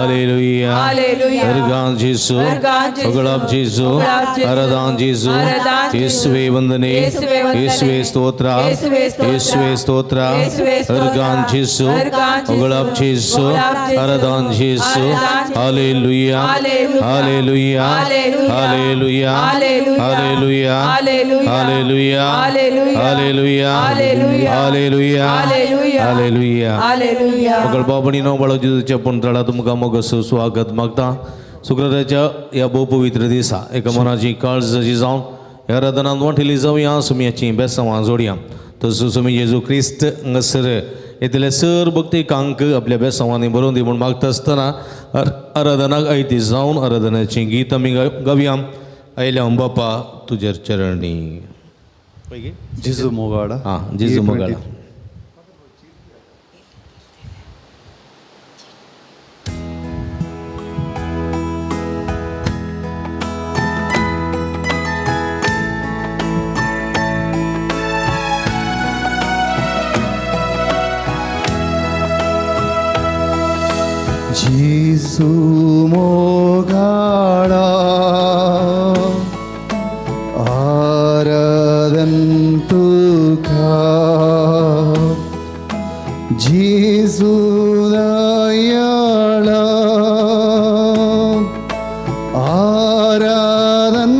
Hallelujah. Hallelujah. Jesus. Ugalab Jesus. Aradan Jesus. Yeswe vandane. Yeswe stotra. Yeswe stotra. Argan Jesus. Ugalab Jesus. Aradan Jesus. Hallelujah. Hallelujah. Hallelujah. Hallelujah. Hallelujah. Hallelujah. Hallelujah. Hallelujah. Ugal babani no balo Jesus chapun tala तुमका मग स्वागत मागता शुक्रवारच्या या बहुपवित्र दिसा एका मनाची काळजी जावन ह्या राधनांत वांटिली जावया सुमयाची बेसांवां जोडया तसो सुमी जेजू क्रिस्त हांगासर येतले सर भक्तीकांक आपल्या बेसांवांनी बरोवन दी म्हूण मागता आसतना आराधनाक आयती जावन आराधनाचें गीत आमी गावया आयल्या बापा तुजेर चरणी जेजू मोगाडा जेजू मोगाडा जेजू मोगाडा आराधन तुका जेजू दयाळा आराधन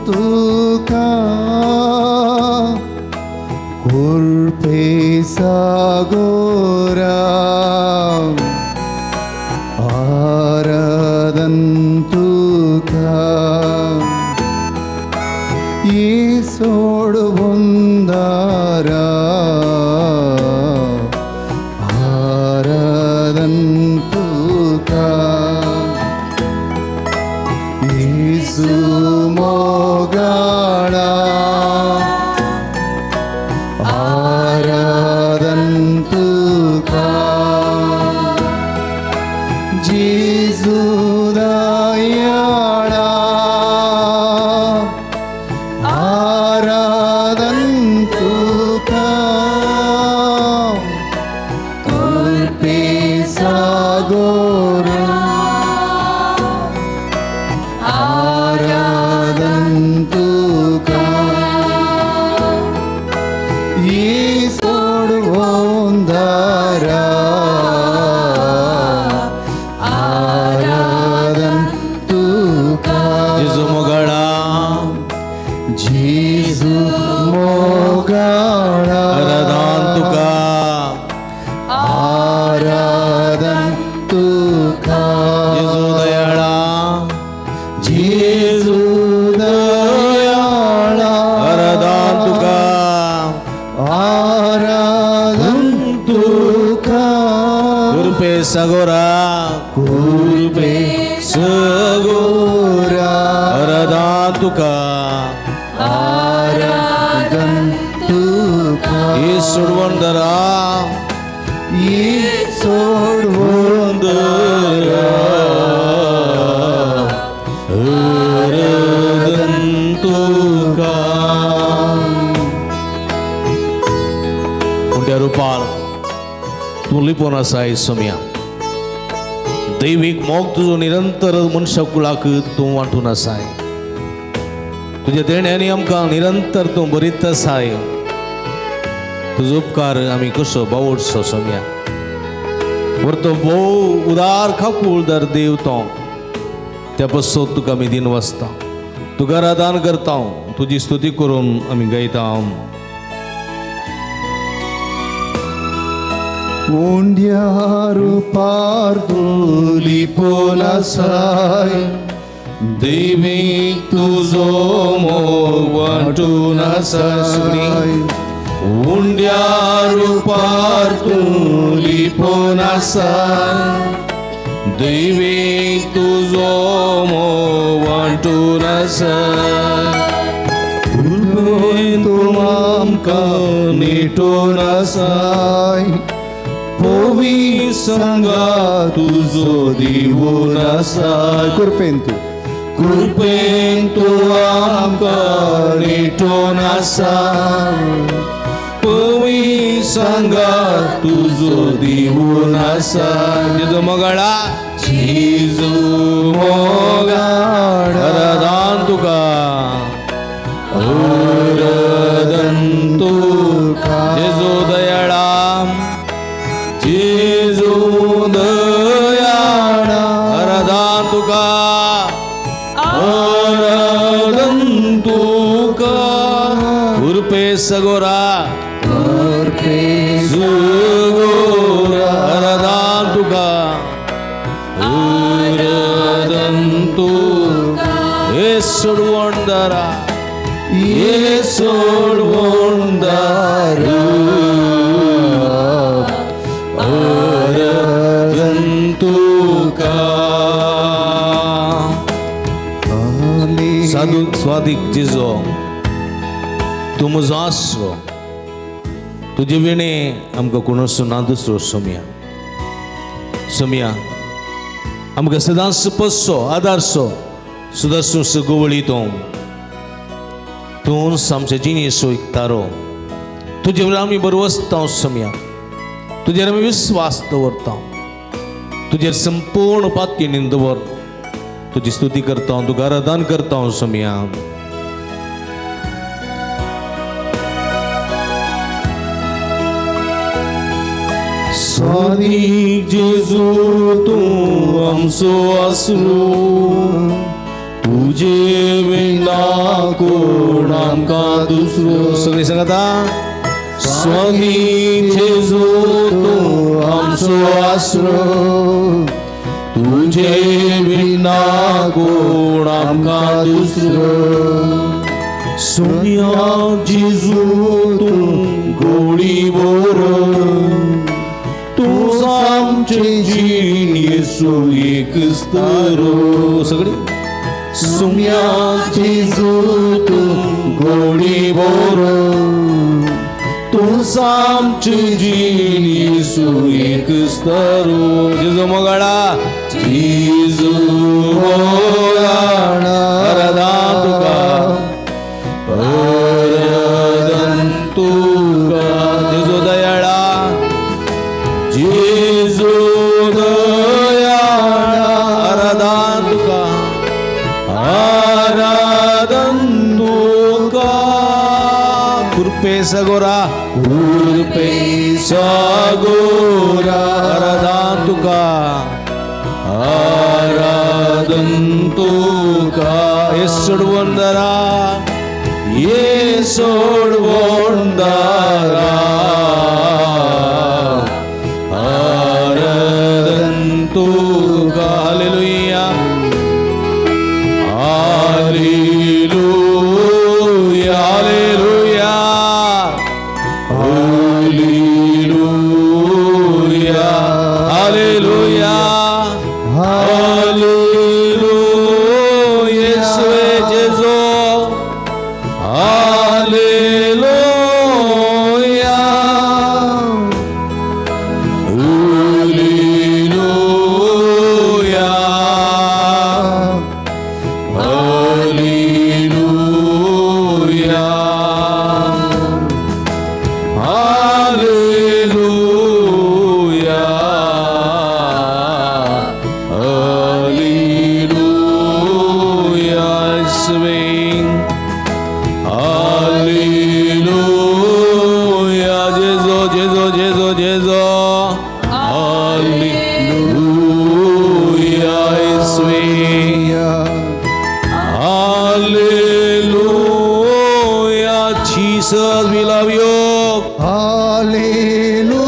तुका कृपे सागोरा आराधन तुका येसोड वंदारा आराधन तुका येसू मोगाडा आराधन तुका जेजू दयाळा आराधन तुका कृपे सागोरा आराधन तुका येसोड वंदारा जेजू मोगाडा आराधन तुका आराधन तुका जेजू दयाळा जेजू दयाळा आराधन तुका आराधन तुका कृपे सगोरा कृपे सगोरा आराधन तुका आराधन तुका येसोड वंदरा येसोड वंदरा आराधन तुका कोणत्या रूपार तूं लिपोवन आसा सोम्या दैवीक मोग तुजो निरंतर मनशा कुळाक तूं वांटून आसाय तुझ्या देण्यानी आमकां निरंतर तूं बरीत आसाय तुजो उपकार आमी कसो बावडसो सोम्या व्हरतो भोव उदार खाकूळ दर देव तो त्या बसोत तुका आमी दिन वसता तुका आराधन करता तुजी स्तुती करून आमी गायता उंड्या रूपार तूं लिपोवन आसाय दैवीक तुजो मोग वांटून आसाय उंड्या रूपार तूं लिपोवन आसाय दैवीक तुजो मोग वांटून आसाय कृपेन तूं आमकां निटून आसाय पोवी संगा तुजो दिवून आसाय कृपेन तूं आमकां निटून आसाय पोवी संगा तुजो दिवून आसाय जेजू मोगाडा जेजू मोगाड वरदान तुका वरदान तुका जेजू दयाळा जेजू दयाळा वरदान तुका वरदान तुका उर्पे सगोरा सुगोरा वरदान तुका वरदान तुका हे सोडवणदारा ये सोडवणदारा वरदान तुका साधू स्वादिक जेजो तू म्हजो आसरो तुजे विणे आमकां कोणूच ना दुसरो सोम्या आमकां सदांच पस्सो आदारसो सुदारसो सगोवळी तूं आमच्या जिणेचो एक तारो तुजे वर आमी बरो वसता सोम्या तुजेर आमी विस्वास दवरता तुजेर संपूर्ण पातयेन दवर तुजी स्तुती करता तुका आराधन करता सोम्या स्वादिक जेजू तूं आमचो आसरो तुजे विना कोण आमकां दुसरो सगळीं सांगाता स्वादिक जेजू तूं आमचो आसरो तुजे विना कोण आमकां दुसरो सोम्या जेजू तूं गोडी बरो तूं आमचे जीण येसू एक स्तरो सगळी सोम्या जेजू तूं गोडी बरो तूं आमचे जीण येसू एक स्तरो जेजो मोगाळा जेजू मोगाळा आराधन तुका वरदान तुका जेजो दयाळा जेजू दयाळा आराधन तुका आराधन तुका कृपे सगोरा कृपे सागोरा आराधन तुका आराधन तुका हे सोडवणदारा ये सोडवणदारा आराधन तुका hallelujah hallelujah hallelujah hallelujah hallelujah hallelujah येशुवे जेजो hallelujah hallelujah hallelujah hallelujah hallelujah स्विंग हालेलुया जेजो जेजो जेजो जेजो हालेलुया स्विंग hallelujah Jesus we love you Hallelujah.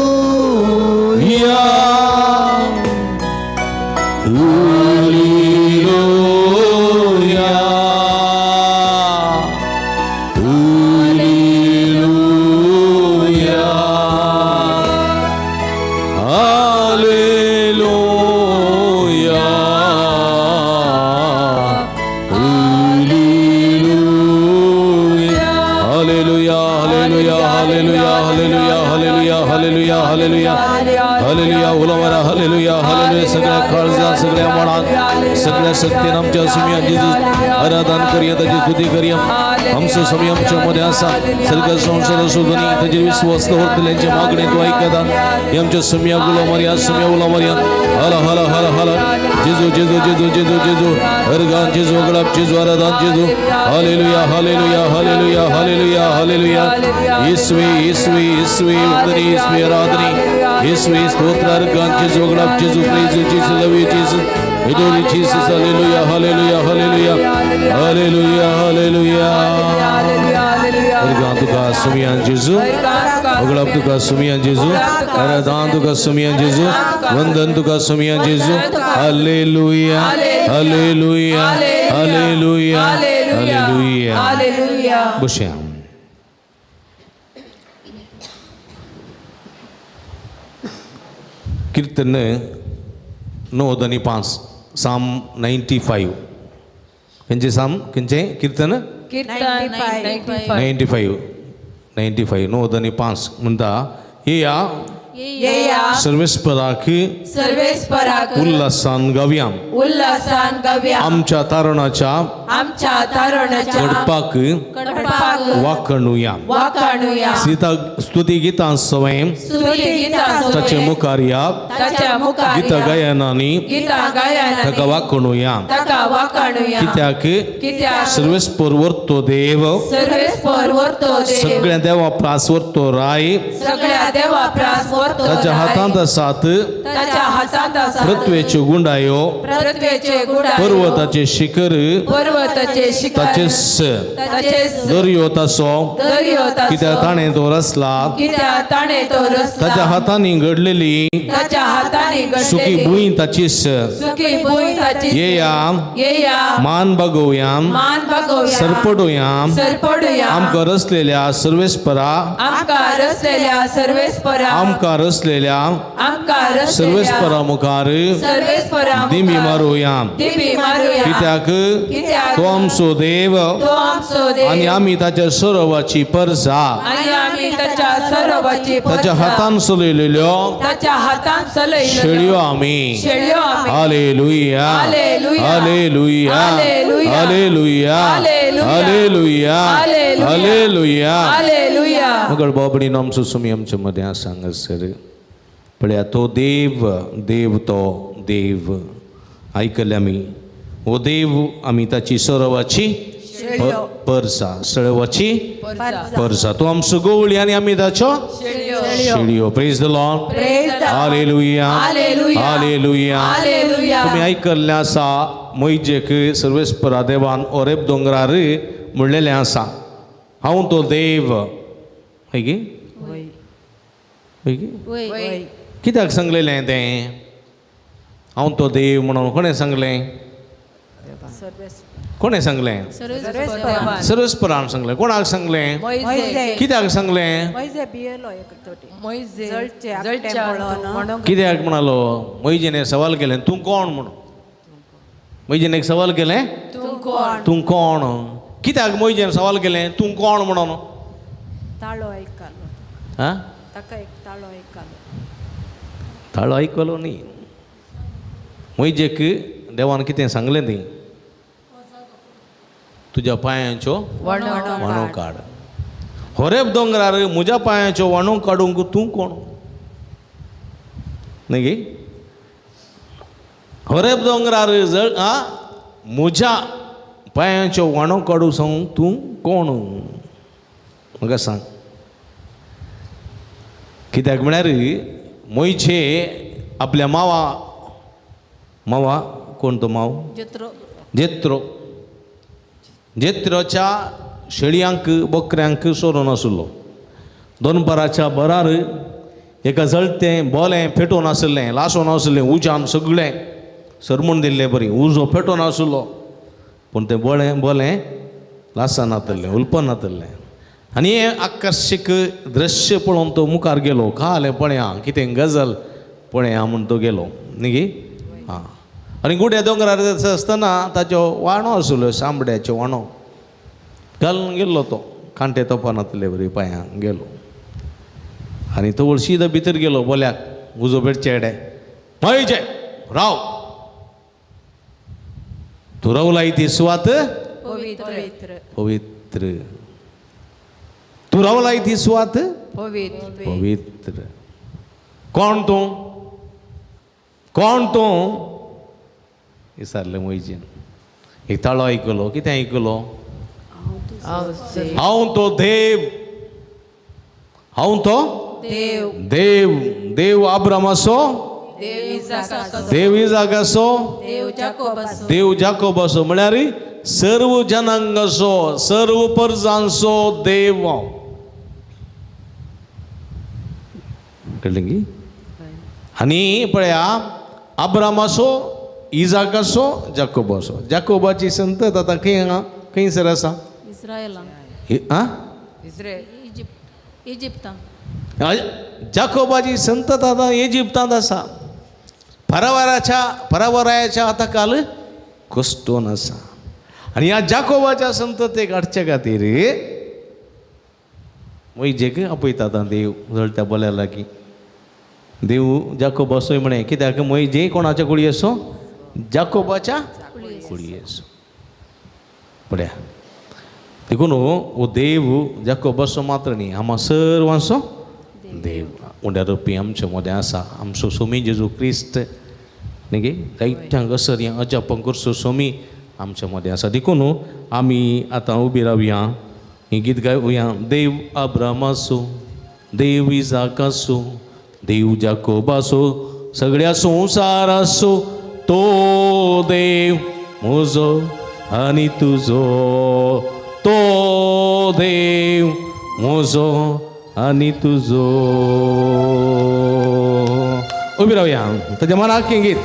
Hallelujah hallelujah उलवरा हालेलुया हालेलुया सगळ्या काळजा सगळ्या मना सगळ्या सत्तेन आमच्या सुमिया जेजू आराधन करूया ताची स्तुती करूया आमचो समय आमच्या मध्ये आसा सगळ्या संसार सोदनी ताची विश्वास दवरतल्यांची मागणी तूं आयकता हे आमच्या सुमिया गुला मारिया सुमिया गुला मारिया हाला हाला हाला हाला जेजू जेजू जेजू जेजू जेजू हरगान जेजू गलाब जेजू आराधन जेजू hallelujah hallelujah hallelujah hallelujah hallelujah ईश्वी ईश्वी ईश्वी वंदनी ईश्वी आराधनी ईश्वी स्तोत्र हरगान जेजू गलाब जेजू praise Jesus love you Jesus Adore Jesus, hallelujah, hallelujah, hallelujah, hallelujah, hallelujah. Hallelujah. Tuka sumiyan Jesu, Oglab tuka sumiyan Jesu, Aradan tuka sumiyan Jesu, Vandan tuka sumiyan Jesu, hallelujah, hallelujah, hallelujah, hallelujah, hallelujah. Busham. Kirtan 9 आणि 5 साम 95 म्हणजे साम किंचे कीर्तन 95 9 आणि 5 म्हणता हे या सर्वेस्पराक उल्हासान गावया आमच्या तारणाच्या कडपाक वाकणुया स्तुती गितां सवय ताचे मुखारिया गीत गायनानी ताका वाकणुया कित्याक सर्वेस्पर वर्तो देव सगळ्या देवा प्रास वर्तो राय ताच्या हातांत आसात पृथ्वेच्यो गुंडायो पर्वताचे शिखर ताचे दर्यो तासो कित्याक ताणें तो रचला ताच्या हातांनी घडलेली सुखी भुंय ताचीच येया मान बगोवया सरपडोया आमकां रचलेल्या सर्वेस्परा आमकां रचलेल्या सर्वेस्परा मुखार दिमी मारुया कित्याक तो आमचो देव आनी आमी ताच्या सरोवाची परसा ताच्या हातान चलयलेल्यो शेळयो आमी hallelujah hallelujah hallelujah hallelujah hallelujah मगर बाबडी आमचो सुमी आमच्या मध्ये आसा हांगासर पळया तो देव तो देव आयकले आमी हो देव आमी ताची सरोवाची परसा सळवाची परसा तो आमचो गवळी आनी आमी ताच्यो शेळयो praise the Lord hallelujah hallelujah तुमी आयकल्लें आसा मोइजेक सर्वेस्परा देवान ओरेब दोंगरार म्हणलेलें आसा हांव तो देव कित्याक सांगलेलें तें हांव तो देव म्हणून कोणें सांगलें कोणें सांगलें सर्वेस्परान सांगलें कोणाक सांगलें कित्याक सांगलें कित्याक म्हणालो मोइजेन सवाल केलें तूं कोण म्हणून मोइजेन एक सवाल केलें तूं कोण कित्याक मोइजेन सवाल केलें तूं कोण म्हणून ताळो आयकलो न्ही मोइजेक देवान कितें सांगलें न्ही तुज्या पांयांच्यो वाणो काड होरेब दोंगरार म्हज्या पांयांच्यो वाणो काडूंक तूं कोण न्ही गे होरेब दोंगरार जळ म्हज्या पांयांच्यो वाणो काडूंक सांग तूं कोण म्हाका सांग कित्याक म्हळ्यार मोइजे आपल्या मावा कोण तो माव जेत्रोच्या शेळयांक बकऱ्यांक सोरोन आसलो दोनपराच्या बरार एका जळतें बोलें पेटोवन आसलें लासोन आसलें उज्यान सगळें सरमून दिल्लें बरी उजो पेटोवन आसलो पूण तें बोलें लासान नातलें उलपन नातलें आनी हें आकर्शीक दृश्य पळोवन तो मुखार गेलो खालें पळया कितें गजल पळया म्हूण तो गेलो न्ही गे आनी गुड्या दोंगरार आसतना ताच्यो वाणो आसल्यो शांबड्याच्यो वाणो घालून गेल्लो तो कांटे तोपानातले बरी पांयांक गेलो आनी तो सीदो भितर गेलो बोल्याक उजो पेटचे एडे मोइजे राव तू रवलाई ती सुवात पवित्र पवित्र. तू रवलाई ती सुवात पवित्र पवित्र. कोण तू कोण तू विचारले मोईजीन. एक ताळो ऐकलो कितें ऐकलो. हांव तो देव. हांव तो देव देव. देव अब्रामाचो देव इसाकाचो देव इजाकाचो देव जाकोबाचो देव जाकोबाचो म्हळ्यार सर्व जनांगाचो सर्व परजांचो देव. कळ्ळें की. आनी पळया अब्रामाचो इजाकाचो जाकोबाचो. जाकोबाची संतत आतां खंयसर आसा. इस्रायलान आ इजिप्तान जाकोबाची संतत आतां इजिप्तांत आसा. फरावरायाच्या हाताखाल कोस्टोन आसा. आनी ह्या जाकोबाच्या संततेक हाडचे खातीर मोइजेक आपयता देव जळट्या बोल्या लागीं. देव जाकोबाचोय म्हणे कित्याक मोइजे कोणाच्या कुडी असो जाकोबाच्या कुडी असो. पळया देखून हो देव जाकोबाचो मात्र न्ही आम्हा सर्वांचो देव. उंड्या रुपी आमचे मदें आसा. आमचो स्वामी जेजू क्रिस्त न्ही गे जायत्यांक असर हें अजाप करचो स्वामी आमच्या मदें आसा. देखून आमी आतां उबी रावया. ही गीत गावया. देव अब्रामाचो देव इजाकाचो देव जाकोबाचो सगळ्या संवसाराचो तो देव म्हजो आनी तुजो. तो देव म्हजो आनी तुजो. उबी रावया. ताच्या मनाक हें गीत.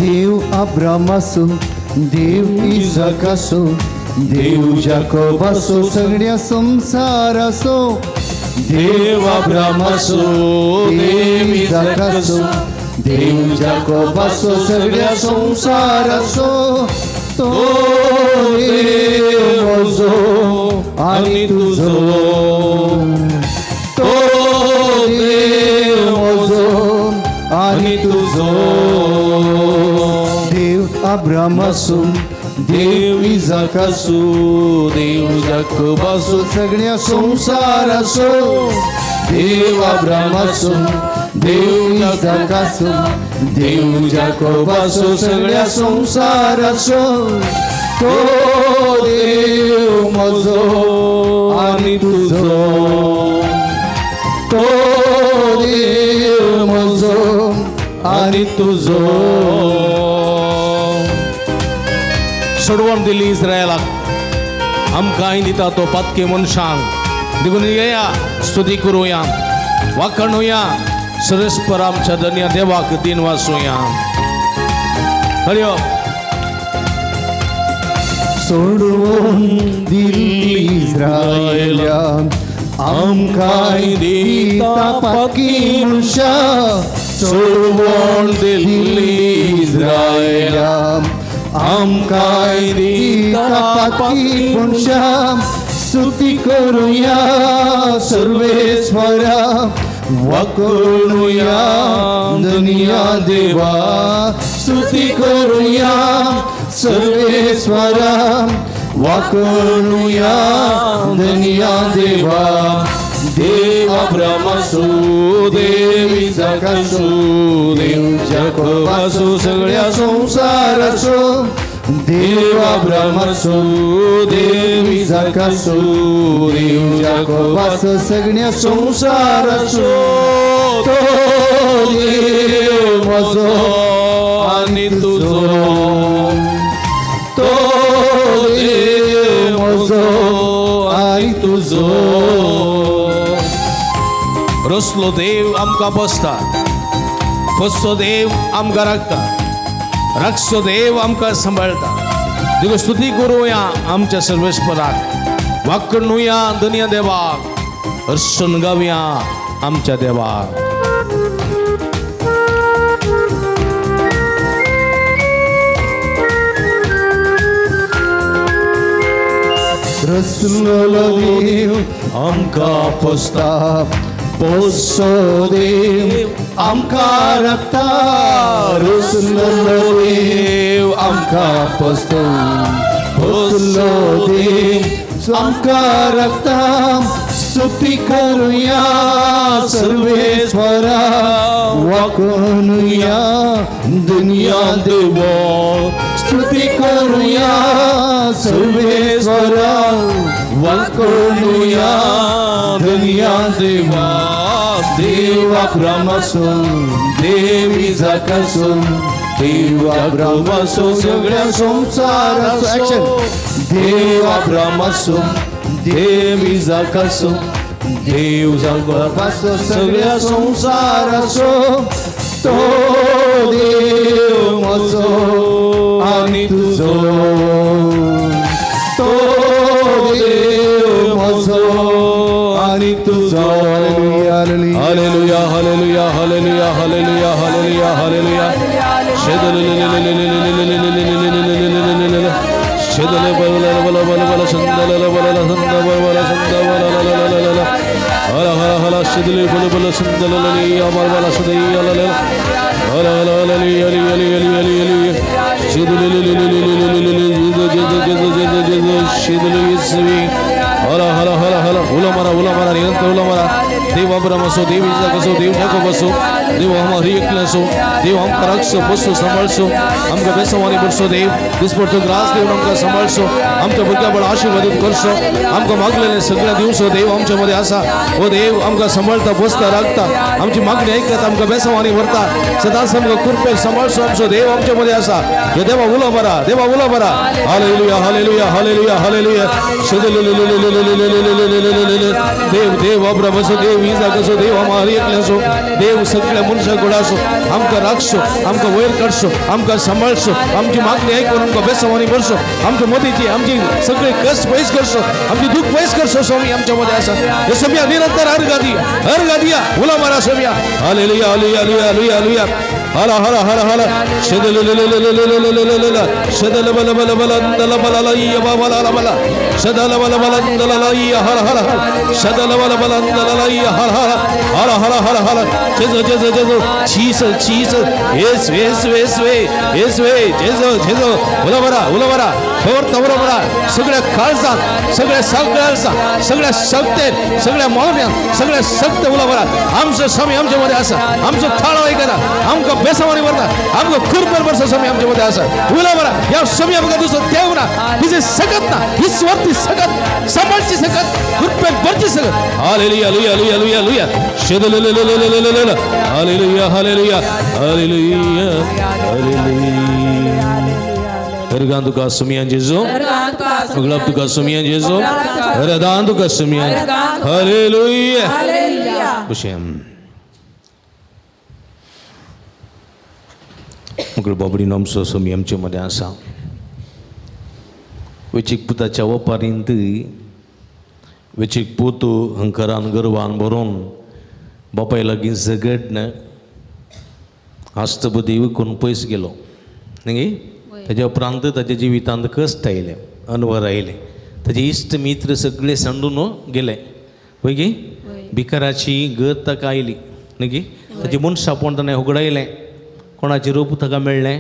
देव अब्रामाचो देव इसाकाचो देव जाकोबाचो सगळ्या संसाराचो. देव अब्रामाचो देव इसाकाचो देव जाकोबाचो सगळ्या संसाराचो. तो देव म्हजो आनी तुजो. तो देव म्हजो आनी तुजो. देव अब्रामाचो देव इसाकाचो देव जाकोबाचो सगळ्या संसाराचो. देव अब्रामाचो देव इसाकाचो देव जाकोबाचो सगळ्या संसाराचो. तो देव म्हजो आनी तुजो. तो देव म्हजो आनी तुजो. सोडवण दिली इस्रायलाक आमकां दिता तो पातके मनशांक. देखून येया स्तुती करुया वाखणुया सरस्पर आमच्या धन्य देवाक दिन वाचुया. हरि ओम. सोडून दिली इस्रायलाक आमकां दिता पातकी मनशा. सोडून दिली इस्रायलाक आमकां दिता पातकी मनशा. स्तुती करुया सर्वेश्वरा वाखणुया दुनिया देवा. स्तुती करुया सर्वेश्वरा वाखणुया दुनिया देवा. देव अब्रामाचो देव इसाकाचो देव जाकोबाचो सगळ्या संसाराचो. देव अब्रामाचो देव इसाकाचो देव जाकोबाचो सगळ्या संसाराचो. तो देव म्हजो आनी तुजो. तो देव म्हजो आनी तुजो. रसलो देव आमकां बसता. फसो देव आमकां राखता. राखसो देव आमकां सांबाळटा. देखून स्तुती करुया आमच्या सर्वेस्पराक. वाखणुया दुनिया देवाक. हर्षून गावया आमच्या देवाक. रसलो देव आमकां पोसता पोसो देव आमकां रखता रसलो देव आमकां पोसतो पोसलो देव आमकां रखता स्तुती करूया सर्वेश्वरा वाकूया दुनिया देवा स्तुती करूया सर्वेश्वरा वाकूया दुनिया देवा देवा ब्रह्मसून देवी जाकासून देवा ब्रह्मसून सगळ्या संसाराचो देवा ब्रह्मसून देवी जाकासून देव जाकासून सगळ्या संसाराचो तो देव म्हजो आनी तुजो तो देव म्हजो आनी तुजो hallelujah hallelujah hallelujah hallelujah hallelujah hallelujah शेदले बल बल बल बल संदल बल संद बल संद बल हला हला हला शेदले बल बल संदल लली अमर बल सदई लल हला हला लली अली अली अली अली अली शेदले शेदले इसवी हला हला हला हला उला मरा निरंतर उला मरा देव ब्रह्मसो देव जागसो देव ठाकोबसो देव हमारी एकलसो देव हम करक्सो बसो सांभाळसो आमका बेसवानी बरसो देव दिसपडतो ग्रास देव आमका सांभाळसो आमच्या भुरग्याबळ आशीर्वादित करसो आमका मागलेले सगळ्या दिवसो देव आमच्या मध्ये आसा ओ देव आमका सांभाळता बसता राखता आमची मागणी ऐकता आमका बेसवानी वरता सदांच आमका कृपेन सांभाळसो आमचो देव आमच्या मध्ये आसा हे देवा उला बरा हालेलुया हालेलुया हालेलुया हालेलुया देव देव ब्रह्मसो देव जागसो देव हमारी एकलसो देव सगळ्या मनशा गोडासो आमका राखसो आमका वयर काडसो आमका सांभाळसो आमची मागणी ऐकून आमका बेसवानी भरसो आमच्या मदीची आमची सगळे कष्ट पयस करसो आमची दुःख पयस करसो स्वामी आमच्या मध्ये आसा हे सोम्या निरंतर हर गादिया उला मारा सोम्या हालेलुया हालेलुया हालेलुया हालेलुया हला हला हला हला शदल शदल बल बल बल दल बल लय बाबा ला बल शदल बल बल दल लय हला हला शदल बल बल दल लय हला हला हला हला हला जेजो जेजो जेजो चीस येस येस येस वे येस वे जेजो उला बरा फोर तवरा बरा सगळ्या खालसा सगळ्या शक्ती सगळ्या मौन्या सगळ्या शक्त उला बरा आमचं स्वामी आमच्या मध्ये असा आमचं थाळ ऐकता आमका बेसवानी वरता आमका खुरपर बरसा स्वामी आमच्या मध्ये असा उला बरा या स्वामी आमका दुसरं देव ना हिचे सकत ना ही स्वरती सकत सांभाळची सकत खुरपर बरची सकत हालेलुया हालेलुया हालेलुया हालेलुया शेदल hallelujah hallelujah hallelujah hallelujah Ergan tuka sumian Jesu, uglap tuka sumian Jesu, eradan tuka sumian. Haleluya. Bushem. Mugul babri nom so sumiam cuma dia asa. Wicik puta cawa parinti, wicik putu hangkaran gerwan boron, bapai lagi seged na, hasta budiwi kun pois gelo, nengi? त्याच्या उपरांत त्याच्या जिवितांत कष्ट आयले अनुभव आयले त्याचे इष्ट मित्र सगळे सांडून गेले होय की भिकाराची गत ताका आयली न्ही की त्याचे मनशापण ताणें उगडायलें कोणाचें रूप ताका मेळ्ळें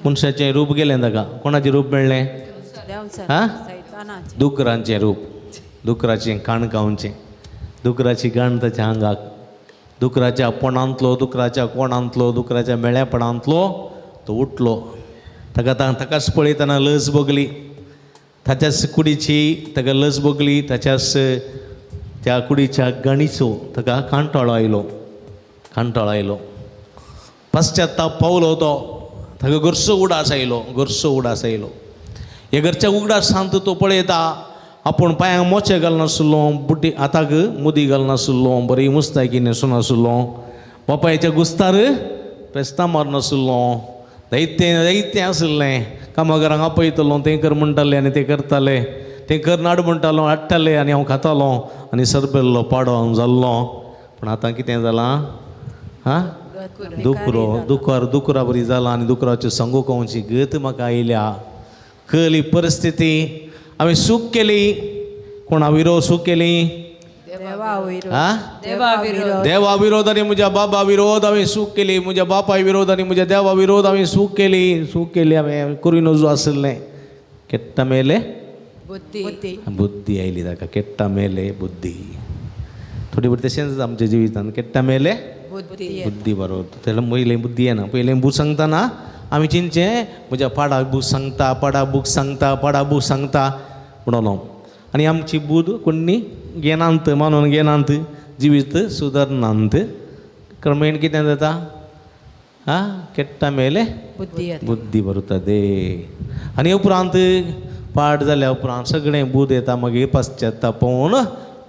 मनशाचें रूप गेलें ताका कोणाचें रूप मेळ्ळें हा दुकरांचें रूप दुकराचें काणकावचें दुकराची गाण ताच्या आंगाक दुकराच्या पोणांतलो दुकराच्या कोणांतलो दुकराच्या मेळ्यापणांतलो तो उठलो ताकाच पळयतना लस बगली ताच्याच कुडीची ताका लस बगली ताच्याच त्या कुडीच्या गणीचो ताका कांटाळो आयलो पश्चात्ताप पावलो तो ताका गर्सो उडास आयलो हे घरच्या उगडास सांत तो पळयता आपूण पांयांक मोचे घालनासलो बुटी हाताक मुदी घालनासलो बरी मुस्तायकी न्हेसूनासलो बापायच्या गुस्तार पेस्तां मारनासलो दैत्य आसलें कामगारांक आपयतलो तें कर म्हणटाले आनी तें करताले तें कर नाड म्हणटालो हाडटाले आनी हांव खातालो आनी सरबेल्लो पाडो जाल्लो पूण आतां कितें जालां हा दुकरा बरी जाला आनी दुकराच्यो संगोवची गत म्हाका आयल्या खली परिस्थिती हांवें चूक केली कोणा विरोध चूक केली हा देवा विरोध देवा विरोध आनी म्हज्या बाबा विरोध हांवें चूक केली म्हज्या बापा विरोध आनी म्हज्या देवा विरोध हांवें चूक केली हांवें करून नजो आसलें केट्टा मेले बुद्धी बुद्धी आयली ताका केट्टा मेले बुद्धी थोडी बरी तशेंच आमच्या जिवितांत केट्टा मेले बुद्धी बुद्धी बरोबर तेला पयलें बुद्धी येना पयलें बूक सांगतना आमी चिंतचें म्हज्या पाडाक बूक सांगता पाडा बूक सांगता म्हणलो आनी आमची बूद कोणी घेनांत मानून घेनांत जिवीत सुदारनांत क्रमेण कितें जाता केट्टा मेले बुद्धी बुद्धी बरतदे आनी उपरांत पाड जाल्या उपरांत सगळें बूद येता मागीर पश्चात्ताप पावून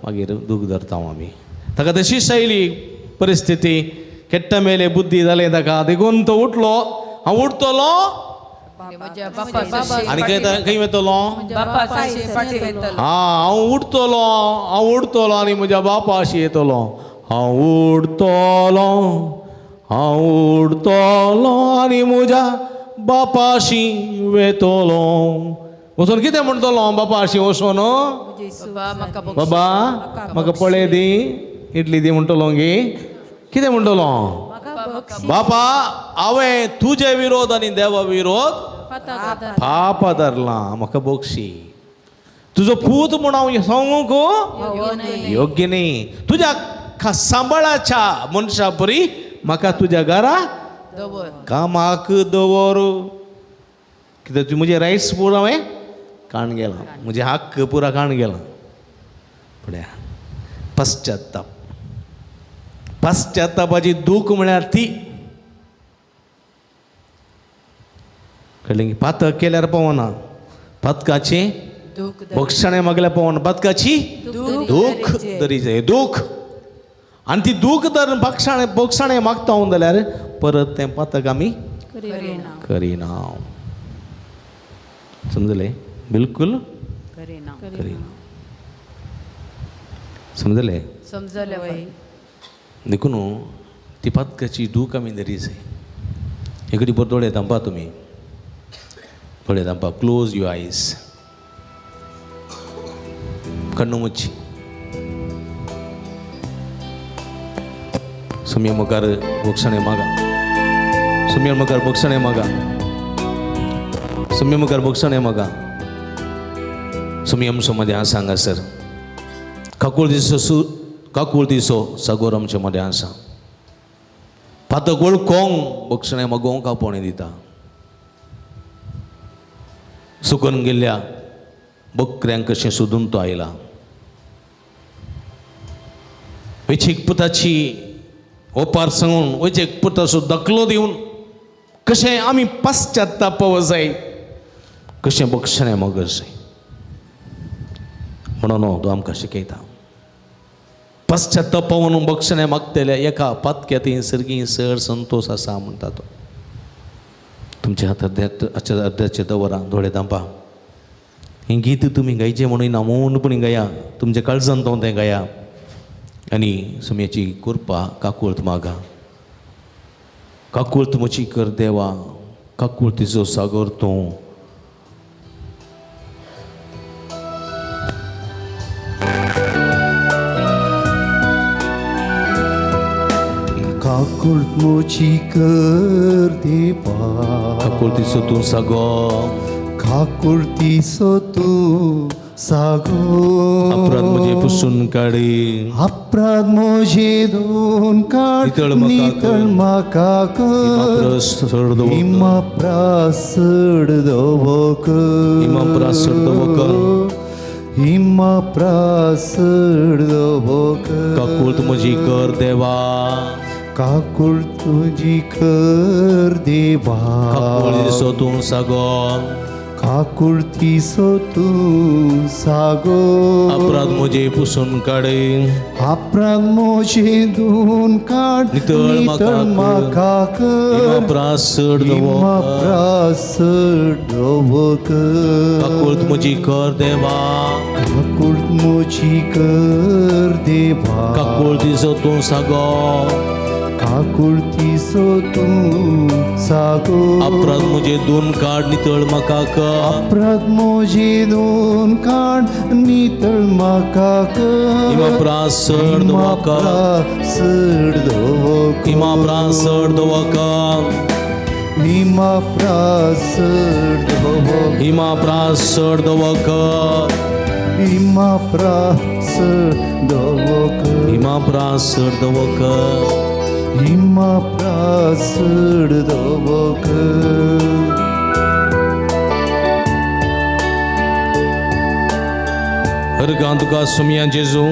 मागीर दूख धरता आमी ताका तशीच आयली परिस्थिती केट्टा मेले बुद्धी जालें ताका देखून तो उठलो हांव उठतलो म्हज्या बापा आनी खंय वयतलो बापा फाटी वयतलो हांव उठतलो आनी म्हज्या बापाशी येतलो हांव उठतलो आनी म्हज्या बापाशी वेतलो वचून कितें म्हणटलो बापाशी वचून म्हाका बाबा म्हाका पळय दी इडली दी म्हणटलो गे कितें म्हणटलो बापा हांवें तुजे विरोध आनी देवा विरोध पाप धरला म्हाका बक्षी तुजो पूत म्हूण हांव सांगूंक योग्य न्ही तुज्या सांबाळाच्या मनशा परी म्हाका तुज्या घरा कामाक दवर कित्याक म्हजे रायट्स पुरो हांवें काण गेला म्हजे हक्क पुरा काण गेला पळया पश्चात्तापाची दूख म्हळ्यार ती कळ्ळें की पातक केल्यार पावना पातकाची बक्षणे मागल्यार पावना पातकाची दूख धरी जाय दूख आनी ती दूख धरून बक्षणे मागता जाल्यार परत तें पातक आमी करिना समजलें बिलकुल करिना समजलें समजलें देखून ती पातकाची दूख आमी धरी जाय एक बरो दोळे धांपा तुमी दोळे धांपा क्लोज युअर आयज कण्णू मुच्ची समय मुखार बक्षणे मागा समय मुखार समय आमचो मदें आसा हांगासर काकूळ दिसो सागोर आमच्या मदें आसा पातक वळखोंक बक्षणे मागोवंक आपणे दिता सुकून गेल्ल्या बकऱ्यांक कशें सोदून तो आयला वेचीक पुताची ओपार सांगून वेचीक पुताचो दाखलो दिवन कशें आमी पश्चात्ताप जाय कशें बक्षणे मागत जाय म्हणून तो आमकां शिकयता पश्चात्ताप पावून बक्षणे मागतल्या एका पातक्यात सर्गी सर संतोष आसा म्हणटा तो तुमच्या हाताच्या अर्ध्याचे दवरा दोळे धांपा हें गीत तुमी गायचें म्हणून नामोनपणी गाया तुमच्या काळजांत तो तें गाया आनी सुम्याची कृपा काकूळत मागा काकूळत म्हजी कर देवा काकूळतीचो सागर तूं काकूळत म्हजी कर देवा काकूळतीचो तूं सागर काकूळतीचो तूं सागर अपराध म्हजे पुसून काडी अपराध म्हजे धुवन काड नितळ म्हाका कर हिमप्रासड धवो कर हिमप्रासड धवो कर काकूळत म्हजी कर देवा काकूळ तुजी कर देवा काकूळतीचो तूं सागर काकूळतीचो तूं सागर अपराध म्हजे पुसून काडे अपराध म्हजे धुवन काड नितळ म्हाका कर हिमप्रासड धवो कर काकूळत म्हजी कर देवा काकूळत म्हजी कर देवा काकूळतीचो तूं सागर आकुर्ती सोतूं सागो अपराध मुझे दोन काढ नितळ म्हाका कर अपराध मोजे दोन काढ नितळ म्हाका इमा प्रासड दवाका सड दवक इमा प्रासड दवाका इमा प्रासड दवक इमा प्रासड दवाका इमा प्रासड दवक इमा प्रासड दवाका इमा प्रासड दवक हरगां तुका सुमया जेजू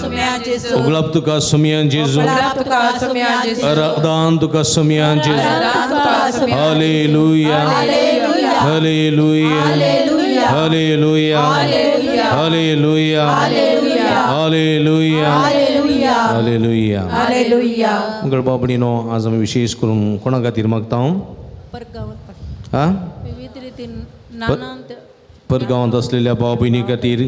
सुम्या जेजू उगलाप तुका सुमया जेजू तुका सुम्या जेजू अरदान तुका सुमया जेजू तुका सुम्या hallelujah hallelujah hallelujah hallelujah hallelujah hallelujah hallelujah उगळ बाबडीनो आज आमी विशेष करून कोणा खातीर मागता हा विविध रितीन नानांत परगांवांत असलेल्या भाव भयणी खातीर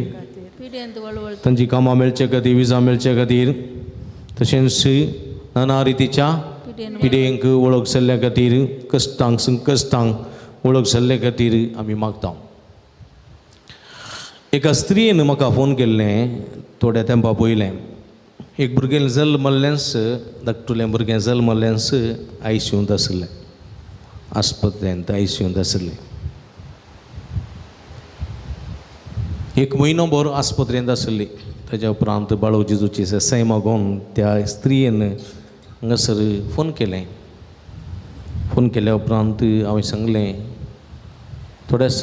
पिड्यांत वळवळ तांची कामां मेळचे खातीर विजा मेळचे खातीर तशेंच नाना रितीच्या पिडेंक वळख जाल्ल्या खातीर कश्टांक संकश्टांक वळख जाल्ल्या खातीर आमी मागता एका स्त्रीन म्हाका फोन केल्लें थोड्या तेंपा पयलें एक भुरगें जल्मल्लेंच धाकटुलें भुरगें जल्मल्लेंच आयसीयूंत आसलें आस्पत्रेंत आयसीयूंत आसलें एक म्हयनो भर आस्पत्रेंत आसली ताच्या उपरांत बाळू जेजूची सय मागून त्या स्त्रीयेन हांगासर फोन केल्या उपरांत हांवें सांगलें थोड्याच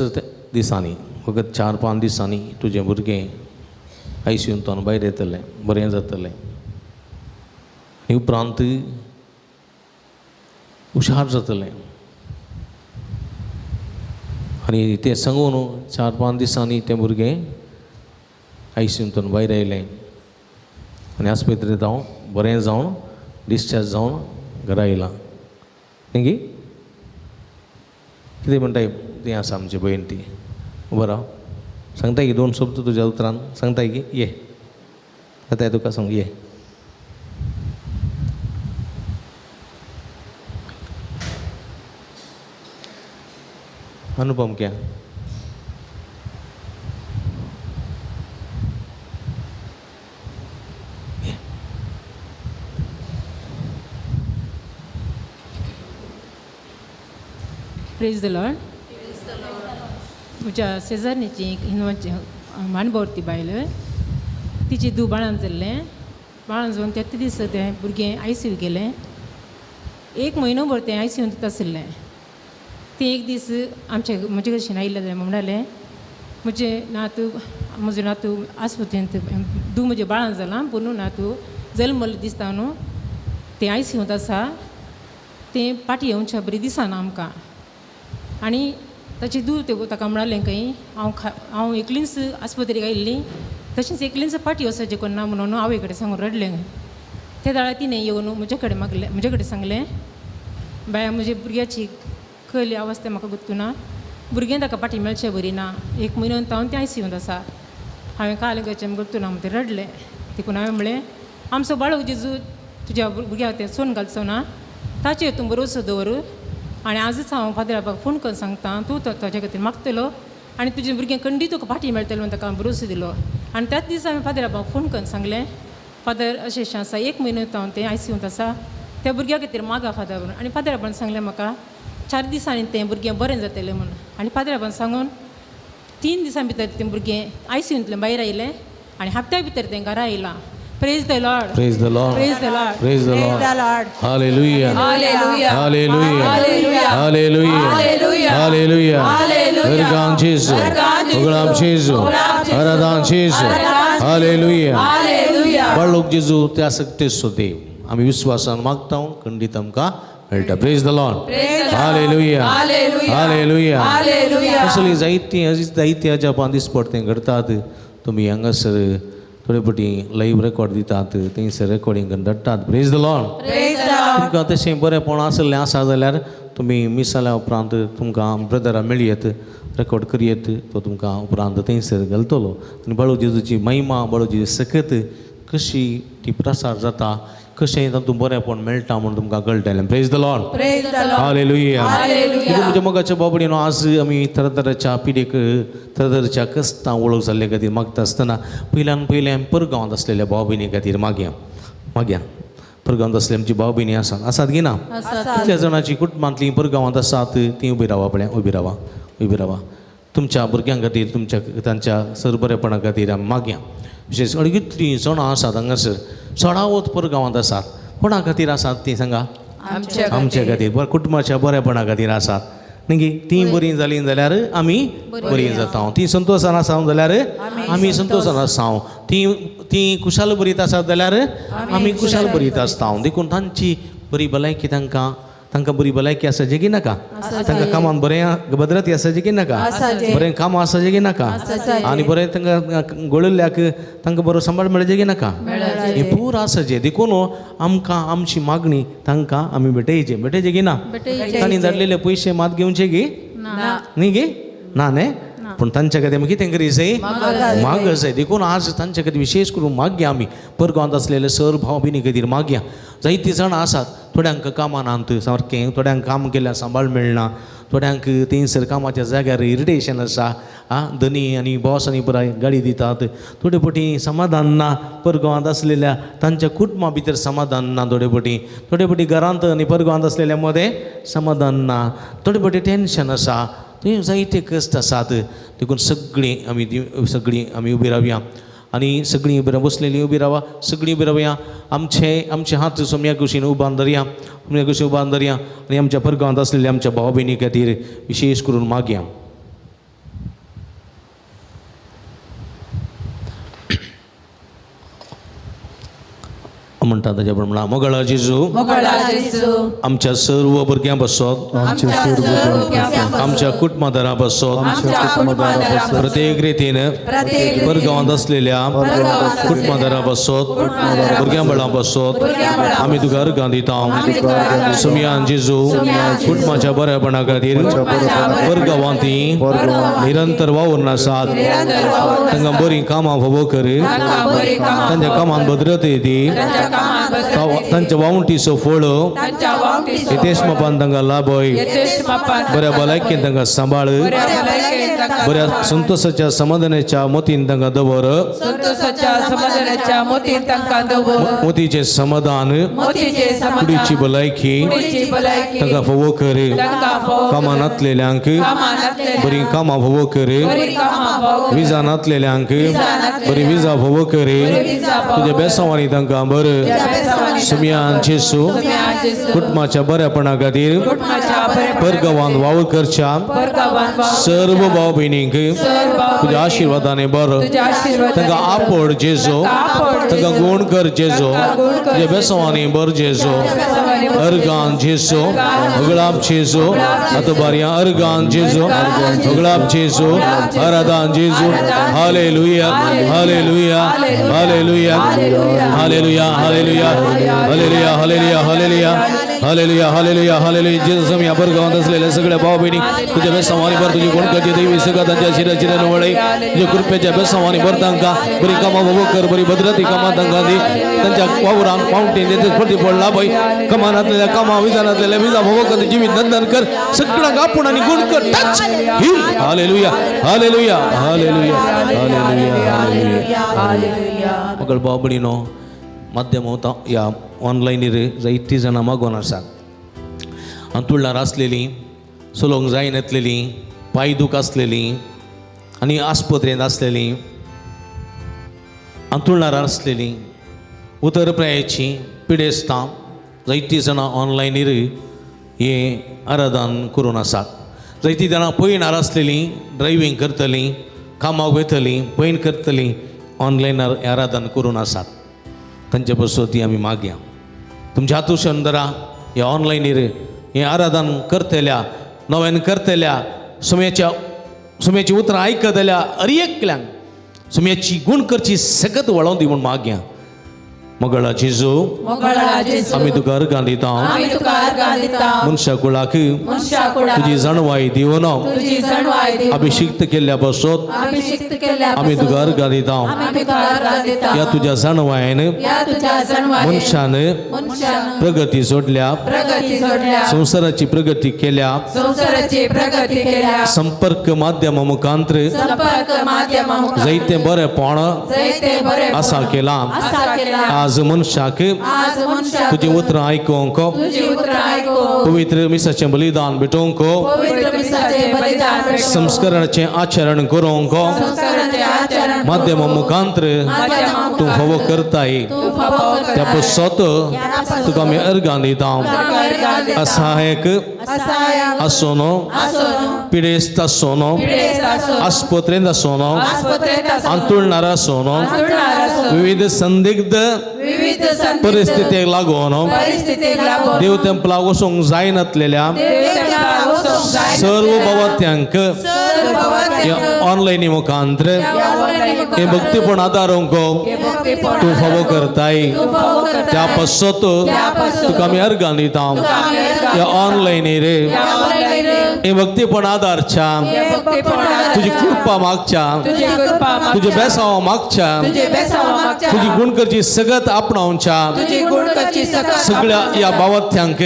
दिसांनी फकत 4-5 दिसांनी तुजें भुरगें आयसीयूंतून भायर येतलें बरें जातलें आनी उपरांत हुशार जातलें आनी तें सांगून 4-5 दिसांनी तें भुरगें आयसीयूंतून भायर आयलें आनी आस्पत्रेंत हांव बरें जावन डिस्चार्ज जावन घरा येयलां तेंगी कितें म्हणटाय तें आसा आमची भयण ती बरो सांगताय की 2 शब्द तुज्या उतरान सांगताय की ये आतां तुका सांग ये अनुपम क्या प्रेज द लॉर्ड म्हज्या शेजारणीची हिंदवांची मानभोवती बायल तिची दू बाळां जाल्लें बाळां जावन 33 दीस तें भुरगें आयसीयू गेलें 1 म्हयनो भर तें आयसीयूंत आसलें तें एक दीस म्हजे कडच्यान आयिल्लें जाल्यार म्हणलें म्हजो नातू आस्पत्रेंत म्हज्या बाळां जालां पूण नातू जल्मल्लो दिसता न्हू तें आयसीयूंत आसा तें पाटी येवच्या बरी दिसना आमकां आनी ताची ताका म्हणलें खंय हांव एकलींच आस्पत्रेक आयिल्ली तशेंच एकलींच पाटी वचचें करना म्हणून आवय कडेन सांगून रडलें त्या दाळा तिणें येवन म्हजे कडेन सांगलें बाया म्हज्या भुरग्याची खयली अवस्था म्हाका गुर्तुना भुरगें ताका पाटी मेळचें बरी ना 1 म्हयनो तावन तें आयसीयूंत आसा हांवें काल गचें गुर्तुना म्हणून तें रडलें देखून हांवें म्हणलें आमचो बाळू जेजू तुज्या भुरग्याक तें सोन घालचो ना ताचेर तूं भरोसो दवर आनी आजच हांव फादर बाबाक फोन करून सांगता तूं ताचे खातीर मागतलो आनी तुजें भुरगें खंडीत तुका पाटी मेळटलो म्हणून ताका भरोसो दिलो आनी त्याच दिसा हांवें फादर बाबाक फोन करून सांगलें फादर अशें आसा 1 म्हयनो तावन तें आयसीयूंत आसा त्या भुरग्या खातीर मागा फादर म्हणून आनी फादर बाबान सांगलें म्हाका 4 दिसांनी तें भुरगें बरें जातलें म्हणून आनी फादर बाबान सांगून 3 दिसां भितर तें भुरगें आयसीयूंतल्यान भायर आयलें आनी हप्त्या भितर तें घरा येयलां Praise the Lord. Praise the Lord. Praise the Lord. Praise the Lord. Lord. Hallelujah. Hallelujah. Hallelujah. Hallelujah. Hallelujah. Hallelujah. Hallelujah. Hallelujah. Ergan Jesus. Ergan Jesus. Ugalam Jesus. Ugalam Jesus. Aradan Jesus. Aradan Jesus. Hallelujah. Hallelujah. बाळूक जेजू त्या सक्तेचो देव आमी विश्वासान मागता खंडीत आमकां मेळटा praise the Lord Praise the Lord. Hallelujah Hallelujah. Hallelujah Hallelujा असली जायती अजापां दिसपट तें घडतात तुमी हांगासर थोडे पटी लायव्ह रेकॉर्ड दितात थंयसर रेकॉर्डिंग करून धाडटात praise the Lord Praise the Lord. तुमकां तशें बरेंपण आसलें आसा जाल्यार तुमी मिस जाल्या उपरांत तुमकां ब्रदरा मेळयत रेकॉर्ड करयत तो तुमकां उपरांत थंयसर घालतलो आनी बाळू जेजूची महिमा बाळू जेजू सकत कशी ती प्रसार जाता कशें तातूंत बरेंपण मेळटा म्हणून तुमकां कळटलें. Praise the Lord. Praise the Lord. Hallelujah. Hallelujah. देखून म्हज्या मोगाच्या बाबडीनो आज आमी तरातरांच्या पिडेक तरातरांच्या कस्तां वळख जाल्ले खातीर मागता आसतना पयल्यान पयलें आमी परगांवांत आसलेल्या भाव भयणी खातीर मागया परगांवांत असले आमची भाव भयणी आसात की ना? कितल्या जाणांची कुटुंबांतलीं परगांवांत आसात तीं उबी रावा पळय. उबी रावा तुमच्या भुरग्यां खातीर तांच्या सरबरेपणा खातीर आमी मागया. विशेश कितलीं जाणां आसात हांगासर चडावत परगांवांत आसात. कोणा खातीर आसात तीं सांगा? आमच्या खातीर कुटुंबाच्या बरेपणा खातीर आसात. न्ही तीं बरीं जालीं जाल्यार आमी बरीं जाता. तीं संतोशान आसा जाल्यार आमी संतोशान आसा. तीं कुशाल बरीत आसात जाल्यार आमी कुशाल बरीत आसता. देखून तांची बरी भलायकी तांकां बरी भलायकी आसाची की नाका? तांकां कामान बरें भद्रती आसाची की नाका? बरें काम आसाचें की नाका? आनी बरें तांकां गोळिल्ल्याक तांकां बरो सांबाळ मेळचे की नाका? हें पूर आसाचें. देखून आमकां आमची मागणी तांकां आमी भेटयचे की ना? तांणी धाडलेले पयशे मात घेवचे की न्ही गे? ना न्ही. पूण तांच्या खातीर आमी कितें करीत माग जाय. देखून आज तांच्या खातीर विशेश करून मागया आमी परगांवांत असलेले सर भाव भयणी खातीर मागया. जायतीं जाणां आसात थोड्यांक कामान आंत सारकें, थोड्यांक काम केल्यार सांबाळ मेळना, थोड्यांक थंयसर कामाच्या जाग्यार इरिटेशन आसा. धनी आनी बॉस आनी पुराय गाडी दितात. थोडे फावटी समाधान ना परगांवांत असलेल्या तांच्या कुटुंबा भितर समाधान ना. थोडे फावटी घरांत आनी परगांवांत असलेल्या मदें समाधान ना. थोडे फावटी टेन्शन आसा. थंय जायते कश्ट आसात. देखून सगळीं आमी उबी रावया आनी सगळीं उबी बसलेलीं उबी रावा. सगळीं उबी रावया. आमचे हात सोम्या कुशीन उबान धरया आनी आमच्या परगांवांत असलेल्या आमच्या भाव भयणी खातीर विशेश करून मागया. म्हणटा ताच्या प्रमाणे मोगळा जेजू आमच्या सर्व भुरग्यां बसत आमच्या कुटुंबादारां बसत प्रत्येक रितीन परगांवांत असलेल्या कुटुंबादारां बसत भुरग्यां बळां बसत आमी तुका अर्गां दिता. सुमयान जेजू कुटुंबाच्या बरेपणा खातीर परगांवांती निरंतर वावरून आसात. तांकां बरीं कामां फोव कर. तांच्या कामान भद्रताय दी. तांच्या वावुंटीचो फळ यथेश्मपान तांकां लाभय. बऱ्या भलायकेन तांकां सांबाळ. बऱ्या संतोशाच्या समाधानाच्या मोतीन तांकां दवर. मोतीचें समाधान कुडीची भलायकी तांकां फोव कर. कामान आतलेल्यांक बरीं कामां फोव कर. विजान आतलेल्यांक बरी विजा फोव कर. तुज्या बेसांवांनी तांकां बर. सुमयान जेजू कुटुंबाच्या बऱ्यापणा खातीर परगांवांत वावर करच्या सर्व भाव भयणींक तुज्या आशिर्वादाने बर. तांकां आपड जेजू. तांकां गुण कर जेजू. तुज्या बेसांवांनी बर जेजू. अर्गान जेजू अगळाप जेजू. आतबारिया अर्गान जेजू अगळाप जेजू. आराधन जेजू. Hallelujah hallelujah hallelujah hallelujah hallelujah hallelujah hallelujah hallelujah hallelujah hallelujah hallelujah. जेजू आमी परगांवांत असलेल्या सगळ्या भाव भयणी तुज्या बेसांवांनी बर. तुजी गुणकाची देवी सगळ्या तांच्या शिरान वळय. तुज्या कृपेच्या बेसांवांनी बर. तांकां बरी कामां फोव कर. बरी भद्रती कामां तांकां दी. तांच्या वावरान पावटी तेचे प्रतिफळ लाभय. कामानांतलेल्या कामां विजानांतलेल्या विजा फोव कर. जिवीत नंदन कर. सगळ्यांक आपूण आनी गुण कर. Touch heal. Hallelujah hallelujah hallelujah hallelujah hallelujah. मगळ भाव भयणीनो माध्यम होता या ऑनलायनीर जायतीं जाणां मागोन आसात. अंतुळ्ळार आसलेलीं चलोवंक जायन येतलेलीं पांय दूख आसलेलीं आनी आस्पत्रेंत आसलेलीं अंतुळ्ळार आसलेलीं उतरप्रायेचीं पिडेस्तां जायतीं जाणां ऑनलायनीर हें आराधन करून आसात. जायतीं जाणां पयणार आसलेलीं ड्रायव्हींग करतलीं कामाक वयतलीं पयन करतलीं ऑनलायनार आराधन करून आसात. तांचे बसो ती आमी मागया. तुमच्या हातूंत धरा. ह्या ऑनलायनीर हें आराधन करतल्या नव्यान करतल्या सुम्याची उतरां आयकतल्या हर एकल्यांक सुम्याची गुण करची सकत वळोवन दी म्हूण मागया. मगळा जेजू मोगळा जेजू आमी तुका अर्गां दिता आमी तुका अर्गां दिता मनशा कुळाक मनशा कुळाक तुजी जाणवाय दिवन तुजी जाणवाय दिवन अभिषिक्त केल्ल्या पासत अभिषिक्त केल्या आमी तुका अर्गां दिता आमी तुका अर्गां दिता या तुज्या जाणवायेन या तुझ्या जाणवाय मनशान मनशान प्रगती जोडल्या प्रगती जोडल्या संसाराची प्रगती केल्या संसाराची प्रगती केल्या संपर्क माध्यमा मुखांतर संपर्क माध्यमामुखार जायते बरेपण जायते बरे आसा केला आसा केला आज मनशाक आज मनशाक तुझे उतरां आयकोंक तुझी उतरां आयकून पवित्र मिसाचें बलिदान भेटोवंक पवित्र मिसाचें बलिदान भेटोवंक संस्काराचें आचरण करूंक संस्काराचें आचरण माध्यमा मुखांतर माध्यमामुखार तूं फावो करताय तूं फावो त्या करता पसत तुका आमी अर्गां दिता तुका अर्गां दिता असहायक असहायक आसोन आसोन पिडेस्त आसोन पिडेस्त आसोन आस्पत्रेंत आसोन आस्पत्रेंत आसोन अंतुळणारा आसोन अंतुळणार आसोन विविध संदिग्ध विविध संदिग्ध परिस्थितीक लागून परिस्थितीक लागून देव तेंपलाक वचोंक जाय नासलेल्या देवतेंपलाक वचोंक जाय सर्व भावार्थ्यांक सर्व भावार्थ्यांक ऑनलायनी मुखांतर हे भक्तीपण आदारूंक भक्तीपण तूं फावो करताय फावो करता त्या पसत तुका आमी अर्गां दिता या ऑनलायनीर हे भक्तीपण आदारच्या तुजी कृपा मागच्या तुझी कृपा तुजे बेसांव मागच्या तुझे बेसांव मागच्या तुजी गुण करची सगत आपणावच्या तुझी गुण करची सगळ्या या भावार्थ्यांक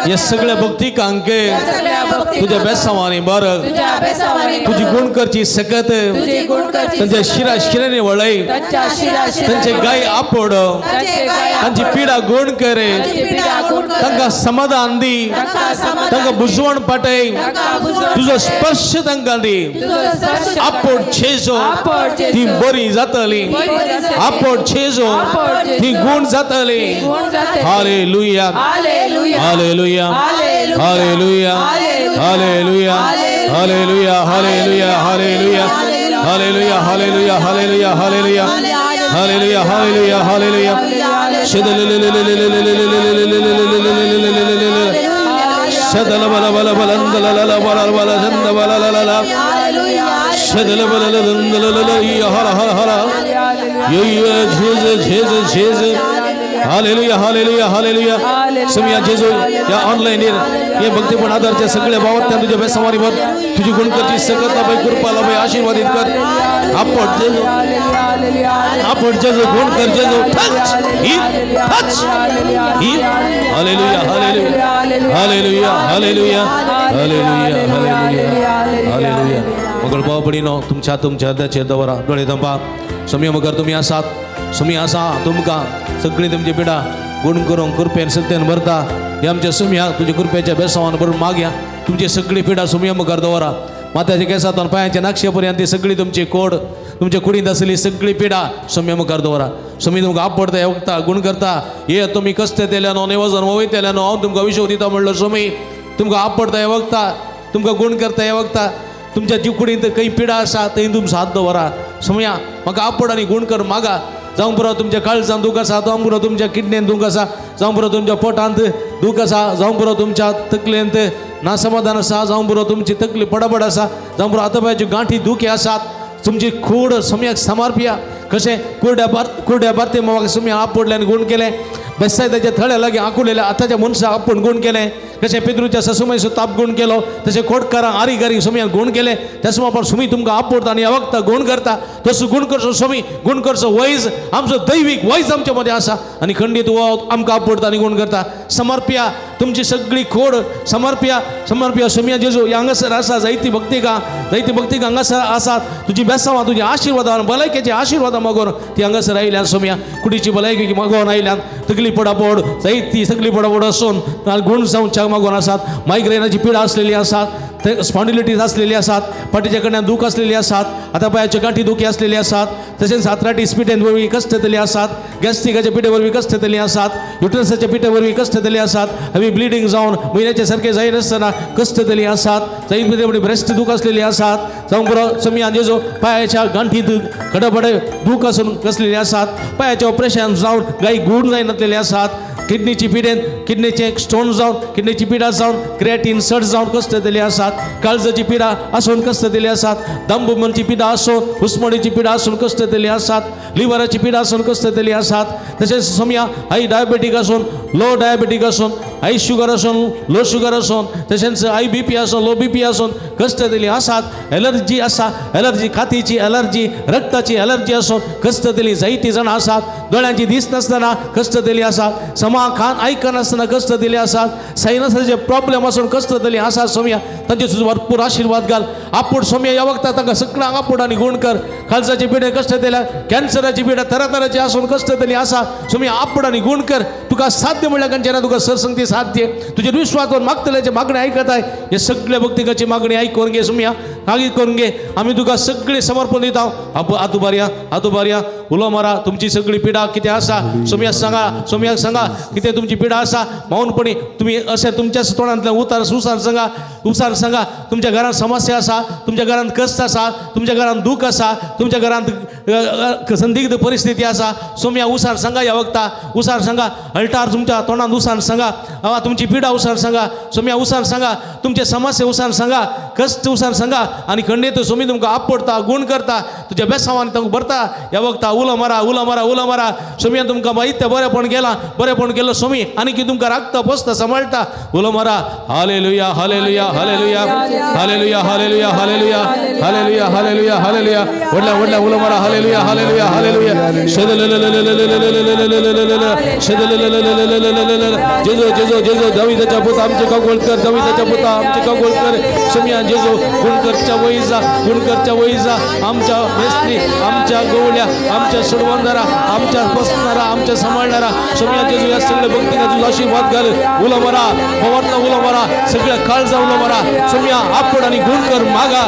या सगळ्या भक्तिकांक सगळ्या भक्ती तुझ्या बेसांवांनी बर तुझ्या बेसांवांनी तुझी गुण करची सकत तुझी गुण करची त्यांच्या शिरा शिराने वळय त्यांच्या शिराशी त्यांचे गाय आपड त्यांचे गाय तांची पिडा गुण करे त्यांची पिढा गुण कर तांकां समाधान दी तांकां समाधान तांकां बुजवण पाटय तांकां बुजवण तुजो स्पर्श तांकां दी तुझो स्पर्श आपड छेजो आपड छेजो. ती बरी जातली बरी जातली. आपड छेजो आपड छेजो. ती गुण जातली गुण जातली. Hallelujah hallelujah hallelujah hallelujah hallelujah hallelujah hallelujah hallelujah hallelujah hallelujah hallelujah hallelujah hallelujah hallelujah hallelujah शदल बल बल बलंदल लल बल बल जंद बल लल शदल बल लंदल लल हर हर हर ये झेज झेज झेज हालेलुया हालेलुया हालेलुया समया जेजू या ऑनलाइन ये भक्तीपण आधारच्या सगळ्या भावात तुझ्या बेसवारी भर तुझी गुण करची सकत बाई कृपाला बाई आशीर्वादित कर आपण जेजू गुण कर जेजू touch hallelujah hallelujah hallelujah hallelujah hallelujah hallelujah hallelujah मगळ बावपडीनो तुमच्या तुमच्या हृदयाचे दवरा डोळे दंपा समया मगर तुम्ही आसात सुमी आसा तुमकां सगळी तुमची पिडा गुण करून कृपेन सत्यान भरता हे आमच्या सुमया तुझ्या कृपेच्या बेसावान भरून मागया तुमची सगळी पिडा सुमया मुखार दवरा माथ्याच्या केसांतून पांयाच्या नाक्षेपर्यंत ती सगळी तुमची कोड तुमच्या कुडींत आसली सगळी पिडा सुमया मुखार दवरा सुमी तुमकां आपडता हे वखता गुण करता हे तुमी कस्त तेल्यानो नेवजन वयतल्यानो हांव तुमकां विश्व दिता म्हणलो सुमी तुमकां आपडता हे वखता तुमकां गुण करता हे वखता तुमच्या जी कुडींत खंय पिडा आसा थंय तुमी साथ दवरा सुमया म्हाका आपड आनी गुण कर मागा जावं पुरो तुमच्या काळजांत दूख आसा जावं पुरो तुमच्या किडनींत दूख आसा जावं पुरो तुमच्या पोटांत दूख आसा जावं पुरो तुमच्या तकलेंत नासमाधान आसा जावं पुरो तुमची तकली पडबड आसा जावं पुरो आतांपायाची गांठी दुखी आसात तुमची खूड सम्यक समर्पिया कशें कुरड्या बार्ते म्हाका सुमया आपडल्यान गुण केलें बेसायदाच्या थळ्या लागीं आंकुलेल्या आतांच्या मनशाक आपूण गुण केलें कशें पितृच्या ससुमाईचो ताप गुण केलो तशें खोटकारांक आरी सुमयान गुण केलें तशें आपण सुमी तुमकां आपडता आनी वखता गुण करता तसो गुण करचो सुमी गुण करचो वैज आमचो दैवीक वैज आमचे मदें आसा आनी खंडीत वो आमकां आपडता आनी गुण करता समर्पिया तुमची सगळी खोड समर्पिया सुमया जेजू हांगासर आसा जायती भक्तीक हांगासर आसात तुजी बेसांवां तुजी आशिर्वादान भलायकेची आशिर्वादां मागोवन ती हांगासर आयल्यान सुमया कुडीची भलायकी मागोवन आयल्यान तकली पडापड जायती सगळी पडापड आसून गुण जावंक मागोवन आसात मायग्रेनाची पिडा आसलेली आसात स्पॉन्डिलिटीज आसलेली आसात पाटीच्या कडल्यान दूख आसलेली आसात आता पायाच्या गांठी दुखी आसलेली आसात तशेंच आर्थरायटीस पिठेंत वरवीं कश्ट जातली आसात गॅस्ट्रिकाच्या पिठे वरवीं कश्ट जातली आसात युट्रसाच्या पिठे वरवीं कश्ट जातली आसात हवी ब्लिडींग जावन म्हयन्याचे सारकें जायनासतना कश्ट जातली आसात जायत पिठे ब्रेस्ट दूख आसलेली आसात जावं पुरो समी आंजेजो पायाच्या गांठीत खडबडे दूख आसून कसलेली आसात पायाचें ऑपरेशन जावन गाय गूण जायनासलेली आसात किडनीची पिडेन किडनीचे स्टोन जावन किडनीची पिडा जावन क्रिएटिन सट जावन कश्ट जातली आसात काळजाची पिडा आसून कष्ट दिली आसात, दमबुमलची पिडा आसून, उस्मडीची पिडा आसून कष्ट दिली आसात, लिव्हराची पिडा आसून कष्ट दिली आसात. तसेच सोम्या आई डायबेटीक आसून, लो डायबेटीक आसून, आई शुगर आसून, लो शुगर आसून, तशेंच आई BP आसून, लो BP आसून कष्ट दिली आसात. एलर्जी आसा, एलर्जी खातीची एलर्जी, रक्ताची एलर्जी आसून कष्ट दिली जायती जाणां आसात. दोळ्यांची दिस नासतना कष्ट दिली आसात, समा खान आयकनासतना कष्ट दिले आसात, सायनसाचे प्रॉब्लेम आसून कष्ट दिली आसात. सोम्या तांचे तुजो भरपूर आशिर्वाद घाल. आपूण सोम्या ह्या वखदां तांकां सगळ्यांक आपूण आनी गुण कर. खालसाची पिडे कष्ट दिल्या, कॅन्सराची पिडा तरातराची आसून कष्ट दिली आसा. सोम्या आपूण आनी गुण कर. तुका साध्य म्हणल्यार खंयचें ना, तुका सरसंगती साध्य. तुजेर विश्वास मागतल्याचे मागणी आयकताय. हे सगळे भक्तिकाची मागणी आयकून घे सोम्या, मागीर करून घे. आमी तुका सगळे समर्पण दिता. आतुबारया उलो मारा. तुमची सगळी पिडा कितें आसा सोम्याक सांगा, सोम्याक सांगा कितें तुमची पिडा आसा. मौनपणी तुम्ही अशें तुमच्या तोंडांतल्यान उसार सांगा. तुमच्या घरांत समस्या आसा, तुमच्या घरांत कश्ट आसा, तुमच्या घरांत दूख आसा, तुमच्या घरांत संदिग्ध परिस्थिती आसा. सोम्या उसार सांगा. ह्या वखता उसार सांगा. अल्टार तुमच्या तोंडांत उसार सांगा. तुमची पिडा उसार सांगा. सोम्या उसार सांगा. तुमचे समस्या उसार सांगा, कश्ट उसार सांगा. आणि खंडीत सोमी तुमकां आपडता, गुण करता, तुज्या बेसांवांनी तांकां भरता. ह्या वखता उलो मारा. सोम्या तुमकां माहिती बरेपण केलं सोमी, आनी की तुमकां राखता, पोसता, सांबाळटा. उलो मारा. Hallelujah hallelujah hallelujah hallelujah hallelujah hallelujah hallelujah hallelujah hallelujah. वडल्या उलो मारा. Hallelujah hallelujah hallelujah. जेजो दाविदाच्या पुता आमचे कागोळकर, दाविदाच्या पुता आमचे कागोळकर. सोम्या जेजो गुणकरच्या वैजा, आमच्या मेस्त्री, आमच्या गवळ्या, आमच्या सोडवणारा, आमच्या बसणारा, आमच्या सांभाळणारा. सोम्या जेजू या सगळ्या भक्तीला तुझा आशीर्वाद घाल. उलो मारा, पवारला उलो मारा, सगळ्या काळजा उलो मारा. सोम्या आपण आणि गुण कर. मागा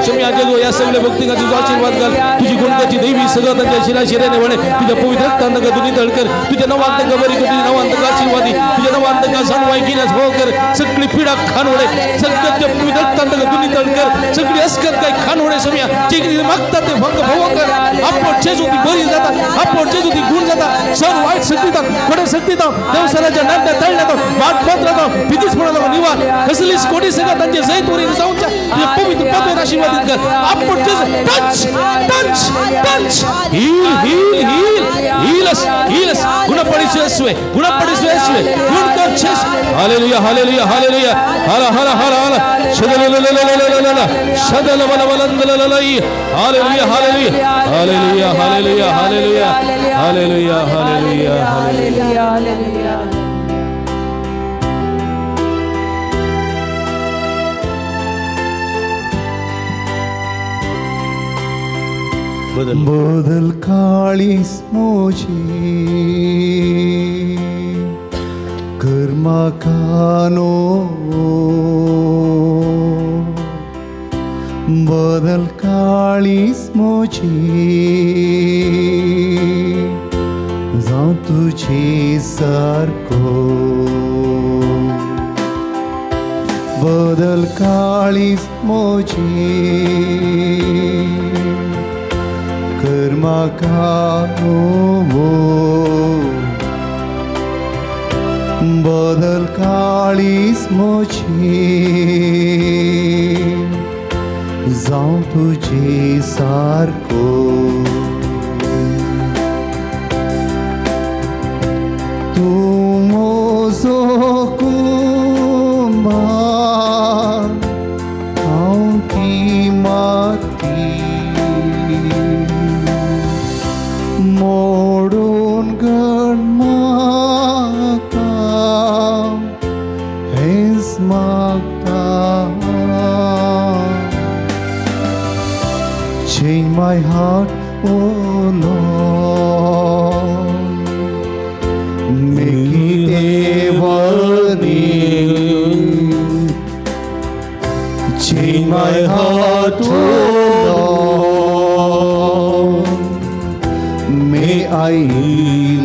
सोम्या जेजू या सगळ्या भक्तीला तुझा आशीर्वाद घाल. तुझी गुणकाची देवी सगळं त्यांच्या शिराशिरेने वळे. तुझ्या पवित्र रक्तांतका दुनी तळकर. तुझ्या नवांतका बरी कर, तुझ्या नवांतका आशीर्वादी, तुझ्या नवांतका सणवाई किनास हो कर. सगळी पिडा खान वळे, सगळं त्या पवित्र रक्तांतका दुनी तळकर. सगळी अस्कर काय खान वळे. सोम्या जे मागतात ते भंग भव कर. आपण जेजू ती बरी जातात, आपण जेजू ती गुण जातात. सण वाईट शक्तीतात, खोटे शक्तीतात, देवसराच्या नाट्या तळण्यात वाट पत्रात भीतीच पडायला निवा कसलीच कोटी सगळं त्यांच्या जैतवरील जाऊनच्या तुझ्या पवित्र पवित्र आशीर्वादित कर. आपण टच टच टच हीलस गुणपडिसुवे गुण कर छेस. हालेलुया हालेलुया हालेलुया हाला हाला हाला हाला शदल बलबलंदललई. Hallelujah hallelujah hallelujah hallelujah hallelujah hallelujah hallelujah hallelujah. बदल काळीस मोजी कर्मा कानो. बदल काळीस मोजी जाऊ तुझे सारको. बदल काळीस मोजी कर्मा कानो. बदल काळीस मोजी जाऊ तुझे सारको. तू मोजो कुंभा हांव ती माती. मोडून गण म्हाका हेच मागता. Change my heart, oh Lord, make it ever new. Change my heart, oh Lord, may I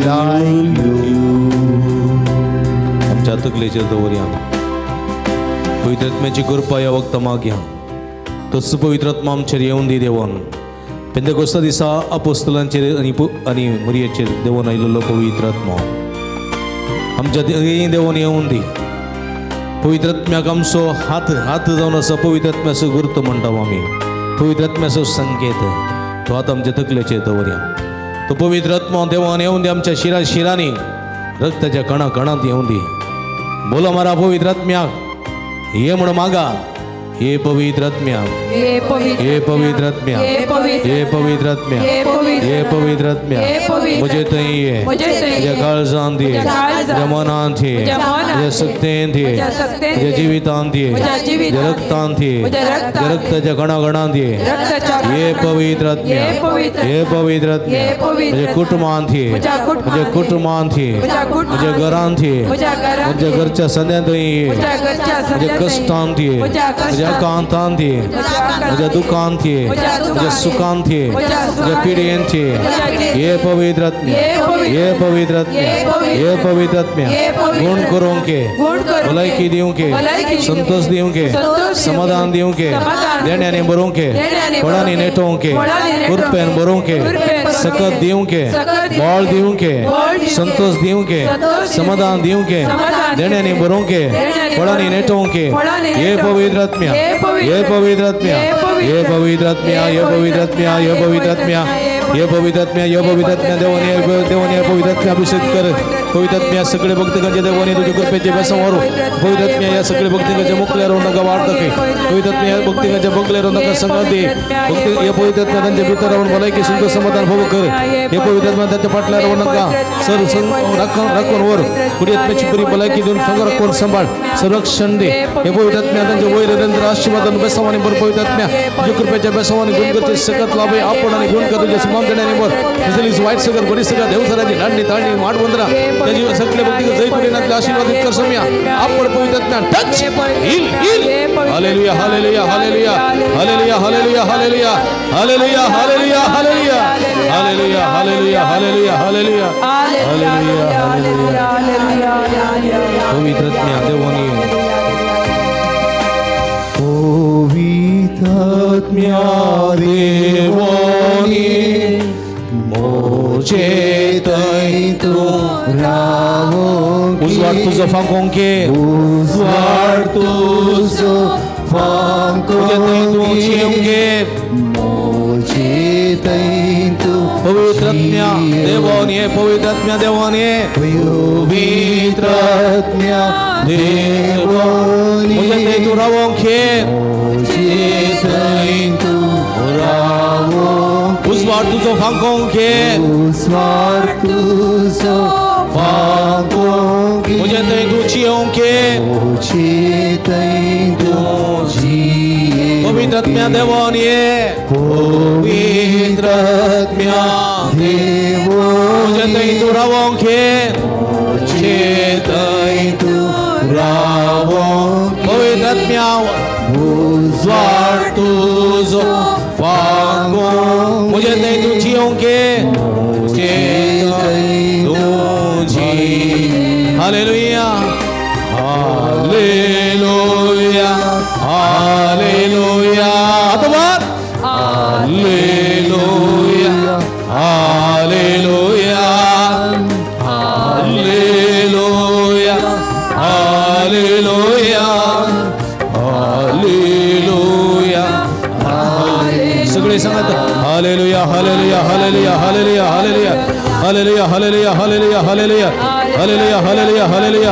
like you. आमच्या तकलेचेर दवरया. पवित्र आत्म्याची कृपा ह्या वखता मागया. तस पवित्र आत्मा आमचेर येवन दी देवान. पेंतेकोस्ता दिसा अपोस्तलांचेर आनी मरियेचेर देवून आयिल्लो पवित्र आत्मा आमच्या देवान येवन दी. पवित्र आत्म्याक आमचो हात जावन आसा पवित्र आत्म्याचो गुर्त म्हणटा आमी पवित्र आत्म्याचो संकेत तो आतां आमच्या तकलेचेर दवरया तो पवित्र आत्मा देवान येऊन दे आमच्या शिरांनी रक्ताच्या कणात येऊन दे बोला मारा पवित्र आत्म्याक ये म्हण मागा ये पवित्र आत्म्या ये पवित्र ये पवित्र आत्म्या ये पवित्र ये पवित्र आत्म्या ये पवित्र ये पवित्र आत्म्या ये पवित्र मुझे थंय ये मुझे थंय ये तुझ्या काळजांत ये तुझ्या काळजांत तुझ्या मनांत ये तुझ्या मनांत तुझ्या सत्तेंत ये तुझ्या सत्तेंत तुझ्या जिवितांत ये तुझ्या जिवितांत तुझ्या रक्तांत ये तुझ्या रक्तांत तुझ्या रक्ताच्या कणाकणांत ये रक्ताच्या ये पवित्र आत्म्या ये पवित्र ये पवित्र आत्म्या ये पवित्र तुझ्या कुटुंबांत ये तुझ्या कुटुंबांत तुझ्या कुटुंबांत ये तुझ्या कुटुंबांत तुझ्या घरांत ये तुझ्या घरांत तुझ्या घरच्या सद्यांत ये तुझ्या घरच्या तुझ्या सगळ्या कष्टांत ये तुझ्या तुझ्या कष्टांत कांतांत ये तुझ्या दुखांत ये तुझ्या दुखांत तुझ्या सुखांत ये तुझ्या सुखांत तुझ्या पिढयेंत ये ये पवित्र आत्म्या ये पवित्र ये पवित्र आत्म्या ये पवित्र ये पवित्र आत्म्या ये पवित्र गुण करूंक ये गुण करूंक भलायकी दिवंक ये भलायकी संतोष दिवंक ये संतोष दिवंक समाधान दिवंक ये समाधान देण्याने भरूंक ये देण्याने फळांनी भरूंक ये नेटोवंक ये फळांनी नेटोवंक कृपेन भरूंक ये कृपेन भरूंक सकत ये दिवंक ये सकत दिवंक बळ ये दिवंक ये बळ दिवंक ये संतोष दिवंक ये संतोष दिवंक समाधान दिवंक ये समाधान देण्याने भरूंक ये देण्याने फळांनी भरूंक ये नेटोवंक ये फळांनी ये नेटोवंक पवित्र आत्म्या ये पवित्र ये पवित्र आत्म्या ये पवित्र ये पवित्र आत्म्या ये पवित्र आत्म्या ये पवित्र आत्म्या ये पवित्र आत्म्या ये पवित्र आत्म्या देवाने पवित्र आत्म्या अभिषेक कर पवित्र आत्म्या सगळे भक्तगणांचे देवाने तुझ्या कृपेचे बेसवारू पवित्र आत्म्या या सगळे भक्तगणांच्या मुखल्यावर नका वाढ दखे पवित्र आत्म्या या भक्तगणांच्या मुखल्यावर नका संगत दे भक्त या पवित्र आत्म्या त्यांच्या भीतर राहून भलायकी सुंदर समाधान भोग कर हे पवित्र आत्म्या त्यांच्या पाटल्यावर नका सर राखून वर पुढे आत्म्याची पुरी भलायकी देऊन संग राखून सांभाळ संरक्षण दे हे पवित्र आत्म्या त्यांच्या वैरंद्र आशीर्वादान बेसवाने बर पवित्र आत्म्या तुझ्या कृपेच्या बेसवाने गुण करते सकत लाभ आपण आणि गुण कर तुझ्या सुमाम देण्याने बर इजलीस वाईट सगळं गोडी सगळं देवसराची लाडणी ताळणी माड वंदना त्याची सगळे भक्ती जय कुलीनातले आशीर्वादित कर समया आपण पवित्र आत्म्या touch heal heal hallelujah hallelujah hallelujah hallelujah hallelujah hallelujah hallelujah hallelujah hallelujah hallelujah hallelujah hallelujah hallelujah hallelujah hallelujah पवित्र आत्म्या देवानी पवित्र आत्म्या देवानी मोजे तै तू रावो उजवाड तुझं फांकोंके उजवाड तुझो तुझे तै तू जियोंके मोजे तै तू पवित्र आत्म्या देवानी पवित्र आत्म्या देवानी पवित्र आत्म्या देवानी मुझे तै तू रावोंके मोजे तै तू रावो उजवाड तुझं फांकोंके उजवाड तुझो फांकोंके मुझे तै तू जियोंके मोजे तै तू जिये पवित्र आत्म्या देवानी पवित्र आत्म्या देवो मुझे तै तू रावोंके मुझे तै तू रावोंके पवित्र आत्म्या उजवाड तुझो फांको मुझे तै तू जियोंके मुझे तै तू जी हालेलुया हालेलुया हालेलुया अतबार hallelujah hallelujah hallelujah hallelujah hallelujah सगळे सांगत hallelujah hallelujah hallelujah hallelujah hallelujah hallelujah hallelujah hallelujah hallelujah hallelujah hallelujah hallelujah hallelujah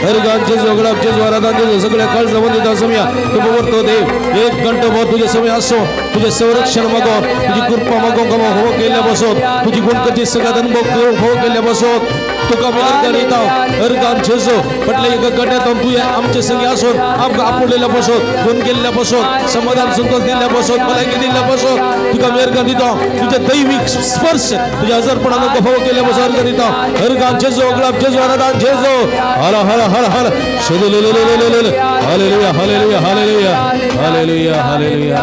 हर गांचे जोगडाप जे जोरादांचे सगळ्या काळ संबंधित असमया तू बवरतो देव एक घंटभर तुझे समय असो तुझे संरक्षण मागो तुझी कृपा मागो कमा हो केल्या बसोत तुझी गुणकची सगळ्यात अनुभव हो केल्या बसोत तुका मी अर्गानिता अर्गान छेसो म्हटलं एक गड्यातून तू आमचे सगळे असोत आमका आपलेल्या बसोत गुण केलेल्या बसोत समाधान संतोष दिल्या बसोत भलायकी दिल्या बसोत तुका मी अर्गानिता तुझे दैविक स्पर्श तुझ्या हजरपणानं गफव केल्या बसो अर्गानिता अर्गान छेसो गुलाब छेसो अनादान छेसो हला हला हला हला hallelujah hallelujah hallelujah hallelujah hallelujah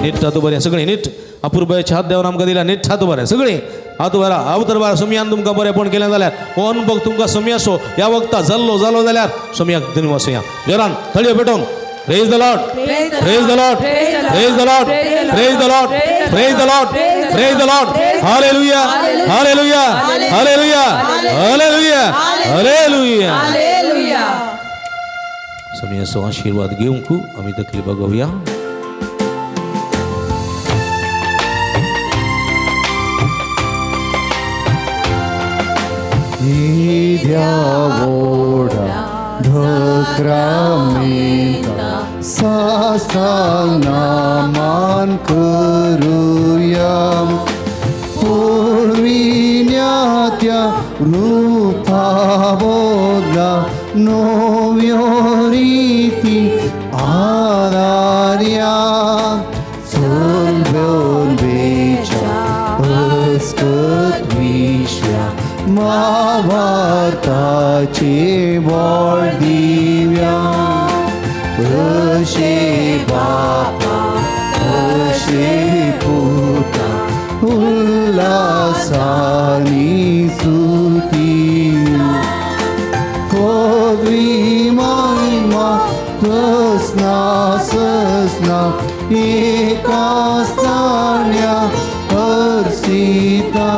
नीट हात उभार सगळे नीट अपूर्वच्या हात देवान आमकां दिला नीट हात उभार सगळे हात उभारा अवतर बारा सोमयान तुमकां बरेपण केलें जाल्यार हो अनुभव तुमकां सोमयासो ह्या वक्ता जाल्लो जाल्यार सोमयाक धन्यवाद सोया जोरान थळयो पेटोवन praise the Lord praise the Lord praise the Lord praise the Lord Praise the Lord. Praise the Lord. Hallelujah. Hallelujah. Hallelujah. Hallelujah. Hallelujah. Hallelujah समयाचा आशीर्वाद घेऊन आम्ही दखली बघूया. Idyawoda dhakramenta sastanaman kuruyam purvinyatya rupabodla novyoriti adarya solvyon vecha askat vishya महाभारताचे बोल दिव्या कशे बापा कशे पुता उल्हासानी सुती कोद्वी महिमा ससना ससना एका स्थान्या हर्षिता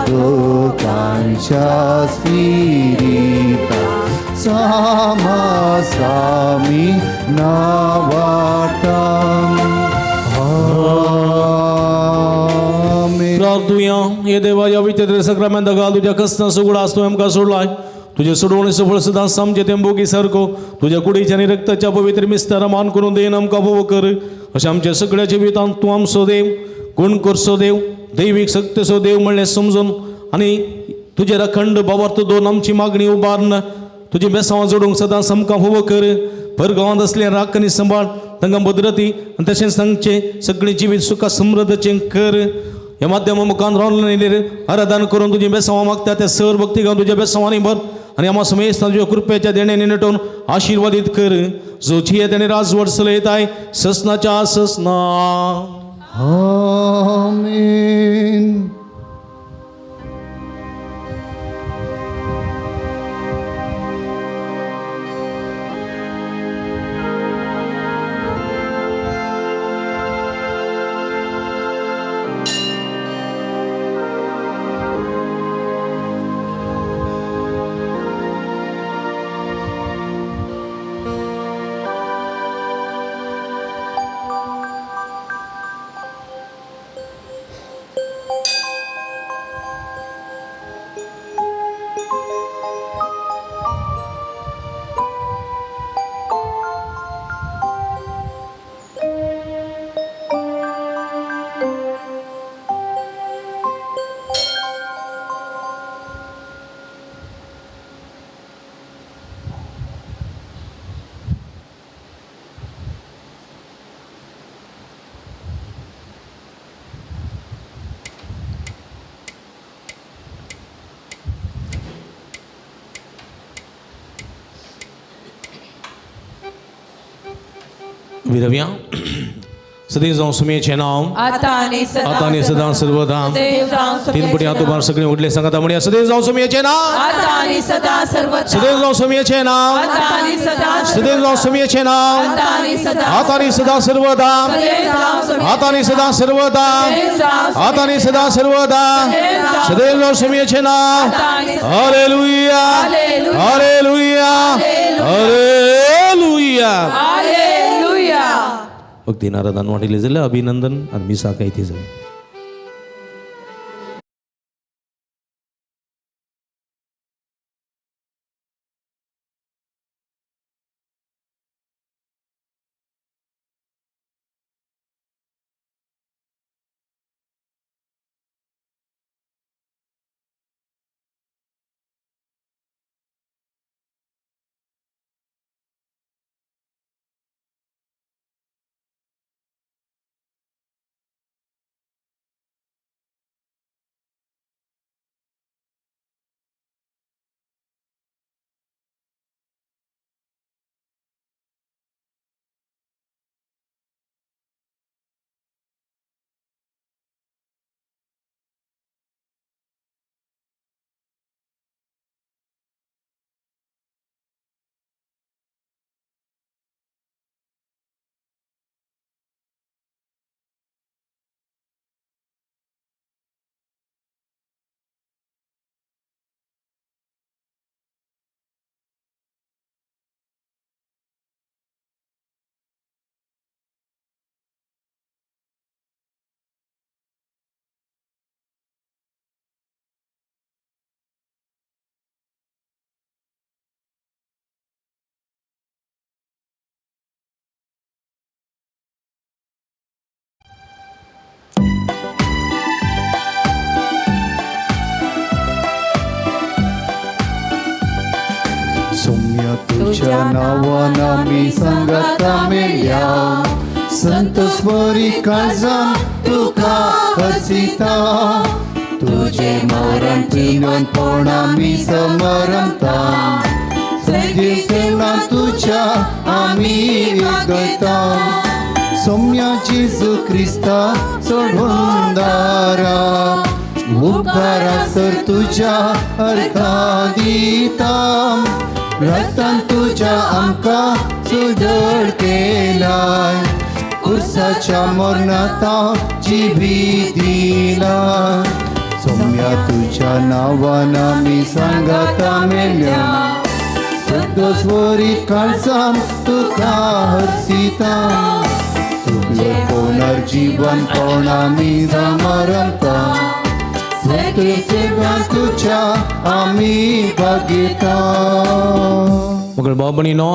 दोकांच्या स्फिरिता सामी नावाटाम आमेन. प्रार्थूया ये देवा या विचित्र सक्रमेंट घाल तुझ्या कसना सुगडा असतो एमका सोडलाय तुझे सोडवण्याचं फळ सुद्धा समजे तेंबोगी सारखो तुझ्या कुडीच्या आणि रक्ताच्या पवित्र मिस्तारा मान करून दे आमका भोव कर अशा आमच्या सगळ्या जिवितांत तू आमचो देव गुण करसो देव दैविक सत्य देव म्हणले समजून आणि तुझे अखंड भावार्थ दोन आमची मागणी उभारण तुझे बेसावा जोडूंक सदा समका होव कर परगावांत असले राखणी सांभाळ तांकां भद्रती आनी तशेंच तांचे सगळे जिवीत सुखा समृद्धचे कर ह्या माध्यमा मुखान रावलेले आराधन करून तुझे बेसावा मागता त्या सर भक्ती घालून तुझ्या बेसावांनी भर आणि आम्हा समेत तुझ्या कृपेच्या देण्याने नटवून आशीर्वादित कर जो जिये त्याने राजवट चलयत आहे ससनाच्या ससना आमेन. विरव्या सदैव जाऊन सुमेचे नाव आता आणि सदा सर्वदा तीन पुटी हात उभार सगळे उठले सांगता म्हणूया सदैव जाऊन सुमेचे नाव आता आणि सदा सर्वदा सदैव जाऊन सुमेचे नाव आता आणि सदा सदैव जाऊन सुमेचे नाव आता आणि सदा आता आणि सदा सर्वदा आता आणि सदा सर्वदा आता आणि सदा सर्वदा सदैव जाऊन सुमेचे नाव हालेलुया हालेलुया हालेलुया हालेलुया भक्ती नाराधन वाटिले झालं अभिनंदन आणि मी साकाय ते जाईल. तुझ्या नावान आमी सांगता मेल्या संत स्वरी काळजान तुका हसिता तुझे मरण जिवनपण आमी समरमता सगळे केवळा तुझ्या आमी गता सौम्या जेजू क्रिस्ता सोडून दारा उपकारा सर तुझ्या अर्था दिता रक्तान तुझ्या आमकां सुदळ केलाय कुर्साच्या मरणाता जिवी दिलाय सौम्या तुझ्या नावान आमी सांगता मेल्या सद्दस्वरी काळजान तुका हसिता तुझे पुनर्जीवन कोण आमी समरमता सगळे जगान तुझ्या आमी भागिता मग बाबणीनो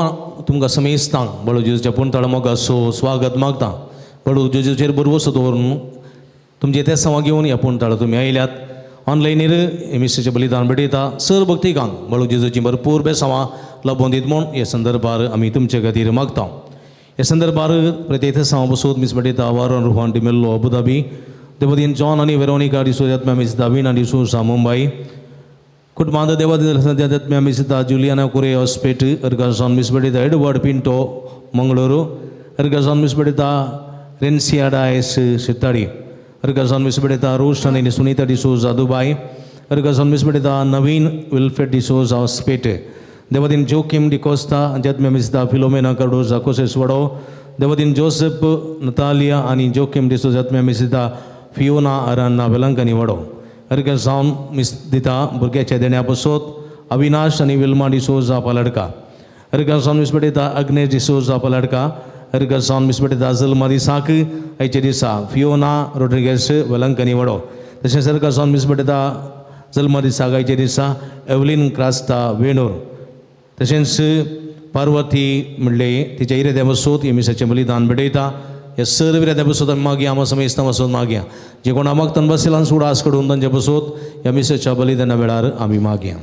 तुमकां समेस्तांक बळू जेजूच्या पुणतळ मोगा सो स्वागत मागता बळू जेजूचेर बरोवसो दवरून तुमचे ते सवा घेवन ह्या पुणतळ तुमी आयल्यात ऑनलायनीर एमिसाचें बलिदान भेटयता सर भक्तिकांक बळू जेजूची भरपूर बेसांवां लाभोवन दीत म्हूण ह्या संदर्भार आमी तुमचे खातीर मागता ह्या संदर्भार प्रत्येक सांव बसोत मिस भेटयता वारण रुहान डिमेल्लो अबुधाबी देवदीन जॉन आनी वेरोनिका डिसोजात्म्या मिस दावीन आनी डिसोजा मुंबई कुटुंबांत देवात्म्या मिसता जुलियाना कुरे हॉस्पेट अर्गाजॉन मिस भेटयता एडवर्ड पिंटो मंगळूरू अर्गाजॉन मिस भेटयता रेन्सियाडा एस शिताडी अर्गाजॉन मिस भेटयता रोश आनी सुनीता डिसोजा दुबई अर्गाजॉन मिस भेटयता नवीन विल्फ्रेड डिसोजा हॉस्पेट देवदीन जोकिम डिकोस्ता जत्म्या मिसता फिलोमेना कार्डोजा कोसेस वडो देवदीन जोसेफ नतालिया आनी जोकिम डिसोजात्म्या मिसता फियोना अरान्ना वेलंकनी वडो अर्ग जावन मिस दिता भुरग्याच्या देण्या बसोत अविनाश आनी विल्मा डिसोजा पालडका अर्ग जावन मिस भेटयता अग्नेश डिसोजा पालडका अर्ग जावन मिस भेटयता जल्मा दिसाक आयच्या दिसा फियोना रोड्रिगेस वेलंकनी वडो तशेंच अर्ग जावन मिस भेटयता जल्मा दिसाक आयच्या दिसा एवलिन क्रास्ता वेणूर तशेंच पार्वती म्हणले तिच्या इरेद्या बसोत हे मिसाचें बलिदान भेटयता हे सर्व इरेद्या बसोत आमी मागया आमी समेस्तां वचून मागया जे कोण आमाक तन बसयलां सुडा आस कडून तांचे बसोत ह्या मिसाच्या बलिदाना वेळार आमी मागया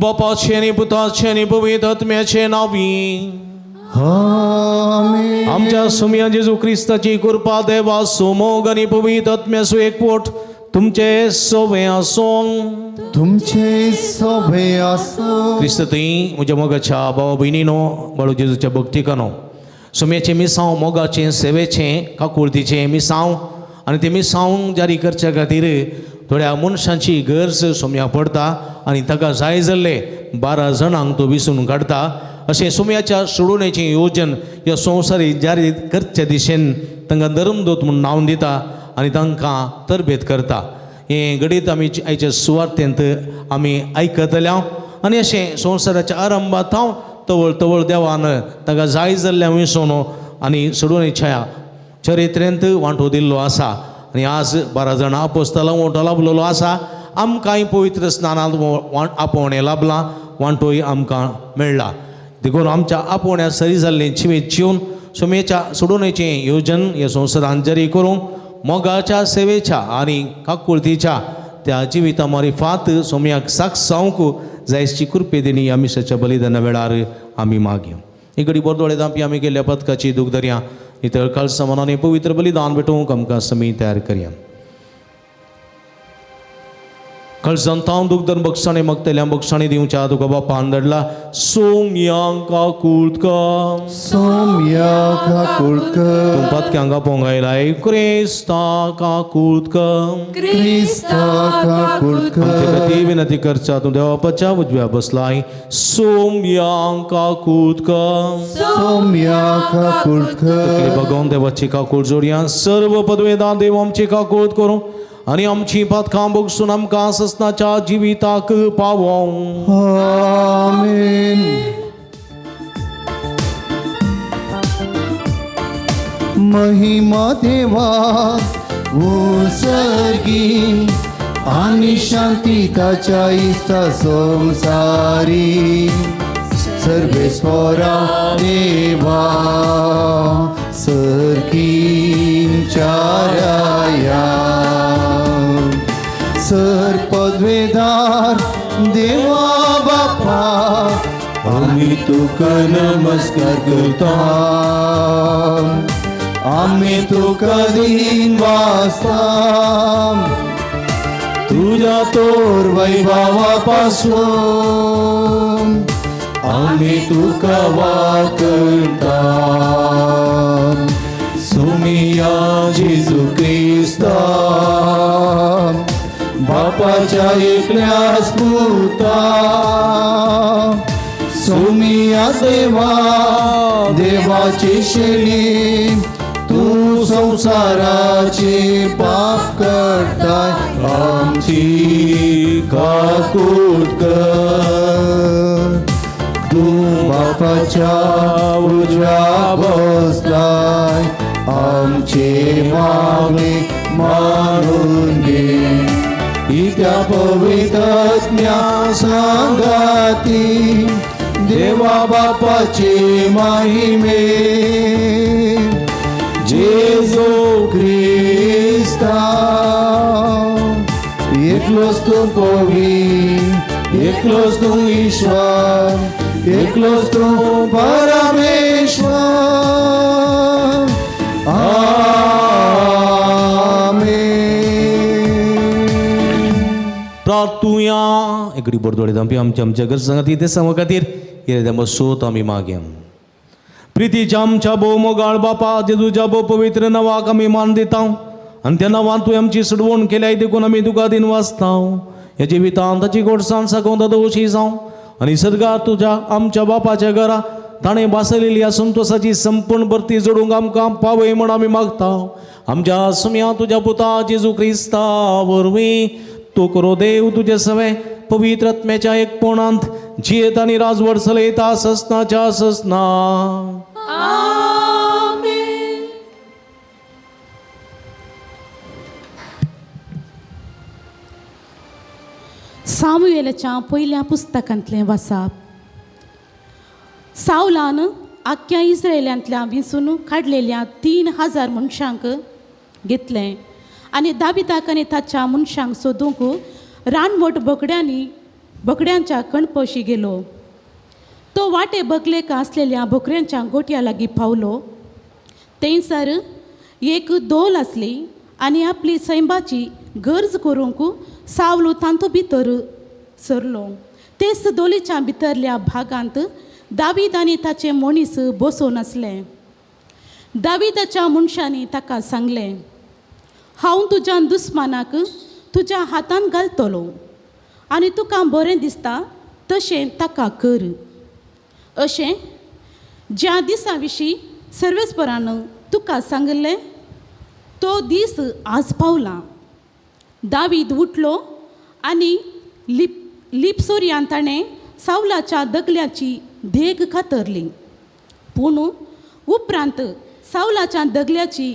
बापाचे आनी पुताचे आनी पवित्र आत्म्याचे नांवी आमेन आमच्या सुम्या जेजू क्रिस्ताची कृपा देवा सोमोग आनी पवित्र आत्म्याचो एकवट तुमचे सोबे आसूं तुमचे सोबे आसूं क्रिस्त थंय म्हज्या मोगाच्या भावा भयणीनो बाळू जेजूच्या भक्तिकानो सुम्याचें मिसांव मोगाचें सेवेचें काकुळतीचें मिसांव आनी तें मिसांव जारी करच्या खातीर थोड्या मनशांची गरज सुम्या पडटा आनी ताका जाय जाल्ले 12 जाणांक तो विसरून काडटा अशें सुम्याच्या सोडूनेचें येवजन ह्या संवसारी जारी करचे दिशेन तांकां धर्मदूत म्हूण नांव दिता आनी तांकां तरबेत करता हें घडीत आमी आयच्या सुवार्थेंत आमी आयकतल्या आनी अशें संवसाराच्या आरंभात हांव तवळ तवळ देवान ताका जाय जाल्ल्या विसोन आनी सोडूनेच्या चरित्रेंत वांटो दिल्लो आसा आनी आज 12 जाणां आपोस्तालांक वांटो लाभलेलो आसा आमकांय पवित्र स्नानांत आपोवणें लाभलां वांटोय आमकां मेळ्ळा देखून आमच्या आपोवण्या सरी जाल्लें जिवीत जिवन सुमेच्या सोडूनेचें येवजन ह्या संवसारांत जारी करूंक मोगाच्या सेवेच्या आनी काकुळतीच्या त्या जिविता मारिफात सोम्याक साक्षावंक जायची कृपे दिनी आमी मिसाच्या बलिदाना वेळार आमी मागया ही घडी बोरदोळे दांपी आमी केल्ल्या पदकाची दूख धरया इतर काळ समानाने पवित्र बलिदान भेटूंक आमकां समी तयार करया कळसांतांव दूख धरून बक्षाणे मागतल्या बक्षाणे दिवच्या तुका बापान धाडला सोम्यांक काकुळतका सोम्या काकुळकर तुमपात हांगा पोंगायलाय क्रिस्ता काकुळतका क्रिस्ता काकुळकर आमचे खातीर विनंती करच्या तूं देवाच्या उजव्या बसलाय सोम्यांक काकुळतका सोम्या काकुळकर भगवान देवाची काकूळ जोडया सर्व पदवेदान देव आमची काकूळ करूं आनी आमची पातकां बगसून आमकां ससनाच्या जिविताक पावों आमेन महिमा देवा उसर्गी आनी शांती ताच्या इष्टा संसारी सर्वेश्वरा देवा सरकी चाराया सर पदवेदार देवा बापा आम्ही तुका नमस्कार करता आम्ही तुका दिन वाजता तुझ्या तोर वैभवापासून आम्ही तुका वाकता सुमिया जेजू ख्रिस्ता बापाच्या एकल्या स्फूर्ता सुमिया देवा देवाची शेली तू संसाराचे पाप करताय आमची काकूट कर तू बापाच्या उजव्या बसलाय आमचे मागणे मानून घे इत्या पवित्रज्ञा सांगाती देवा बापाचे महिमे जेजू ख्रिस्ता एकलोच तू पवित्र एकलोच तू ईश्वर एकलोच तू परमेश्वर आमेन. प्रार्थुया एकडी बरदोळे धांपी आमच्या घर सांगाती ते सांग खातीर हे सोत आमी मागया. प्रितीच्या आमच्या भोव मोगाळ बापा जेजूच्या भोव पवित्र नावाक आमी मान दिता आनी त्या नांवान तुवें आमची सडवण केल्याय देखून आमी तुका दिन वाचता. ह्या जिवितांत ताची गोडसाण साकोवंत दोशी जावं आनी सदगार तुज्या आमच्या बापाच्या घरा ताणें बासयलेली ह्या संतोषाची संपूर्ण भरती जोडूंक आमकां पावय म्हण आमी मागता. आमच्या सुम्या तुज्या पुता जेजू ख्रिस्ता वरवीं तो करो देव तुजे सवे पवित्र आत्म्याच्या एकपणांत जियेत आनी राजवट चलयता ससनाच्या ससना. आमेन. सामुएलाच्या पयल्या पुस्तकांतलें वाचप. सावलान आख्या इस्रायेलांतल्या विंचून काडलेल्या 3000 मनशांक घेतलें आनी दाविदाक आनी ताच्या मनशांक सोदूंक रानवट बोकड्यांच्या कणपशी गेलो. तो वाटे बगलेक आसलेल्या बोकड्यांच्या गोट्या लागीं पावलो. थंयसर एक दोल आसली आनी आपली सैमाची गरज करूंक सावलो तांतू भितर सरलो. तेच दोलीच्या भितरल्या भागांत दावीद आनी ताचे मनीस बसून आसले. दाविदाच्या मनशांनी ताका सांगलें, हांव तुज्या दुस्मानाक तुज्या हातान घालतलो आनी तुका बरें दिसता तशें ताका कर. अशें ज्या दिसा विशीं सर्वेस्परान तुका सांगलें तो दीस आज पावला. दावीद उठलो आनी लिपसोर्यान ताणें सावलाच्या दगल्याची देग कातरली. पूण उपरांत सावलाच्या दगल्याची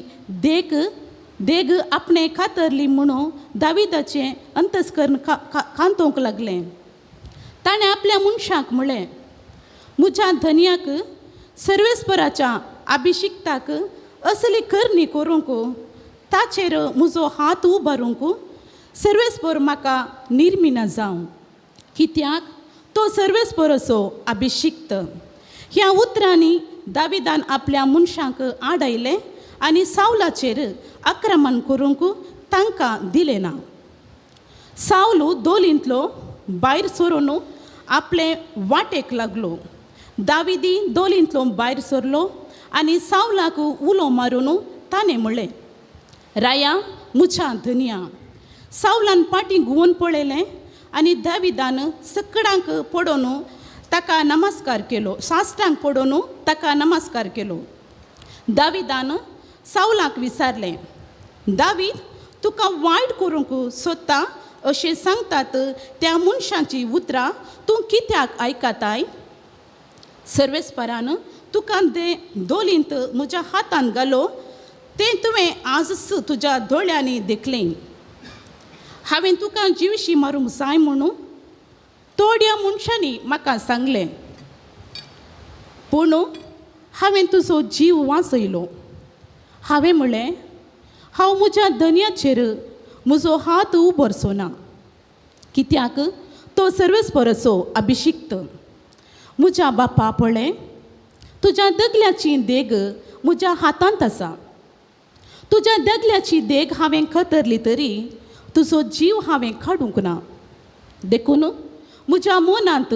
देग आपणे कातरली म्हणून दाविदाचें अंतस्करण कांतोवंक लागलें. ताणें आपल्या मनशाक म्हळें, म्हज्या धन्याक सर्वेस्पराच्या अभिशिक्ताक असली करणी करूंक ताचेर म्हजो हात उबारूंक सर्वेस्पर म्हाका निर्मिना जावं, कित्याक तो सर्वेस्पर असो अभिशिक्त. ह्या उतरांनी दाविदान आपल्या मनशांक आडयलें आनी सावलाचेर आक्रमण करूंक तांकां दिलें ना. सावलो दोलींतलो भायर सरून आपले वाटेक लागलो. दाविदी दोलींतलो भायर सरलो आनी सावलाक उलो मारून ताणें म्हणलें, राया म्हज्या धन्या. सावलान फाटीं घुंवन पळयलें आनी दाविदान सकडांक पडोवन ताका नमस्कार केलो, साश्टांक पडोवन ताका नमस्कार केलो. दाविदान सावलाक विचारलें, दावीद तुका वायट करूंक सोदता अशें सांगतात त्या मनशांची उतरां तूं कित्याक आयकताय? सर्वेस्परान तुका दोलींत म्हज्या हातान घालो तें तुवें आजच तुज्या दोळ्यांनी देखलें. हांवें तुका जिवशी मारूंक जाय म्हणून थोड्या मनशांनी म्हाका सांगलें, पूण हांवें तुजो जीव वाचयलो. हांवें म्हणलें, हांव म्हज्या धन्याचेर म्हजो हात उबरचो ना, कित्याक तो सर्वेस्परचो अभिशिक्त. म्हज्या बापा पळय, तुज्या दगल्याची देग म्हज्या हातांत आसा. तुज्या दगल्याची देग हांवें खतरली तरी तुजो जीव हांवें काडूंक ना. देखून म्हज्या मनांत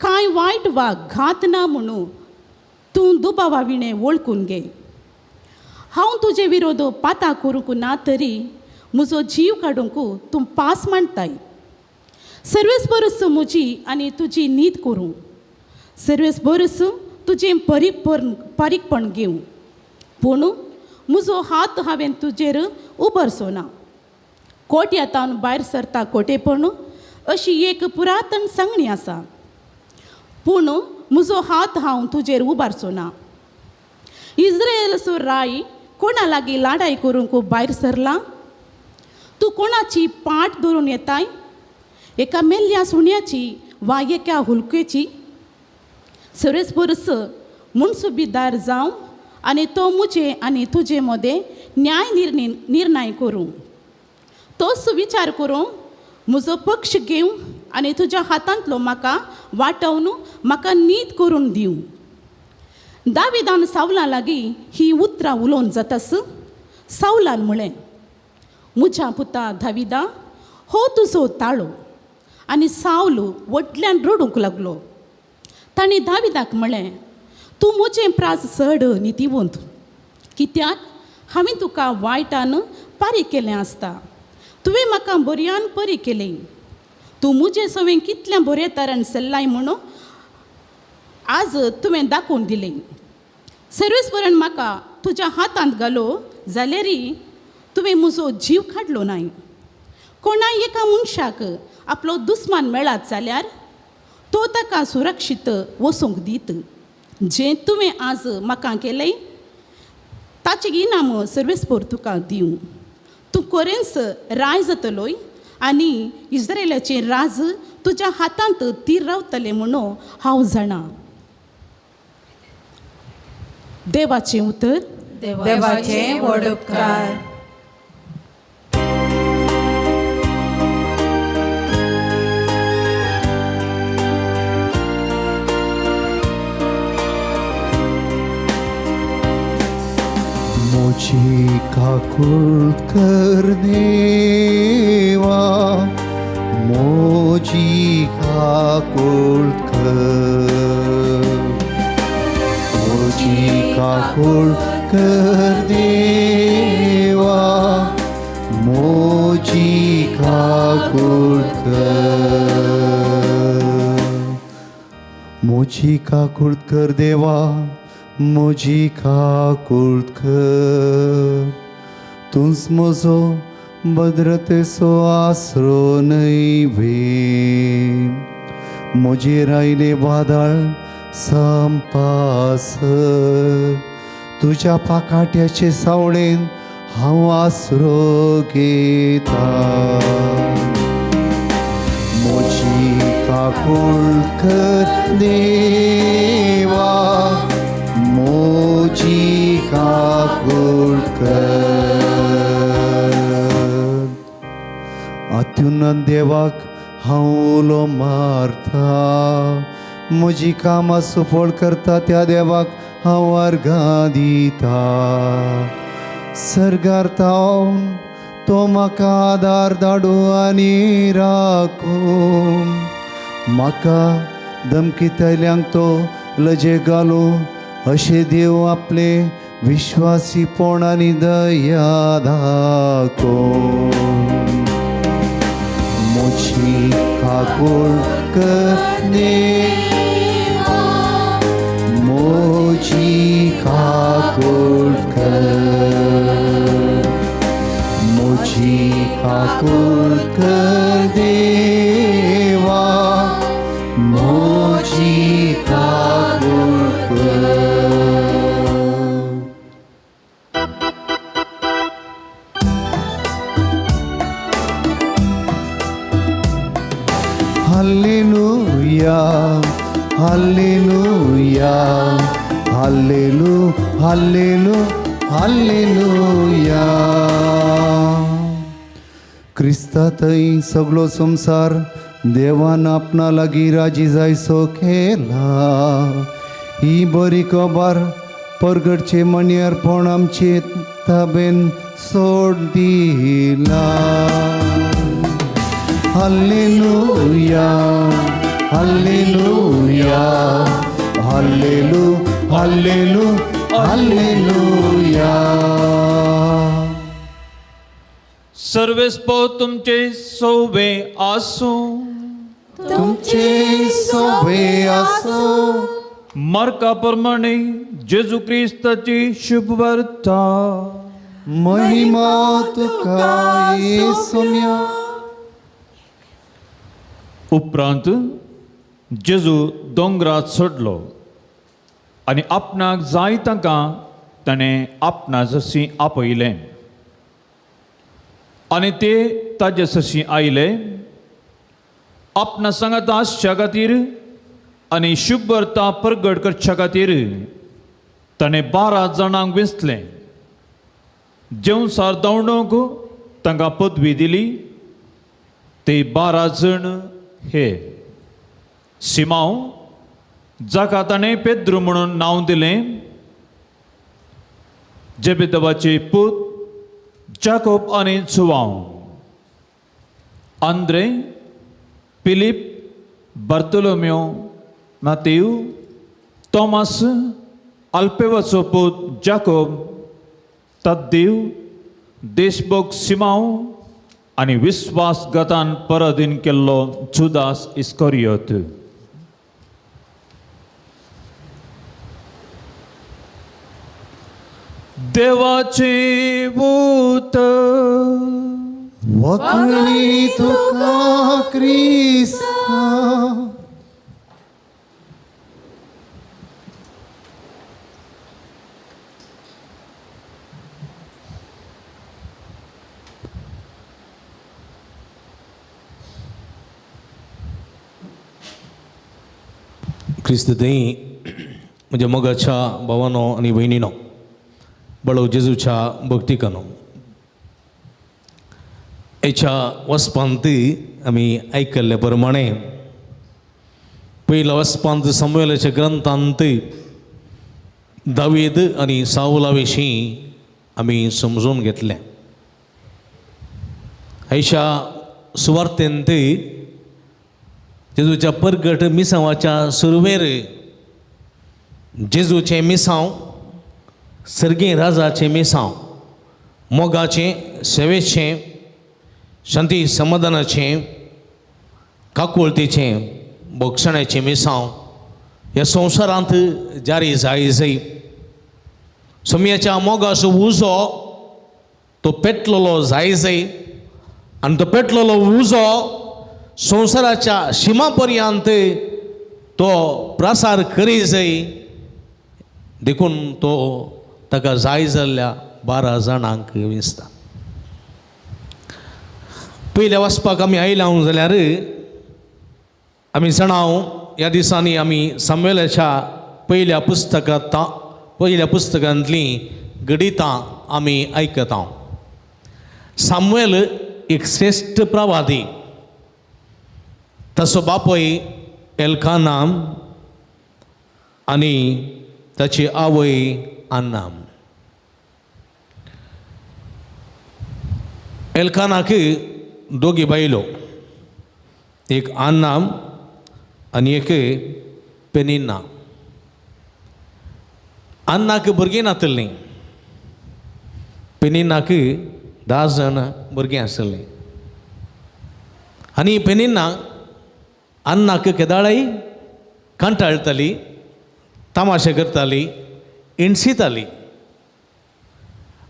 कांय वायट वा घात ना म्हणून तूं दुबावा विणें वळखून घे. हांव तुजे विरोध पाता करूंक ना तरी म्हजो जीव काडूंक तूं पास मांडताय. सर्वेस परस म्हजी आनी तुजी न्हीद करूं. सर्वेस परस तुजें पारीकपण घेवं. पूण म्हजो हात हांवें तुजेर उबरसो ना. कोट्यांतावन भायर सरता कोटेपण अशी एक पुरातन सांगणी आसा. पूण म्हजो हात हांव तुजेर उबारचो ना. इस्रायेलाचो राय कोणा लागीं लाडाय करूंक भायर सरला? तूं कोणाची पाट धरून येताय? एका मेल्ल्या सुण्याची वा एका हुलकेची? सर्वेस परस मुनसुबीदार जावं आनी तो मुजे आनी तुजे मदें न्याय निर्णय करूं. तोच विचार करूं म्हजो पक्ष घेवं आनी तुज्या हातांतलो म्हाका वांटोवन म्हाका न्हीद करून दिवं. दाविदान सावला लागीं ही उतरां उलोवन जातास. सावलान म्हळें, म्हज्या पुता दाविदा, हो तुजो ताळो. आनी सावल वटल्यान रडूंक लागलो. ताणें दाविदाक म्हळें, तूं म्हजें प्राज चड नितिवंत, कित्याक हांवें तुका वायटान पारी केलें आसता. तुवें म्हाका बऱ्यान परी केलें. तूं म्हजे सवें कितल्या बरे तरेन चल्लाय म्हणून आज तुवें दाखोवन दिलें. सर्वेस्परान म्हाका तुज्या हातांत घालो जाल्यारय तुवें म्हजो जीव काडलो नाय. कोणाय एका मनशाक आपलो दुस्मान मेळत जाल्यार तो ताका सुरक्षीत वसूंक दीत. जें तुवें आज म्हाका केलें ताचें इनाम सर्वेस्पर तुका दिवं. तूं कोरेंस राय जातलोय आनी इस्रायेलाचें राज तुज्या हातांत तीर रावतलें म्हणून हांव जाणा. देवाचें उतर. देवाचे व्हड उपकार. मुझी काकुळ कर देवा, मुझी काकुळ कर. मुझी काकुळ कर देवा, मुझी काकुळ कर. मुझी काकुळ कर देवा, मुझी काकुळ कर. तूंच म्हजो भद्रतेचो आसरो नैवे. म्हजेर आयले वादळ संपास. तुज्या पाकाट्याचे सावळेन हांव आसरो घेता. म्हजी काकुळ कर देवा, मुझी काकुळ कर. अत्युन्नत देवाक हांव उलो मारता. म्हजी कामां सफळ करता त्या देवाक हांव अर्घां दिता. सर्गार तावन तो म्हाका आदार धाडू आनी राखूं. म्हाका धमकीतल्यांक तो लजे घालूं. अशें देव आपले विश्वासीपण आनी दया दाखोवन. मुझी काकुळ कर देवा, मुझी काकुळ कर. मुझी काकुळ कर देवा, मुझी काकुळ कर. हालेलुया, हालेलुया, हालेलु, हालेलु, हालेलुया. क्रिस्तांतय सगळो संवसार देवान आपणा लागीं राजी जायसो केला. ही बरी खबर परगडचे मणियारपण आमचे ताबेन सोड दिला. हालेलुया हालेलुया हालेलू हालेलू हालेलुया. सर्वेस्पो तुमचे सोबे आसो. तुमचे सोबे असो. मार्का प्रमाणे जेजू क्रिस्ताची शुभ वार्ता. महिमा तुका येसुम्या. उपरांत जेजू दोंगरात चडलो आनी आपणाक जाय तांकां ताणें आपणा जशी आपयलें आनी ते ताजे जशी आयले. आपणा सांगात आसच्या खातीर आनी शुभ वार्ता प्रगट करच्या खातीर ताणें 12 जाणांक वेंचलें. जेवसार धांवडोवंक तांकां पदवी दिली. ते 12 जण हे सिमांव, जाका ताणें पेद्रू म्हणून नांव दिलें, जेबेदावाचे पूत जाकोब आनी जुवांव, आंद्रे, फिलीप, बार्तोलोमेव, मातेव, तोमास, अल्फेवाचो पूत जाकोब, तद्देव, देशभोग सिमांव आनी विस्वासघातान पराधीन केल्लो जुदास इस्करियोत. देवाचे पूत वखणी तुका क्रिस्ता. क्रिस्त देई म्हणजे मगाच्या भावानो आणि बहिणीनो, बळो जेजूच्या भक्तिकानो, हेच्या वसपांत आमी आयकल्ले प्रमाणे पयल्या वसपांत सामुएलाच्या ग्रंथांत दावीद आनी साऊला विशीं आमी समजून घेतलें. हेच्या सुवार्तेंत जेजूच्या परगट मिसांवाच्या सुरवेर जेजूचें मिसांव, सर्गें राजाचें मिसांव, मोगाचें, सेवेचें, शांती समाधानाचें, काकुळतेचें, भोगसणाचें मिसांव ह्या संवसारांत जारी जायत. सोम्याच्या मोगाचो उजो तो पेटलेलो जायत आनी तो पेटलेलो उजो संवसाराच्या शिमा पर्यंत तो प्रसार करी जाय. देखून तो ताका जाय जाल्ल्या 12 जाणांक विंचता. पयल्या वचपाक आमी आयलां जाल्यार आमी जाणाव ह्या दिसांनी आमी सामुएलाच्या पयल्या पुस्तकांतलीं गणितां आमी आयकता. सामुएल एक श्रेश्ठ प्रवादी, ताचो बापूय एल्काना आनी ताची आवय अन्ना. एल्कानाक दोगी बायलो, एक अन्ना आनी एक पेनिन्ना. अन्नाक भुरगीं नासलीं, पेनिन्नाक 10 जाण भुरगीं आसलीं. आनी पेनिन्ना अन्नाक केदाळाय कंटाळटाली, तमाशे करताली, इंडसिताली.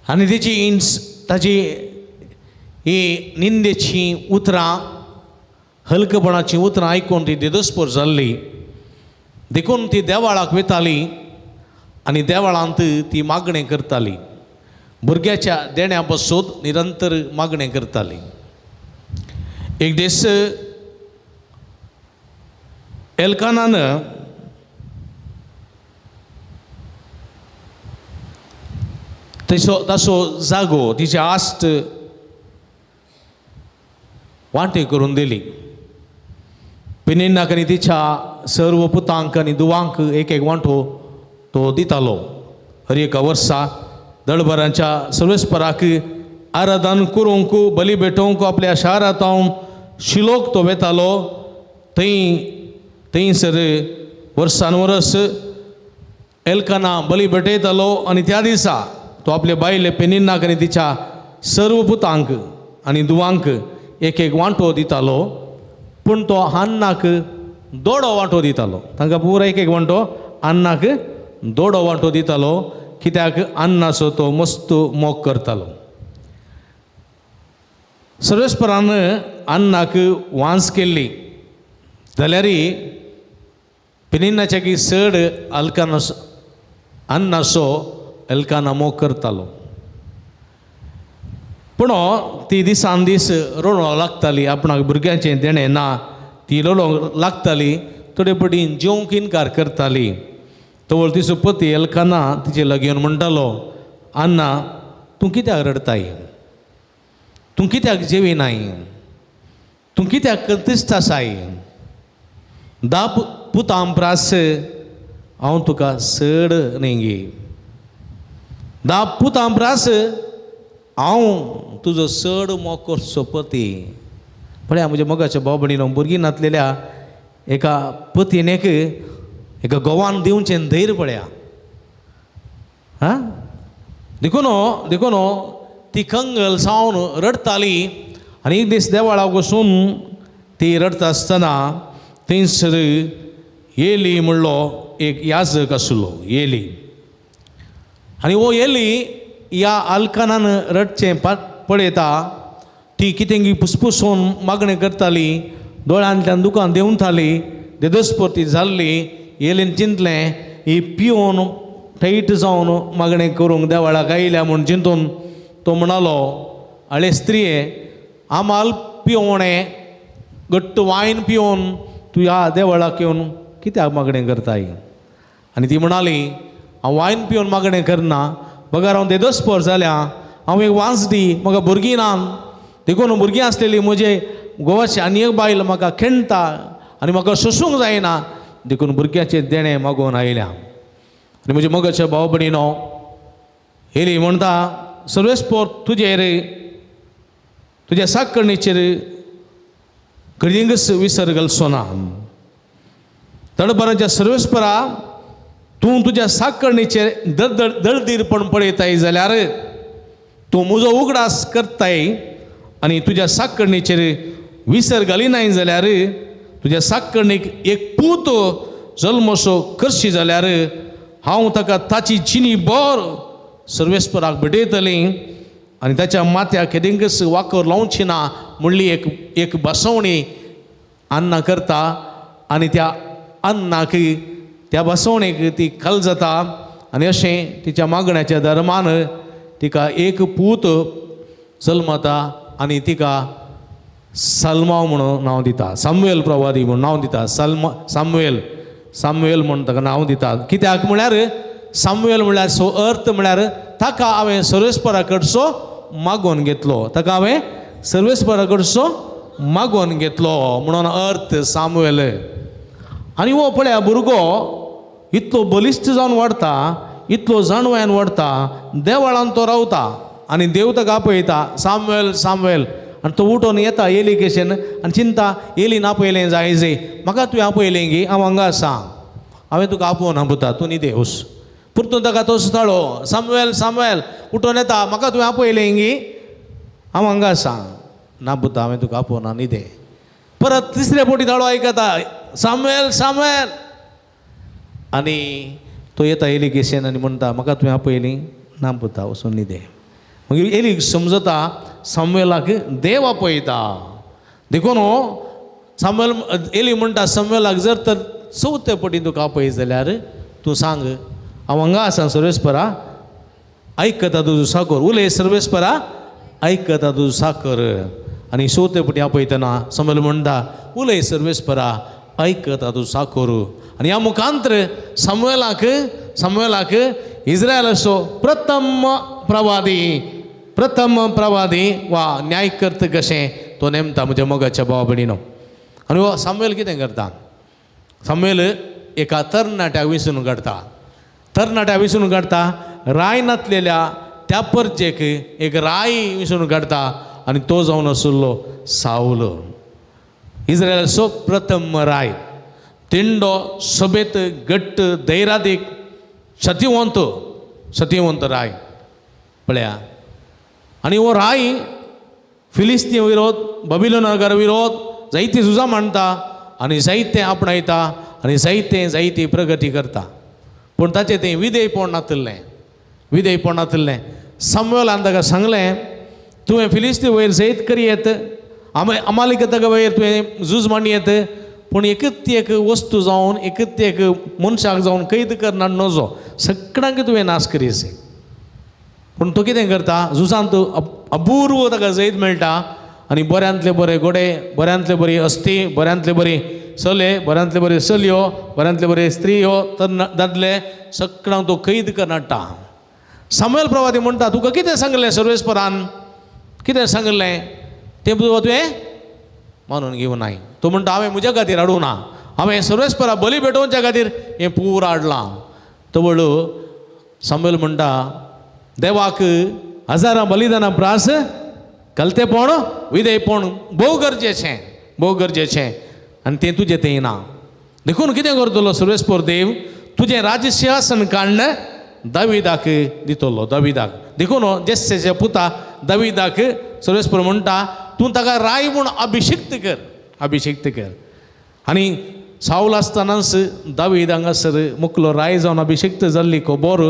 आनी ताची ही निंदेची उतरां, हलकपणाची उतरां आयकून ती दिदस्पूर जाल्ली. देखून ती देवाळाक वताली आनी देवाळांत ती मागणें करताली. भुरग्याच्या देण्या बसून निरंतर मागणें करताली. एक दीस एल्कानान ताचो जागो, तिची आस्त वांटे करून दिली. पेनिन्नाक आनी तिच्या सर्व पुतांक आनी दुवांक एक एक वांटो तो दितालो. हर एका वर्सा दळभरांच्या सर्वेस्पराक आराधन करूंक बली भेटोवंक आपल्या शारांत शिलोक तो वेतालो. थंयसर वर्सान वर्स एल्काना बली भेटयतालो आनी त्या दिसा तो आपले बायल पेनिन्नाक आनी तिच्या सर्व पुतांक आनी दुवांक एक एक वांटो दितालो. पूण तो हान्नाक दोडो वांटो दितालो. तांकां पुरो एक एक वांटो, अन्नाक दोडो वांटो दितालो, कित्याक अन्नाचो तो मस्त मोग करतालो. सर्वेस्परान अन्नाक वांस केल्ली जाल्यार पेनिन्नाच्या की चड अन्नाचो एल्काना मोग करतालो. पूण ती दिसान दीस रडोंक लागताली. आपणाक भुरग्यांचें देणें ना ती रडोंक लागताली. थोडे पटीन जेवंक इन्कार करताली. तवळ तिचो पती एल्काना तिचे लागीं येवन म्हणटालो, अन्ना तूं कित्याक रडताय, तूं कित्याक जेविनाय, तूं कित्याक तिस्त आसाय, धा पुतां प्रास हांव तुका चड नेंगी, 10 पुतां प्रास हांव तुजो चड मोग करचो पती. पळया म्हज्या मोगाच्या भाव भयणीनो, भुरगीं नातलेल्या एका पतीनेक एका घोवान दिवचें धैर्य पळया. हां देखून ती कंगल सावन रडताली. आनी एक दीस देवाळाक वचून ती रडता आसतना थंयसर येली म्हणलो एक याजक आसलो, येली. आनी वो येली ह्या अल्कानान रडचें पळयता. ती कितेंगी पुसपुसून मागणें करताली, दोळ्यांतल्यान दुकान देंवताली. देदस्पर्ती जाल्ली. येलीन चिंतलें ही पिवन टायट जावन मागणें करूंक देवाळाक आयल्या म्हूण चिंतून तो म्हणलो, आळे स्त्रिये, आमाल पिवणें घट्ट वायन पिवन तूं ह्या देवाळाक येवन कित्याक मागणें करताय. आनी ती म्हणाली, हांव वायन पिवन मागणें करना, बगार हांव देदस्पर जाल्या, हांव एक वांस दी, म्हाका भुरगीं ना. देखून भुरगीं आसलेलीं म्हजे गोवाची आनी एक बायल म्हाका खिण्टा आनी म्हाका सोसूंक जायना. देखून भुरग्याचें देणें मागून आयल्या. आनी म्हज्या मोगाच्या भाव भयणीनो, येली म्हणटा, सर्वेस्पर तुज्या साकरणीचेर घडींगच विसर घालचो ना. दळभरांच्या सर्वेस्परा तूं तुज्या साकरणीचेर दळदीरपण पळयताय जाल्यार तूं म्हजो उगडास करताय आनी तुज्या साकरणीचेर विसर घालिनाय जाल्यार तुज्या साकरणीक एक पूत जल्मसो करशी जाल्यार हांव ताका ताची जिनी बोर सर्वेस्पराक भेटयतलीं आनी ताच्या माथ्याक केदेंकच वाकर लावची ना म्हणली एक बसवणी अन्ना करता. आनी त्या अन्नाक त्या बसवणेक ती खल जाता. आनी अशें तिच्या मागण्याच्या दरमान तिका एक पूत जल्मता आनी तिका सल्माव म्हणून नांव दिता. सामुएल प्रवादी म्हणून नांव दिता. सामुएल म्हणून ताका नांव दिता. कित्याक म्हळ्यार सामुएल म्हळ्यार सो अर्थ म्हळ्यार ताका हांवें सर्वेस्परा कडचो मागोवन घेतलो, ताका हांवें सर्वेस्परा कडचो मागोवन घेतलो म्हणून अर्थ सामुएल. आनी हो पळया भुरगो इतलो बलिश्ट जावन वाडटा, इतलो जाणवायन वाडटा, देवाळान तो रावता आनी देव ताका आपयता, सामुएल सामुएल. आनी तो उठोन येता येली केशेन आनी चिंता, येलीन आपयलें जायजे, म्हाका तुवें आपयलें गी, हांव हांगा आसा, हांवें तुका आपोवन आपुता, तूं न्ही देवस. परतून ताका तो सुताळो, सामुएल सामुएल, उठोन येता, म्हाका तुवें आपयलें गी, हांव हांगा आसा, ना पुता हांवें तुका आपोवना न्ही. परत तिसरे फावटी ताळो आयकता, सामुएल सामुएल. आनी तो येता येली केशेन आनी म्हणटा, म्हाका तुवें आपयलीं, ना पुता वचून न्ही. मागीर येलीक समजता सामुएलाक देव आपयता. देखून सामुएल येली म्हणटा सामुएलाक, जर तर चवथे पटीन तुका आपय जाल्यार तूं सांग, हांव हांगा आसा सर्वेस्परा, आयकता तुजो साकर, उलय सर्वेस्परा, आयकता तुजो साकर. आनी चवथे पटी आपयतना सामुएल म्हणटा, उलय सर्वेस्परा, आयकता तुजो साकर. आनी ह्या मुखांतर सामुएलाक इस्रायलाचो प्रथम प्रवादी वा न्यायकर्त कशें तो नेमता म्हज्या मोगाच्या भावा भयणीनो. आनी हो सामुएल कितें करता सामुएल एका तरणाट्याक विसरून काडटा तरणाट्याक विसरून काडटा राय नातलेल्या त्या परचेक एक राय विसरून काडटा आनी तो जावन आशिल्लो साऊल इस्रायलाचो प्रथम राय तिंडो सभेत घट्ट धैर्यादीक सत्यवंत राय पळया आनी हो राय फिलिस्तीन विरोध बबिलोनाकार विरोध जायती झुजां मांडटा आनी जायते आपणायता आनी जायती प्रगती करता पूण ताचें तें विधेयपण नातिल्लें सामुएलान ताका सांगलें तुवें फिलिस्तीन वयर जैत करी येत अमालिकताका वयर तुवें झूज मांडी येत पूण एकच एक वस्तू जावन एकच एक मनशाक जावन कैद करना नजो सगळ्यांक तुवें नाश करीस पूण तो कितें करता झुजांत अपूर्व ताका जैत मेळटा आनी बऱ्यांतले बरे घोडे बऱ्यांतले बरी अस्थी बऱ्यांतले बरी चले बऱ्यांतले बरे चलयो बऱ्यांतले बरे स्त्रियो तर दादले सगळ्यांक तो कैद करन हाडटा सामुएल प्रवादी म्हणटा तुका कितें सांगलें सर्वेस्परान कितें सांगलें तें तुवें मानून घेवं नाय तो म्हणटा हांवें म्हज्या खातीर हाडूं ना हांवें सर्वेस्परा बली भेटोवच्या खातीर हें पूर हाडलां तो वळू सामुएल म्हणटा देवाक हजारां बलिदानां प्रास कलतेपण विधेयपण भोव गरजेचें आनी तें तुजें तें ना देखून कितें करतलो सर्वेस्पर देव तुजें राज्यसिंहासन काडन दाविदाक दितलो दाविदाक देखून जेस्सेच्या पुता दाविदाक सर्वेस्पर म्हणटा तूं ताका राय म्हूण अभिषिक्त कर आनी साऊल आसतनाच दावीद हांगासर मुखलो राय जावन अभिषिक्त जाल्ली खबर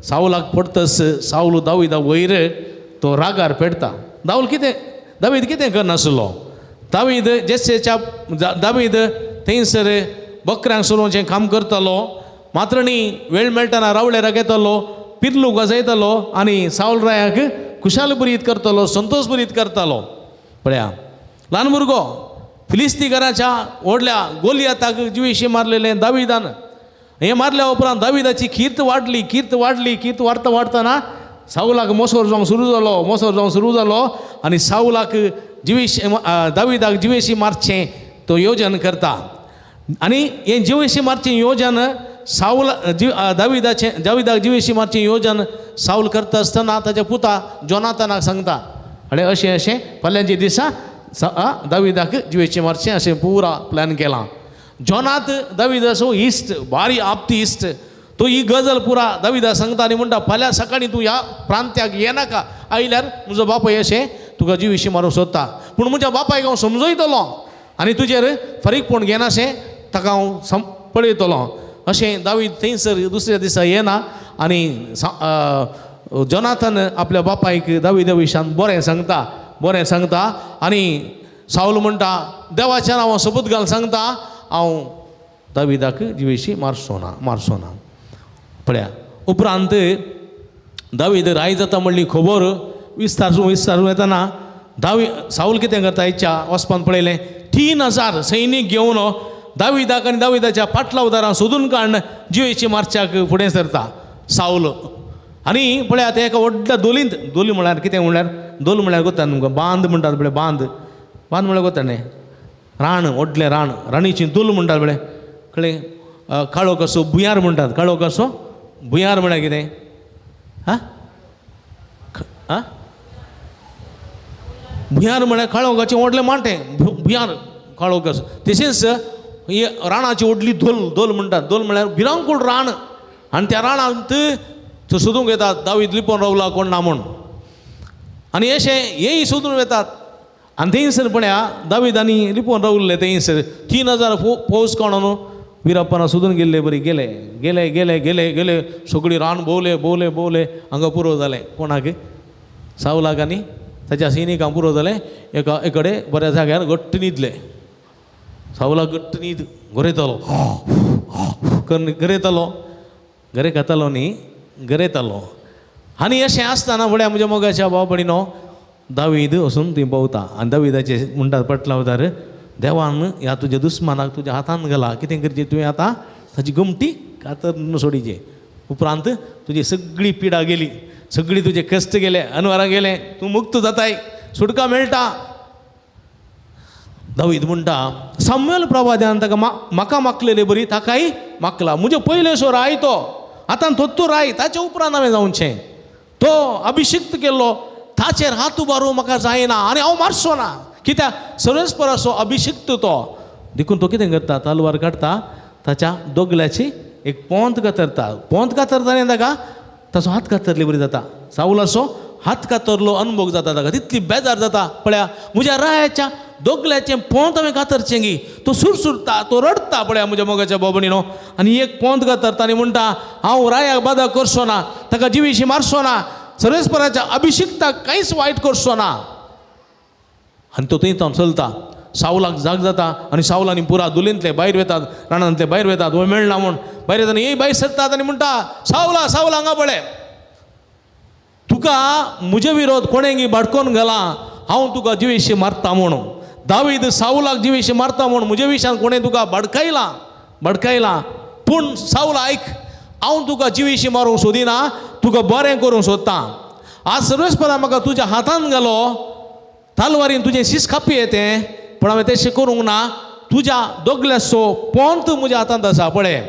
साऊलाक पडटस साऊल दाविदा वयर तो रागार पेटता दावीद कितें करनासलो दावीद जेस्सेच्या दावीद थंयसर बकऱ्यांक सोरोवचें काम करतालो मात्र न्ही वेळ मेळटना रावळे रागयतालो पिर्लू गजयतालो आनी साऊल रायाक खुशाल बरीत करतालो संतोष बरीत करतालो पळया ल्हान भुरगो फिलिस्तीकाराच्या व्हडल्या गोलियाताक जिवेशी मारलेलें दाविदान हें मारल्या उपरांत दाविदाची कीर्त वाडता वाडतना साऊलाक मोसोर जावंक सुरू जालो आनी साऊलाक दाविदाक जिवेशी मारचें तो योजन करता आनी हें जिवेशी मारचें योजन दाविदाक जिवेशी मारचें योजन साऊल करता आसतना ताच्या पुता जोनातानाक सांगता आनी अशें फाल्यांच्या दिसा दाविदाक जिवेशी मारचें अशें पुरा प्लॅन केलां जोनात दाविदाचो इश्ट भारी आपती इश्ट तो ही गजल पुरा दाविदा सांगता आनी म्हणटा फाल्यां सकाळीं तूं ह्या प्रांत्याक येनाका आयल्यार म्हजो बापाय अशें तुका जिवेशी मारूंक सोदता पूण म्हज्या बापायक हांव समजयतलो आनी तुजेर फरीकपण घेनाशें ताका हांव पळयतलो अशें दावीद थंयसर दुसऱ्या दिसा येना आनी जोनाथन आपल्या बापायक दाविदा विशयान बरें सांगता आनी साऊल म्हणटा देवाच्या नांवान सबूत घाल सांगता हांव दाविदाक जिवेशी मारचो ना पळया उपरांत दावीद राय जाता म्हणली खबर विस्तारून येतना साऊल कितें करता हेच्या वचपान पळयलें 3000 सैनीक घेवन दाविदाक आनी दाविदाच्या पाटलावदारांक सोदून काडन जिवेची मारच्याक फुडें सरता साऊल आनी पळया ते एका व्हडल्या दोली म्हळ्यार कितें म्हळ्यार दोल म्हळ्यार कोत्ता तुमकां बांद म्हणटात पळय बांद म्हळ्यार कोत्ता न्ही रान व्हडलें राणीची दोल म्हणटात पळय कळ्ळें काळो कसो भुंयार म्हणटात काळो कसो भुंयार म्हळ्यार कितें भुंयार म्हळ्यार काळोखाचें व्हडलें माटें भुंयार काळो कसो तशेंच राणाची व्हडली दोल म्हणटात दोल म्हळ्यार भिरांकूळ रान आनी त्या राणांत थंय सोदूंक येतात दावीद लिपोवन रावला कोण ना म्हूण आनी अशें हेय सोदून येतात आनी थंयसर पळया दावीदानी लिपोवन रावल्ले थंयसर 3000 फौज काडून विरापना सोदून गेल्ले बरी गेले सगळीं रान भोवले हांगा पुरो जालें कोणाक सावलाक आनी ताच्या सैनिकांक पुरो जालें एका एकडे बऱ्या जाग्यार घट्ट न्हिदले सावलाक घट्ट न्हीद गरयतालो आनी अशें आसतना फुडें म्हज्या मोगाच्या भाव भयणीनो दावीद वचून थंय भोंवता आनी दाविदाचे म्हणटात पटलावदार देवान ह्या तुज्या दुस्मानाक तुज्या हातान घाला कितें करचें तुवें आतां ताची गमटी कातर सोडीचे उपरांत तुजी सगळी पिडा गेली सगळी तुजे कश्ट गेले अनवरां गेले तूं मुक्त जाताय सुटका मेळटा दावीद म्हणटा साम्युएल प्रवाद्यान ताका म्हाका मागलेले बरी ताकाय मागला म्हणजे पयले सो राय तो आतां तो राय ताचे उपरांत हांवें जावचें तो अभिषिक्त केल्लो ताचेर हात उबारूंक म्हाका जायना आनी हांव मारचो ना कित्याक सर्वेस्पर असो अभिषिक्त तो देखून तो कितें करता तलवार काडटा ताच्या दोगल्याची एक पोंत कातरता पोंत कातरता ताका ताचो हात कातरले बरी जाता साऊल असो हात कातरलो अनुभव जाता ताका तितली बेजार जाता पळया म्हज्या रायाच्या दोगल्याचें पोंत हांवें कातरचें गी तो सुरसुरता तो रडता पळया म्हज्या मोगाच्या बाबणीनो आनी एक पोंत कातरता आनी म्हणटा हांव रायाक बादा करचो ना ताका जिवीशी मारचो ना सर्वेस्पराच्या अभिषिक्ताक कांयच वायट करचो ना आनी तो थंय चलता सावलाक जाग जाता आनी सावलांनी पुरा दुलींतले भायर वतात रानांतले भायर वतात हो मेळना म्हूण भायर येता हे भायर सरतात आनी म्हणटा सावला सावला हांगा पळय तुका म्हजे विरोध कोणेंगी भाडकोन घाला हांव तुका जिवेशी मारता म्हणून दावीद सावलाक जिवेशी मारता म्हूण म्हजे विशयान कोणें तुका भडकायला पूण सावला आयक हांव तुका जिवेशी मारूंक सोदिना तुका बरें करूंक सोदतां आज सर्वेस्परा म्हाका तुज्या हातान घालो तालवारीन तुजें शीस कापी येतें पण हांवें तशें करूंक ना तुज्या दोगल्याचो पोंत म्हज्या हातांत आसा पळय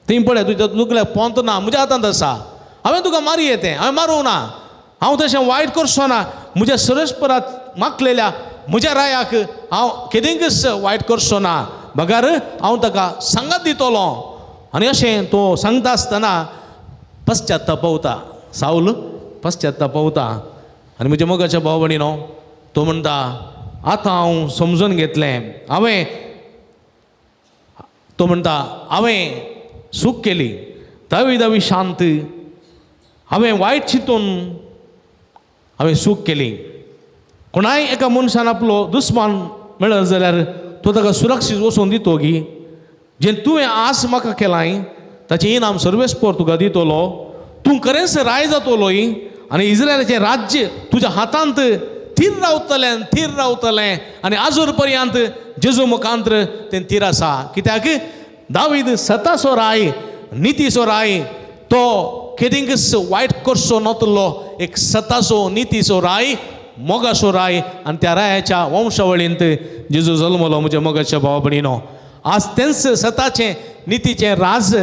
थंय पळय तुज्या दोगल्या पोंत ना म्हज्या हातांत आसा हांवें तुका मारी येतें हांवें मारूंक ना हांव तशें वायट करचो ना म्हज्या सर्वेस्पराक मागलेल्या म्हज्या रायाक हांव केदेंकच वायट करचो ना बगार हांव ताका सांगात दितलो आनी अशें तो सांगता आसतना पश्चात्तापवता साऊल पश्चात्तापवता आनी म्हज्या मोगाच्या भाव भयणीनो तो म्हणटा आतां हांव समजून घेतलें तो म्हणटा हांवें चूक केली दावी शांत हांवें वायट चिंतून हांवें चूक केली कोणाय एका मनशान आपलो दुस्मान मेळत जाल्यार तो ताका सुरक्षीत वचून दितो गी जें तुवें आस म्हाका केलाय ताचें इनाम सर्वेस्पर तुका दितलो तूं खरेंच राय जातलोय आनी इस्रायलाचें राज्य तुज्या हातांत थीर रावतलें आनी आजूर पर्यंत जेजू मुखांत्र तें थीर आसा कित्याक दावीद सताचो राय नितीचो राय तो केदींकच वायट करचो नातलो एक सताचो नितीचो राय मोगाचो राय आनी त्या रायाच्या वंशावळींत जेजू जल्मलो म्हज्या मोगाच्या भावा भयणीनो आज तेंच सताचें नितीचें राज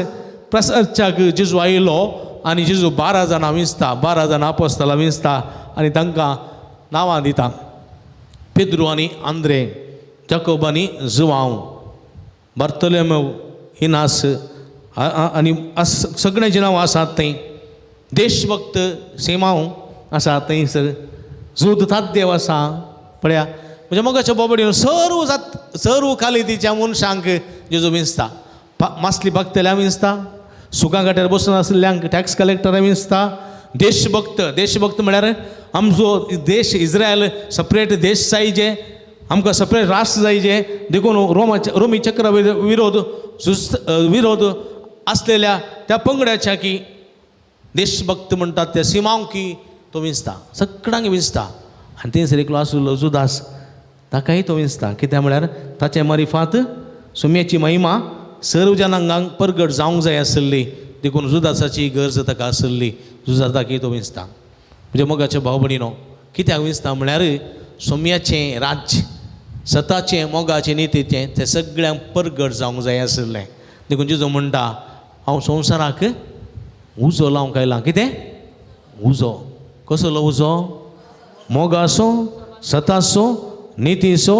प्रसारच्याक जेजू आयलो आनी जेजू 12 जाणां विंचता 12 जाणां आपोस्तलां विंचता आनी तांकां नांवां दिता पेद्रू आनी आंद्रे जाकोब आनी जुवांव बार्तोलोमेव हिनास आनी सगळ्यांचीं नांवां आसात थंय देशभक्त सेमांव आसा थंयसर जूद ताद्देव आसा पळया म्हणजे मोगाच्या बाबडीन सर्व कालितीच्या मनशांक जेजू विंचता मासली भक्तल्यांक विंचता सुकां गाट्यार बसून आसलेल्यांक टॅक्स कलेक्टरांक विंचता देशभक्त म्हळ्यार आमचो देश इस्रायल सपरेट देश जायचे आमकां सपरेट राष्ट्र जायचे देखून रोमी चक्रा विरोध असलेल्या त्या पंगड्याच्या की देशभक्त म्हणटात त्या सिमांक की तो विंचता सगळ्यांक विंचता आनी थंयसर एकलो आसलो जुदास ताकाय तो विंचता कित्याक म्हळ्यार ताचे मारिफात सुम्याची महिमा सर्व जनांगांक परगट जावंक जाय आसली देखून जुदासाची गरज ताका आसली जुदासाकय तो विंचता म्हणजे मोगाच्या भाव भयणीनो कित्याक विंचता म्हळ्यार सोम्याचें राज्य सताचें मोगाचें नितीचें तें सगळ्यांक परगट जावंक जाय आसलें देखून जेजू म्हणटा हांव संवसाराक उजो लावंक आयलां कितें उजो कसलो उजो मोगाचो सताचो नितीचो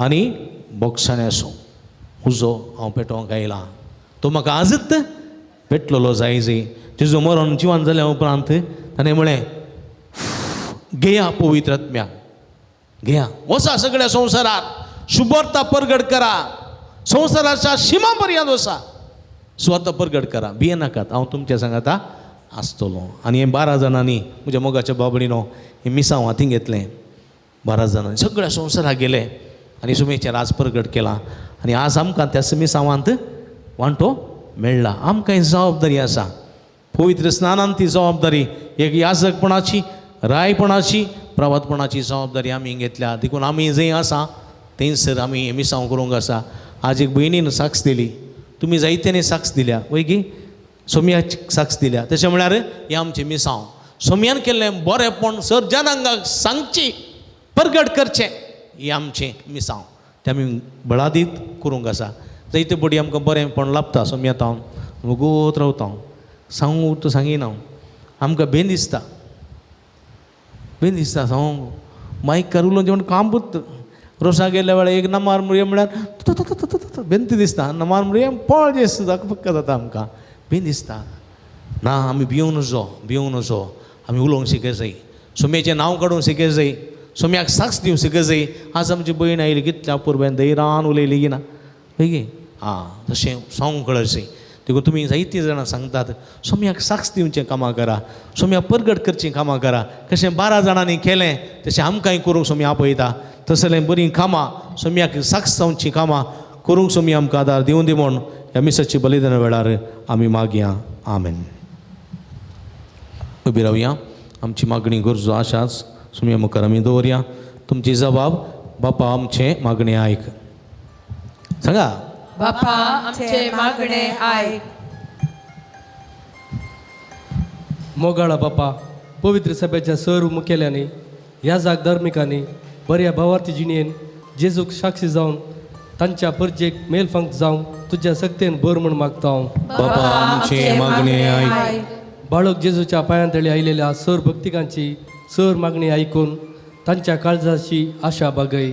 आनी बोगसाण्याचो उजो हांव पेटोवंक आयलां तो म्हाका आजच पेटलेलो जाय जेजू मरण जिवन जाल्या उपरांत ताणें म्हळें घेया पवित्र आत्म्या घेया वचा सगळ्या संवसारात शुभर्ता परगट करा संवसाराच्या शिमा पर्यंत वचा सुवार्ता परगट करा भिये नाकात हांव तुमच्या सांगाता आसतलो आनी हे 12 जाणांनी म्हज्या मोगाच्या बाबडीनो हे मिसांव हातीन घेतलें 12 जाणांनी सगळ्या संवसाराक गेले आनी सुमेचें राज परगट केलां आनी आज आमकां त्या मिसांवांत वांटो मेळ्ळा आमकां जबाबदारी आसा पवित्र स्नानांत ती जबाबदारी एक याजकपणाची रायपणाची प्रवादपणाची जबाबदारी आमी घेतल्या देखून आमी जंय आसा थंयसर आमी हे मिसांव करूंक आसा आज एक भयणीन साक्ष दिली तुमी जायत्यांनी साक्ष दिल्या वैगी सोम्याक साक्ष दिल्या तशें म्हळ्यार हे आमचें मिसांव सोम्यान केल्लें बरेंपण सर्जनांगाक सांगची परगट करचें ही आमचें मिसांव ते आमी बळादीत करूंक आसा जायते बडी आमकां बरेंपण लाभता सोमी आतां हांव गोत रावता सांगू तो सांगिना आमकां बेन दिसता सांगू मायक कारुलो जेवण काम पुत्त रोसा गेल्या वेळार एक नमार मुरये म्हळ्यार बेंत दिसता नमार मुरये पळ जेस पक्का जाता आमकां बेन दिसता ना आमी भिवूं नजो आमी उलोवंक शिकय जाय सोम्याचें नांव काडूंक शिकय जाय सोम्याक साक्ष दिवंक शिकय जाय आज आमची भयण आयली कितल्या पुरब्यान धैर्यान उलयली की ना पळय तशें सांगूंक कळचें देखून तुमी जायतीं जाणां सांगतात सोम्याक साक्ष दिवचें कामां करा सोम्याक परगट करचीं कामां करा कशें 12 जाणांनी केलें तशें आमकांय करूंक सोमी आपयता तसलें बरीं कामां सोम्याक साक्ष जावचीं कामां करूंक सोमी आमकां आदार दिवं दी म्हूण ह्या मिसाची बलिदाना वेळार आमी मागया आमेन. उबी रावया आमची मागणी गरजो आशाच सोम्या मुखार आमी दवरया तुमची जबाब बापा आमचें मागणें आयक सांगा बापा आमचे मागणे आयक. मोगाळा बापा पवित्र सभेच्या सर्व मुखेल्यांनी ह्या जाग धार्मिकांनी बऱ्या भावार्थी जिणेन जेजूक साक्षी जावन तांच्या परजेक मेलफंक जावं तुज्या सक्तेन बर म्हूण मागता हांव. बापा आमचें मागणें आयक. बाळक जेजूच्या पांयांतळी आयलेल्या सर भक्तिकांची सर मागणी आयकून तांच्या काळजाची आशा बागय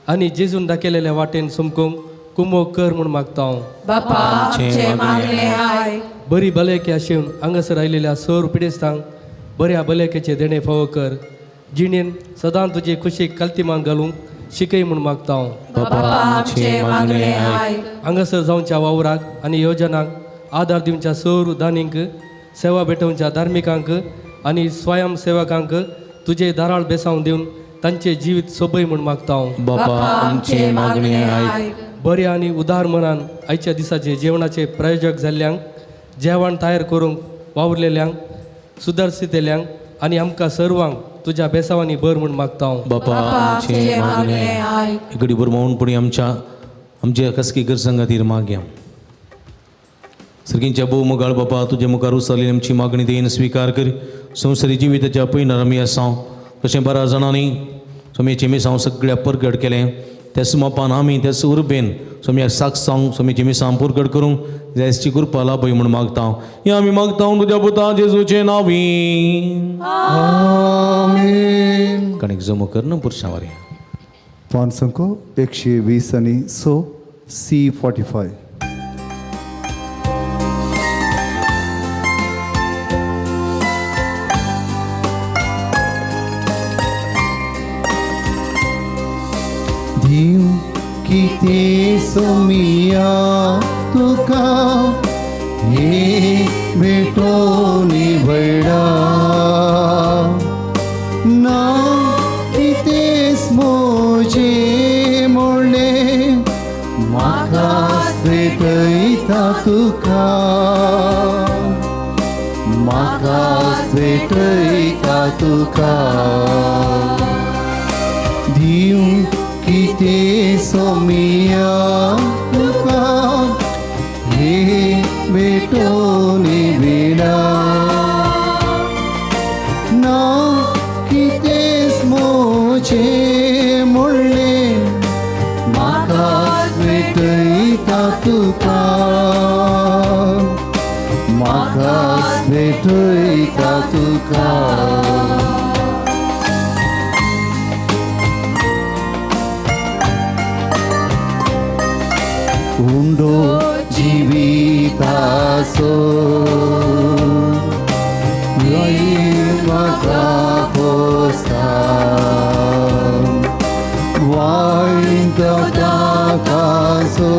आनी जेजून दाखयलेल्या वाटेन समकूंक कुमो कर म्हूण मागता हांव. बापा आमचे मागणे आयक. बरी भलायकी आशेवन हांगासर आयलेल्या सर पिडेस्तांक बऱ्या भलायकेचे देणे फावो कर जिणेन सदां तुजे खुशीक काल्तिमान घालूंक शिकय म्हूण मागता हांव. बापा आमचे मागणे आयक. हांगासर जावच्या वावराक आनी योजनाक आदार दिवच्या सर दानींक सेवा भेटोवच्या धार्मिकांक आनी स्वयं सेवकांक तुजे दाराळ बेसावन दिवन तांचे जिवीत सोबय म्हूण मागता हांव. बापा आमचें मागणें आयक. बऱ्या आनी उदार मनान आयच्या दिसाचे जेवणाचे प्रायोजक जाल्ल्यांक जेवण तयार करूंक वावरलेल्यांक सुदारसितेल्यांक आनी आमकां सर्वांक तुज्या बेसावांनी बर म्हूण मागता हांव. बापा आमचें मागणें आयक. एकडी बरमावणपणी आमच्या कसकी संगातीर मागया सर्गींच्या भोव मोगाळ बापा तुजे मुखार उचलली आमची मागणी देन स्विकार कर संवसारी जिविताच्या पयणार आमी आसां कशें 12 जाणांनी सोम्याचें मिसांव सगळ्या परगट केलें त्याच मोपान आमी त्याच उर्बेन सोम्याक साक्ष जावंक सोम्याचें मिसां परगट करूंक जायची कृपा लाभय म्हूण मागता हें आमी मागता तुज्या पुता जेजूचे नांवी आमेन. कणेक जमो कर न पुरुषांवर पान संको 120 आणि 100 C45. देव किती सोमिया तुका हे भेटो निवडा ना कितेस मोजे मोडले म्हाका भेटयता तुका म्हाका भेटयता तुका देव किती सोमिया तुका हे भेटो निवडा ना कितेस मोजे मोडले म्हाका भेटयता तुका म्हाका भेटयता तुका उंडो जिवितासो म्हाका पोसता वायतो ताकासो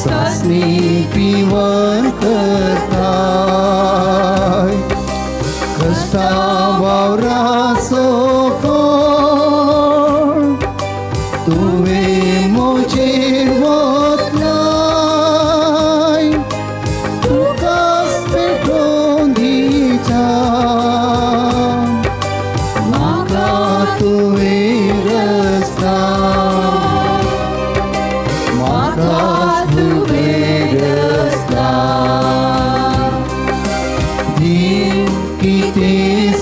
सासणी पिवन करताय कष्टा वावरासो कोण तुवें मोजेर वतनाय तुकाच भेटोवन दिता म्हाका तुवें रस्ता म्हाका तुवें रस्ता देव कितें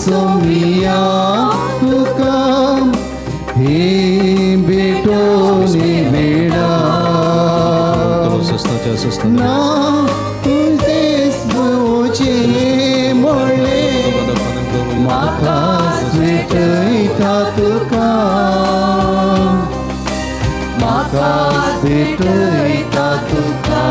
विश्वास असताना ना तुझेच भोवचे मोडले म्हाका भेटयता तुका म्हाका भेटयता तुका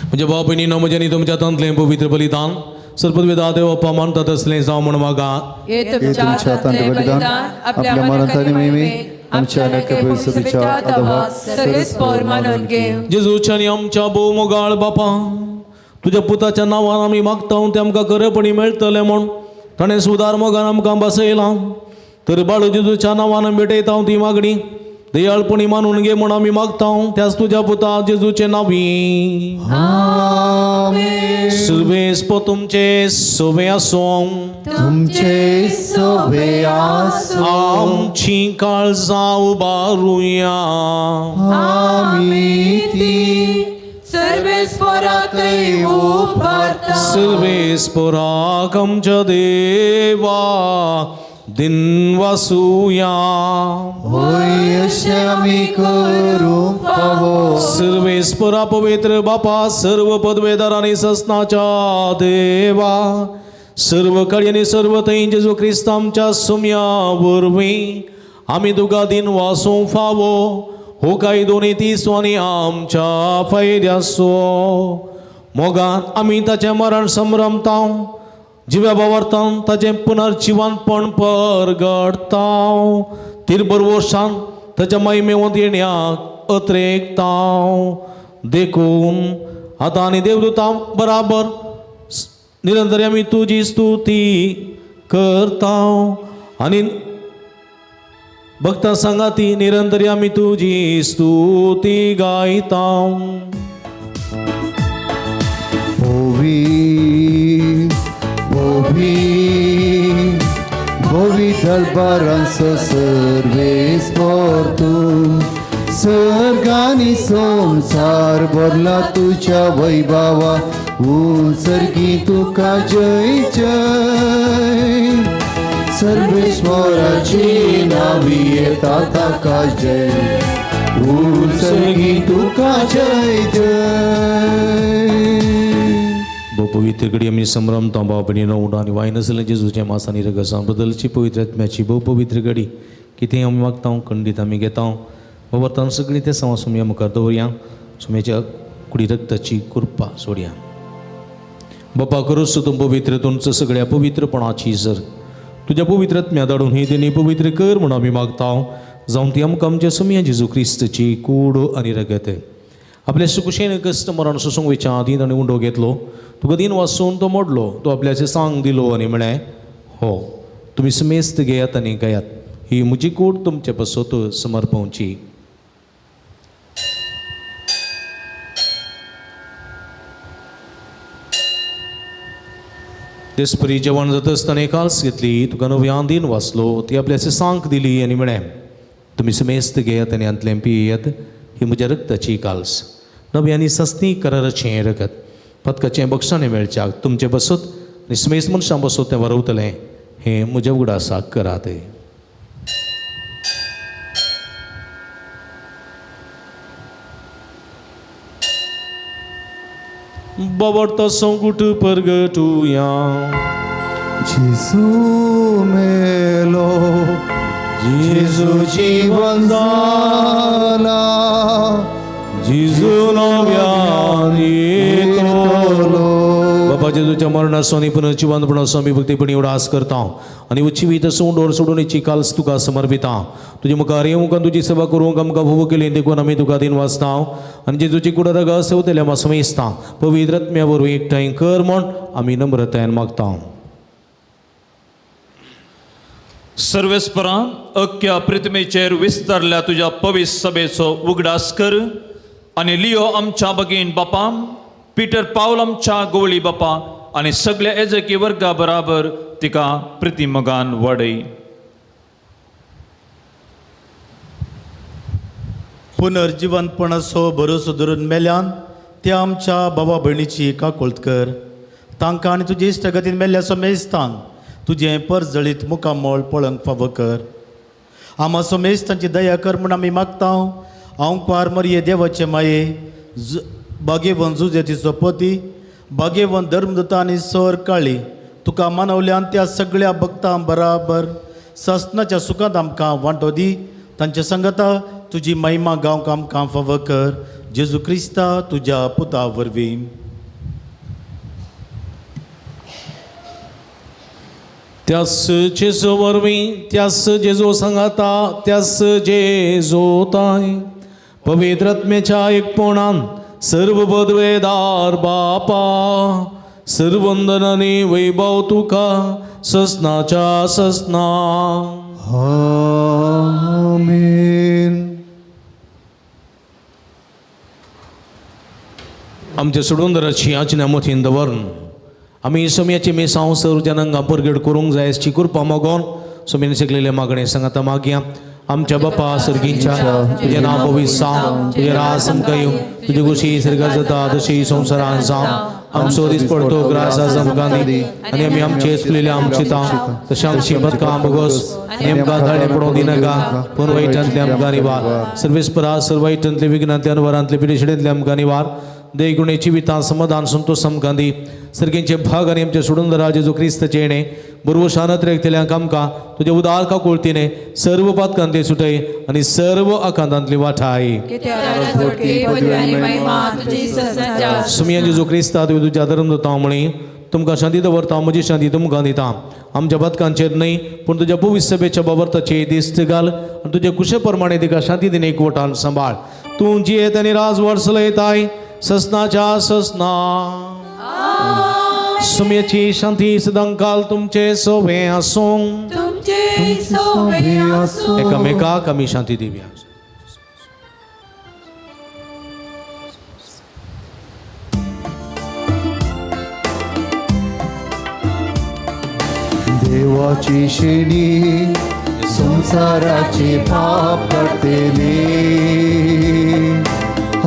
म्हणजे बापणी न म्हज्या न्ही तुमच्या तंतलें पवित्र बलिदान सर्पद्वेदा देव अप्पा मानतात असलें जावं म्हण म्हाका हे हे तुमच्या हातांत बलिदान आपल्या मनांतानी मेमी आमच्या नकबेसुबीच्या अधवा सरेस्पोर मानून घेव जेजूच्या आनी आमच्या भोव मोगाळ बापा तुज्या पुताच्या नांवान आमी मागता तें आमकां खरेपणी मेळटलें म्हूण ताणें सुदार मोगान आमकां बसयलां तर बाळू जेजूच्या नांवान भेटयता ती मागणी दयाळपणी मानून घे म्हूण आमी मागता त्याच तुज्या पुता जेजूचे नांवी सुर्वेस्पो तुमचे सोबे आसूं तुमचे सोबे आसूं आमची काळजां उबारुया आमी ती सर्वेस्पोराकय उबारता सर्वेस्पराक आमच्या देवा दिन वासुया होय अशें आमी करूंक पावो सर्वेस्परा पवित्र बापा सर्व पदवेदार आनी ससनाच्या देवा सर्व काळी आनी सर्व थंय जेजू क्रिस्त आमच्या सुम्या वरवीं आमी तुका दिन वासूंक फावो हो काय दोनी तिसो आनी आमच्या फायद्याचो मोगान आमी ताचें मरण संभ्रमता जिव्या वावरतां ताचें पुनर्जिवनपण परगडता तिरबर वर्षान ताच्या महिमेवंत येण्याक अत्रेकता देखून आतां आनी देवदूतां बराबर निरंतर आमी तुजी स्तुती करता आनी भक्तां सांगाती निरंतर आमी तुजी स्तुती गायता भोवी दरबारांचो सर्वेस तूं सर्गानी संसार भरला तुझ्या वैभवा सर्गी तुका जय जय सर्वेश्वराची नावी येता ताका जय सर्गी तुका जय जय पवित्र घडी आमी संभ्रमता बापणी नवडा आनी वायन आसलें जेजूच्या मासांनी रगसां बदलची पवित्र आत्म्याची भोव पवित्र घडी कितें आमी मागता खंडीत आमी घेता वावरतां सगळीं ते सांग सुम्या मुखार दवरया सुम्याच्या कुडी रक्ताची कृपा सोडया बापा करूच तूं पवित्र तुमचं सगळ्या पवित्रपणाची सर तुज्या पवित्र आत्म्या धाडून ही तेणी पवित्र कर म्हूण आमी मागता जावन ती आमकां आमच्या सुम्या जेजू क्रिस्तची कूड आनी रगत आपल्या सुकुशेन कश्ट मरण सोसूंक वयच्या आदी ताणें उंडो घेतलो तुका दिन वाचून तो मोडलो तो आपल्याचे सांग दिलो आनी म्हळें हो तुमी समेस्त घेयात आनी गयात ही म्हजी कूड तुमचे पसत समर्पवची देसपरी जेवण जाता आसतना एक काल्स घेतली तुका नव्यान दिन वाचलो ती आपल्याचे सांग दिली आनी म्हळें तुमी समेस्त घेयात आनी अंतलें पियेयात ही म्हज्या रक्ताची काल्स नव्यांनी सस्ती कराराचें रगत पदकाचें बक्षाणें मेळच्याक तुमचे बसत आनी समेस्त मनशां बसत तें वरवतलें हें म्हज्या उगडासाक करात बाबडता संकट परगटुया जेजू मेलो जेजू जीवन जाला जेजू नव्यान येतलो बाबा जेजूच्या मरणाचो आनी पुनर्जिवनपणाचो आमी भक्तीपणी उडास करता आनी उच्चिवीत सोंडोर सोडून इची काल्स तुका समर्पिता तुजे मुखार येवंक आनी तुजी सेवा करूंक आमकां फोव केली देखून आमी तुका दिन वाचता आनी जेजूची कुडा रगा सेवतले आमी समेजता पवित्र आत्म्या बरोबर एकठांय कर म्हण आमी नम्रतायेन मागता सर्वेस्परा अख्ख्या पृथ्वीचेर विस्तारल्या तुझ्या पवित्र सभेचो उगडास कर आनी लियो आमच्या भगीन बापा पिटर पावल आमच्या गोवळी बापा आनी सगळ्या एजकी वर्गा बराबर तिका प्रतिमगान वाडय पुनर्जिवनपणाचो भरोसो धरून मेल्यान त्या आमच्या भावा भयणीची काकुळट कर तांकां आनी तुजे इश्टगतीन मेल्ल्या समेस्तांक तुजें परजळीत मुखामोळ पळोवंक फावो कर. आमा सोमेश तांची दया कर म्हूण आमी मागता. हांव पार मरये देवाचे माये भाग्यवन जुजेतीचो पोती भाग्यवन धर्मदत्ता आनी सर काळी तुका मानवल्यान त्या सगळ्या भक्तां बराबर ससनाच्या सुखांत आमकां वांटो दी. तांच्या संगता तुजी महिमा गावंक आमकां फावो कर. जेजू क्रिस्ता तुज्या पुता वरवीं. त्यास जेजू वरवीं त्यास जेजू सांगाता त्यास जेजू ताय पवित्र आत्म्याच्या एकपणान सर्व पदवेदार बापा सर्वंदनाने वैभव तुका ससनाच्या ससना. आमेन. आमच्या सोडूंदराची आचन्या मथीन दवरून आमी सोम्याची मेसांव सर्व जनांगा परगड करूंक जाय अशी कृपा मागोन सोम्यान शिकलेले मागणे सांगता मागया. आमच्या बापा सर्गींच्या तुझे नाव पवित्र जावं तुझे राज समकायूं तुझे कुशी सर्गात जाता तशी संवसारांत जावं. आमचो दीस पडतो ग्रास आज आमकां दी आनी आमी आमचे चुकलेले आमचिता तशें आमची बदकां बोगोस आनी आमकां धाडे पडोवंक दिनाका पूण वायटांतले आमकां निवार. सर्वेस्परा सर्व वायटांतले विघ्नांतले वरांतले पिडेशिडेंतले आमकां निवार. देगुणेची वितां समाधान संतोष आमकां दी. सर्गींचे भाग आनी आमच्या सोडूंदरा जेजू क्रिस्ताचे येणे बरोबर शानत रेखतल्यांक आमकां तुजे उदार काकुळतीने सर्व पातकांतले सुटय आनी सर्व आकांतांतली वाठाय. सुमिया जेजू क्रिस्ता तुवें तुज्या धर्मदत्ता म्हणी तुमकां शांती दवरता म्हजी शांती तुमकां दिता. आमच्या बदकांचेर न्हय पूण तुज्या पवित्र सभेच्या बाबर्ताचे दिश्ट घाल आनी तुजे कुशे प्रमाणे तिका शांती दिने एकवटान सांबाळ. तूं जियेत आनी राज वर्सलो येताय ससनाच्या ससना. सुम्याची शांती सदांकाल तुमचे सोबे आसूं. एकामेकाक आमी शांती दिवया. देवाची शेणी संसाराचे पाप काढतेले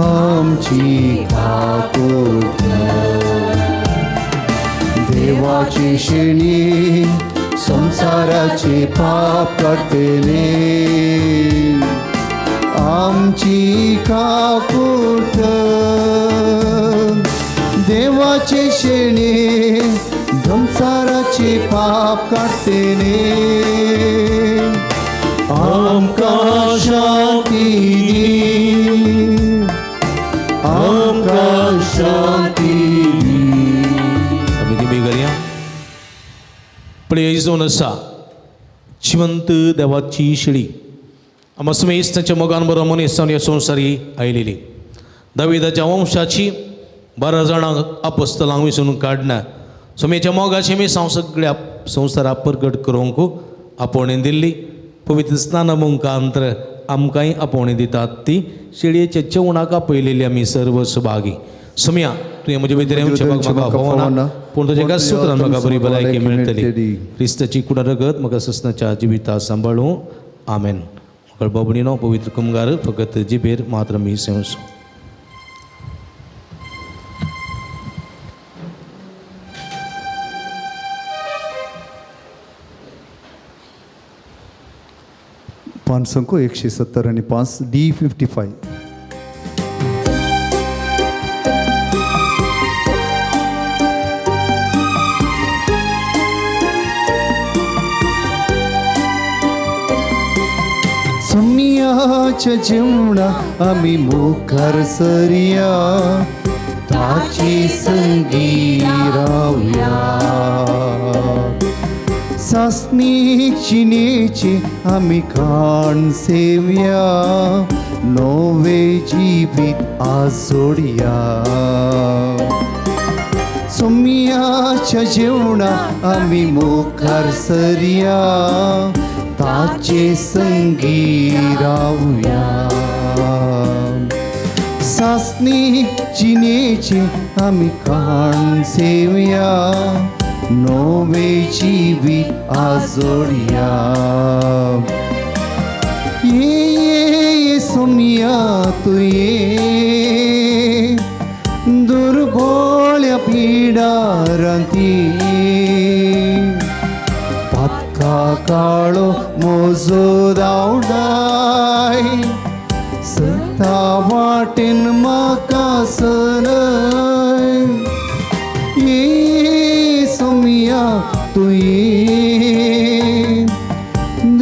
आमची काकूट. देवाची शेणी संसाराचे पाप काढतेले आमची काकूट. देवाचे शेणी संसाराचे पाप काढतेले आमकां शांती दी. आमकां शांती दी. आमी ती बेगरया प्रेज जावन आसा जिवंत देवाची शिडी आमी सुमेश तांच्या मोगान बरो मनीस जावन ह्या संवसारी आयलेली. दाविदाच्या वंशाची 12 जाणांक आपोस्तलांक विसरून काडना. सुमेच्या मोगाची मी सगळ्या संवसाराक परगट करूंक आपोवणी दिल्ली. पवित्र स्नान मुखांतर आमकांय आपोवणी दितात ती शेळयेच्या जेवणाक आपयलेली आमी सर्व सुभागी. सुम्या तुवें म्हजे भितर येवचें म्हाका फावना पूण तुज्या एका सुत्रान म्हाका बरी भलायकी मेळटली. क्रिस्ताची कुडा रगत म्हाका ससनाच्या जिविता सांबाळूं. आमेन. म्हाका बाबणीनो पवित्र कुमगार फकत जिबेर मात्र मी सेवस. पान संख्या 170 आणि 5 D55. सुमियाच्या जेवणा आम्ही मुखार सरिया ताची संगी रावया. सासनीक चिनेची आम्ही खाण सेव्या नवे जीवित आजोडया. सुमियाच्या जेवणा आम्ही मुखार सरिया ताचे संगी रावया. सासनीक चिनेची आम्ही खाण सेव्या नवे जीवित आजोडया. ये सोमिया तू ये दुर्बोळ्या पिडारांती मोजो दावडाय सता वाटेन म्हाका सरय ये सोमिया तुये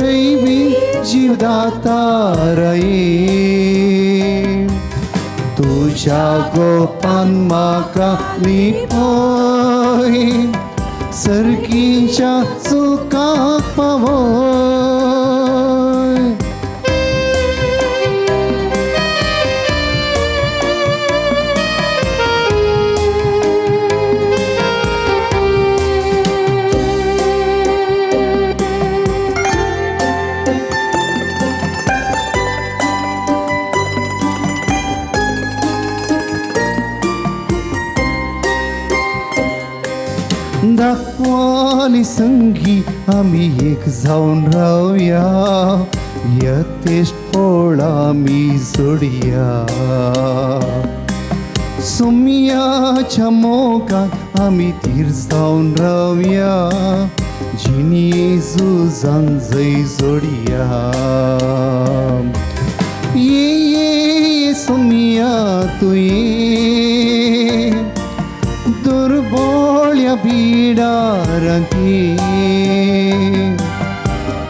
दैवी जीवदाता रे तुझ्या गोपान म्हाका लिपय सरकीच्या सुखाक पावय दाखवाली संगी आम्ही एक जाऊन राहूया यतेश पोळा आम्ही जोडया सोमियाच्या मोगात आम्ही तीर जाऊन राहूया जिनी येजूजान जय जोडया ये सोमिया तुये दुर्बोळ्या बिडारांती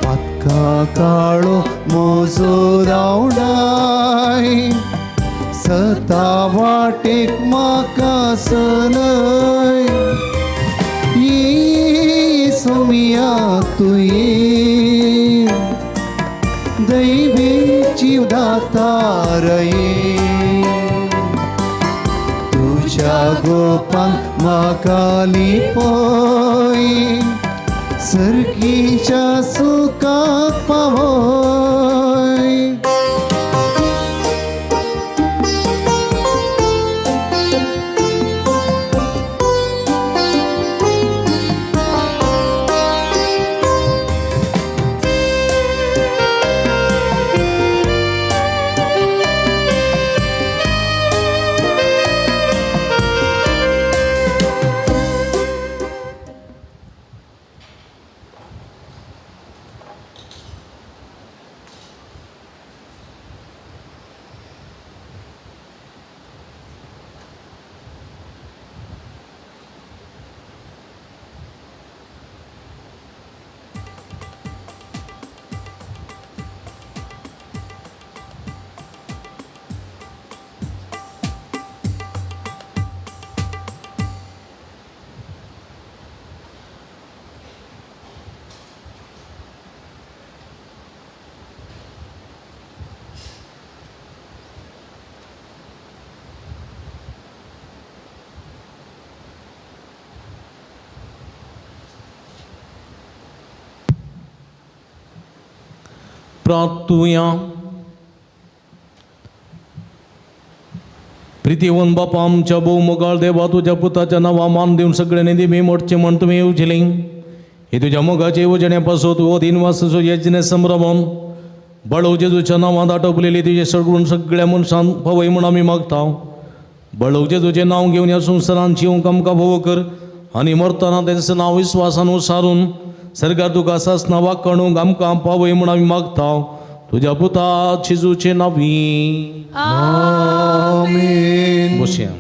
पातका काळो मोजो दावडाय सता वाटेक म्हाका सनय ये सोमिया तुये दैवी जीवदाता रे तुझ्या गोपान म्हाका लिपय सरकीच्या सुखाक पावय प्रार्थूया. प्रितीवन बापा आमच्या भोव मोगाळ देवा तुझ्या पुताच्या नांवा मान देऊन सगळ्यांनी दिवे मोडचे म्हण तुमी येवजिले हे तुझ्या मोगाचे येवजण्यापासून तू दिनवासो यज्ञ संभ्रमण बळव जेजूच्या नांवात आटोपलेली तुझे सगळून सगळ्या मनशान भवय म्हण आमी मागता. बळव जेजूचे नाव घेऊन या संसारांची येवंक आमकां भोव कर आनी मरतना तेंचं नांव विस्वासान उसारून सरकार तुका सासना वाकणूक आमकां पावय म्हण आमी मागता तुझ्या पुता जेजूचे नांवी आमीन. बसया.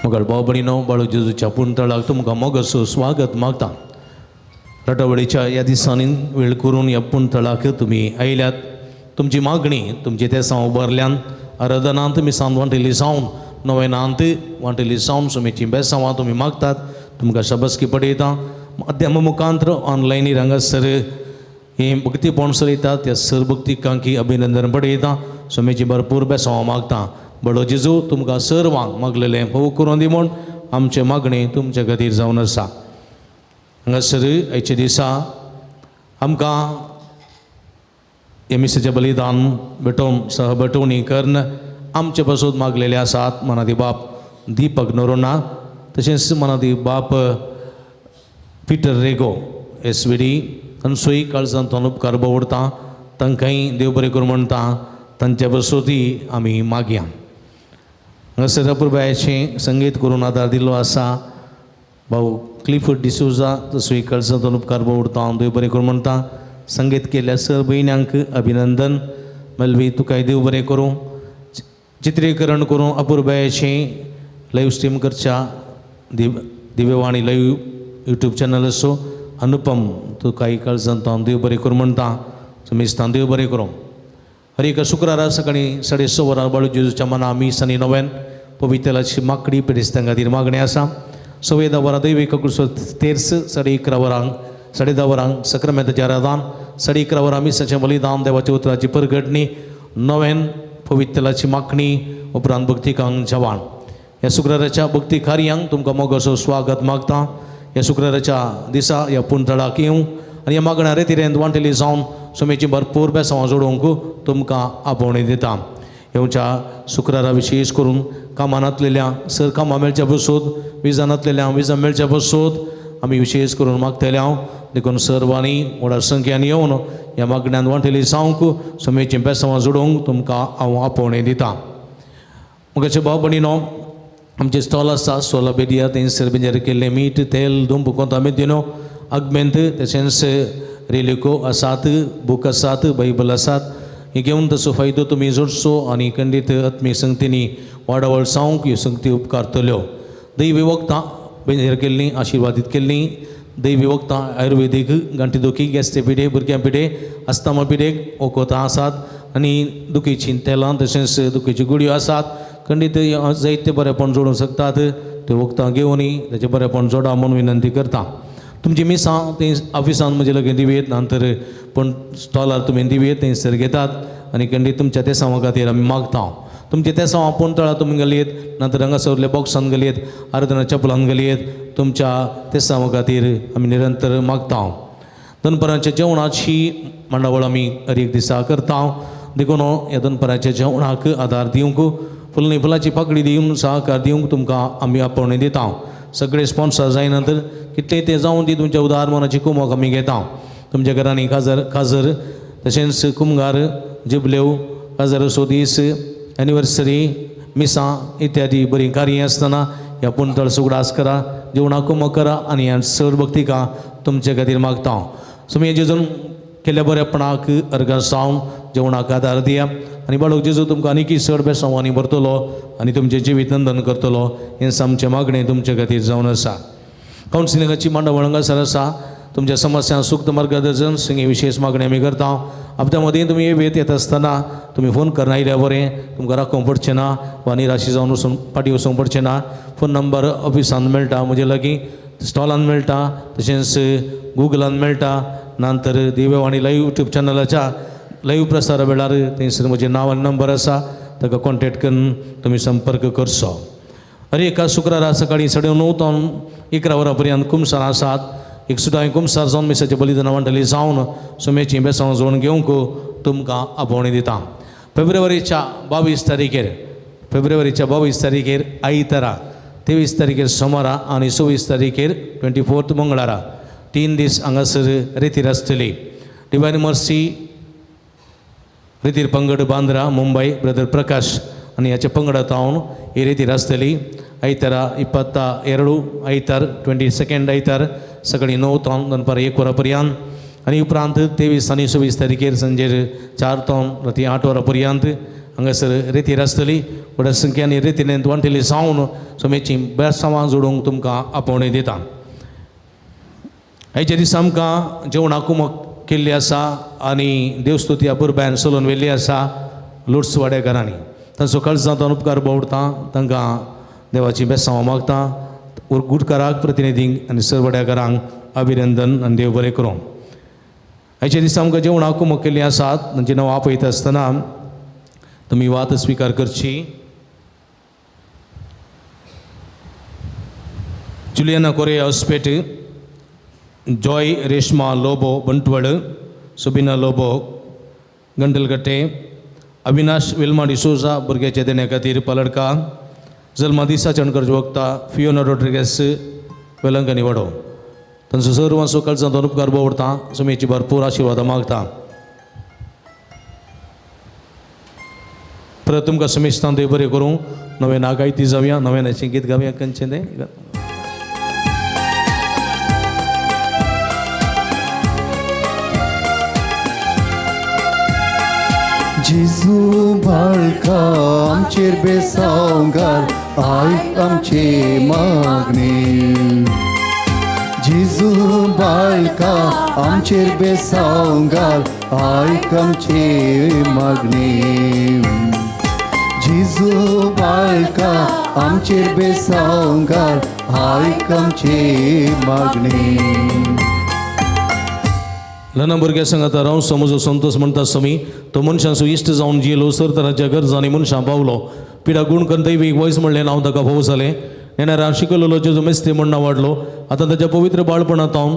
मगर भाव भयणीनो बाळू जेजूच्या पुंतळाक तुमकां मोगसो स्वागत मागता. रटावळीच्या ह्या दिसांनी वेळ करून ह्या पुंतळाक तुमी आयल्यात. तुमची मागणी तुमचे तेसां उबारल्यान आराधनांत तुमी सांत वांटिल्ली सावन नोवेनांत वांटिल्ली सावन सुमेची बेसांवां तुमी मागतात. तुमकां शाबसकी पडयता. माध्यम मुखांतर ऑनलायनीर हांगासर ही भक्ती पोण चलयतात त्या सर भक्तिकांकी अभिनंदन पडयता. सुमेची भरपूर बेसांवां मागता. बडो जेजू तुमकां सर्वांक मागलेलें भोव करून दी म्हूण आमचे मागणी तुमचे खातीर जावन आसा. हांगासर आयच्या दिसा आमकां एमिसाचें बलिदान भेटोवन सहभटवणी कर्ण आमचे पासून मागलेले आसात. मनादी बाप दीपक नोरोना तशेंच मनादी बाप पिटर रेगो एसविडी तांचोय काळजांतल्यान उपकार भोवडटा. तांकांय देव बरें करूं म्हणटा. तांचे बसोती आमी मागया. हांगासर अपुरबायाचें संगीत करून आदार दिल्लो आसा भाऊ क्लिफर्ड डिसोजा तसोय कळसांतून उपकार उरता हांव देव बरें करूं म्हणटा. संगीत केल्ल्या सर भयण्यांक अभिनंदन. मलवी तुकाय देव बरें करूं. चित्रीकरण करून अपुरबायाचें लाईव्ह स्ट्रीम करच्या दिव्यवाणी लाईव्ह यूट्यूब चॅनल असो अनुपम तुकाय कळसांत हांव देव बरें करूं म्हणटा. समेस्तान देव बरें करूं. हर एका शुक्रारा सकाळी 6:30 वरां बाळू जेजूच्या मना मीस आनी नव्यान पवित्राची माकडी पेडिस्तां खातीर मागणी आसा. 6:10 वरां दैवीक कुसो तेर्स 11:30 वरांक 10:30 वरांक सक्रामेंताचें आराधन 11:30 वरां मिसाचें बलिदान देवाच्या उतराची परगटणी नव्यान पवित्राची मागणी उपरांत भक्तिकांक जेवण. ह्या शुक्राराच्या भक्ती कार्यांक तुमकां मोगाचो स्वागत मागता. ह्या शुक्राराच्या दिसा ह्या पुंतळाक येवं आनी ह्या मागण्या रितीरेंत वांटेली जावन सोमेची भरपूर बेसांवां जोडूंक तुमकां आपोवणी दिता. येवच्या शुक्रारा विशेश करून कामांतलेल्या सर कामां मेळच्या बसोत विजांतलेल्या विजा मेळच्या बसोत आमी विशेश करून मागतले हांव देखून सर्वांनी व्हडा संख्यान येवन ह्या मागण्यांत वांटेली जावंक सोमेची बेसांवां जोडूंक तुमकां हांव आपोवणी दिता. मुखाचे भाव भयणीनो आमचे स्टॉल आसा सोला बेडिया थंयसर बेजार केल्लें मीठ तेल दुंप कोंतामेथीनो अगमेंत तशेंच रेलिको आसात बूक आसात बायबल आसात. हे घेवन तसो फायदो तुमी जोडचो आनी खंडीत आत्मीक संगतींनी वाडावळ जावंक ह्यो संगती उपकारतल्यो. दैवी वखदां बेजार केल्लीं आशिर्वादीत केल्लीं दैवी वखदां आयुर्वेदीक गांठीदुखी गॅस्ट्रीक पिडे भुरग्यां पिडे अस्थमा पिडेक ओकोतां आसात आनी दुखीचीं तेलां तशेंच दुखीच्यो गुडयो आसात. खंडीत जायते बरेपण जोडूंक शकतात. त्यो वखदां घेवनी तेजें बरेपण जोडा म्हणून विनंती करता. तुमची मिसां थंय ऑफिसान म्हजे लगीन दिवेत नंतर पण स्टॉलार तुमी दिवेत थंयसर घेतात आनी खंडीत तुमच्या तेसांवा खातीर आमी मागता. तुमचे तेसांवा पोंतळा तुमी घालयेत नंतर हांगासरले बॉक्सान घालयेत आर्दना चपलान घालयेत तुमच्या तेसांवा खातीर आमी निरंतर मागता. दनपरांच्या जेवणाची मांडावळ आमी हर एक दिसा करता. देखून ह्या दनपराच्या जेवणाक आदार दिवंक फुलनी फुलाची पाकळी दिवन सहकार दिवंक तुमकां आमी आपोवणी दिता. सगळे स्पॉन्सर जाय नंतर कितले ते जावन ती तुमच्या उदार मनाची कुमक आमी घेता. तुमच्या घरांनी खाजर तशेंच कुमगार जिबल्यो काजर सोदीस एनिवर्सरी मिसां इत्यादी बरी कार्य आसतना ह्या पुंतळ सुगडास करा जेवणा कुमक करा आनी ह्या सर भक्तिका तुमचे खातीर मागता. तुमी जेजून केल्ल्या बरेपणाक अर्गां जावन जेवणाक आदार दिया आनी बाळूक जेजू तुमकां आनीक चड बेसांवांनी भरतलो आनी तुमचें जिवीत नंदन करतलो हें आमचें मागणें तुमचे खातीर जावन आसा. कावन्सिलिंगाची मांडावळ हांगासर आसा. तुमच्या समस्या सुक्त मार्गदर्शन संगी विशेष मागणी आमी करता. हप्त्या मदीं तुमी येत येता आसतना तुमी फोन करना आयल्या बरें तुमकां राखूंक पडचें ना वा निराशी जावन वचून फाटीं वचूंक पडचें ना. फोन नंबर ऑफिसान मेळटा म्हजे लागीं स्टॉलान मेळटा तशेंच गुगलान मेळटा नंतर दिव्यवाणी लाईव्ह यूट्यूब चॅनलाच्या लाईव्ह प्रसारा वेळार थंयसर म्हजें नांव आनी नंबर आसा ताका कॉन्टेक्ट करून तुमी संपर्क करचो. हर एका शुक्रारा सकाळीं 9:30 तो 11 वरां पर्यंत कुमसार आसात. एक सुद्दां कुमसार जावन मिसाच्या बलिदानां वांटली जावन सुमेची बेसांवां जोडून घेवंक तुमकां आपोवणी दिता. फेब्रुवारीच्या 22 तारीखेर आयतारा 23 तारीखेर सोमारा आनी 26 तारीखेर 24 मंगळारा 3 दीस हांगासर रितीर आसतली. डिवायन मर्सी रितीर पंगड बांद्रा मुंबय ब्रदर प्रकाश आनी ह्याचे पंगडांत हांव ही रितीर आसतली. आयतारा 22 आयतार 22 आयतार सकाळीं 9 तो दनपार 1 वरां पर्यंत आनी उपरांत 23 आनी 26 तारीखेर सांजेर 4 तो राती 8 वरां पर्यंत हांगासर रितीर आसतली. व्हड्या संख्यान रितीरेंत वांटेली जावन सोमेची बेसांवां जोडूंक तुमकां आपोवणी दिता. ह्याच्या दिसा आमकां जेवणाक कुमक केल्ली आसा आनी देवस्तुती अपुरबायन चलोवन व्हेल्ली आसा लुट्स वाडेकारांनी. तांचो काळजांतल्यान उपकार बावडटा तांकां देवाची बेसांवां मागता. गुटकाराक प्रतिनिधींक आनी सर वाड्याकारांक अभिनंदन आनी देव बरें करूं. ह्याच्या दिसा आमकां जेवणाक कुमक केल्लीं आसात तांचीं नांवां आपयता आसतना तुमी वात स्विकार करची. जुलियाना कोरे हॉस्पेट जॉय रेश्मा लोबो बंटवड सुबिना लोबो गंटलकट्टे अविनाश विल्मा डिसोजा भुरग्याच्या देण्या खातीर पलडका जल्मा दिसा चणकर वक्ता फियोना रोड्रिगेस वेलंकनी वाडो तांचो सर्वांचो काळजांतल्यान उपकार बावडटा सुमेची भरपूर आशिर्वाद मागता. परत तुमकां समेस्तान देव बरें करूं. नवे नागायती जाऊया नव्यानाचे गीत गाऊया कंचे दे जेजू बाळका आमचेर बेसांगार आयक आमचे मागणे जेजू बाळका आमचेर बेसांगार आयक आमचे मागणे जेजू बाळका आमचेर बेसांगार आयक आमचे मागणे ल्हान भुरग्या सांगाता राव समजो संतोष म्हणटा समी तो मनशांचो इश्ट जावन जियेलो सर तरांच्या गरजांनी मनशां पावलो पिडा गूण करून दैवीक वॉयस म्हणलें हांव ताका फोव जालें नेणारां शिकयलो जेजू मेस्ती म्हणना वाडलो आतां ताच्या पवित्र बाळपणांत हांव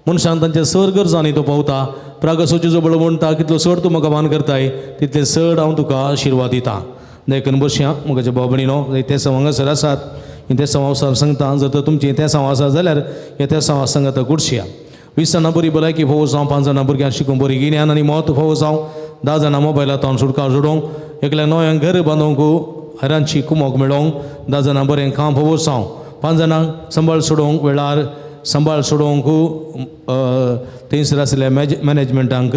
मनशांक तांच्या सर गरजांनी तो पावता प्रागसो जेजू बळ म्हणटा कितलो चड तूं म्हाका मान करताय तितले चड हांव तुका आशिर्वाद दितां देखून बसया म्हज्या भावभयणीनो ते सव हांगासर आसात ते सव सांगता जर तर तुमचें ते सव आसा जाल्यार हे त्या सवा सांगात कुडशया 20 जाणां बरी भलायकी फोव जावं 5 जाणां भुरग्यांक शिकून बरी गिन्यान आनी मोत फोव जावं 10 जाणां मोबायलांत सुटका जोडोवंक एकल्या नव्यान घर बांदूंक हेरांची कुमोक मेळोवंक 10 जाणां बरें काम फोव जावं 5 जाणांक सांबाळ सोडोवंक वेळार सांबाळ सोडोवंक थंयसर आसलेल्या मॅनेजमेंटांक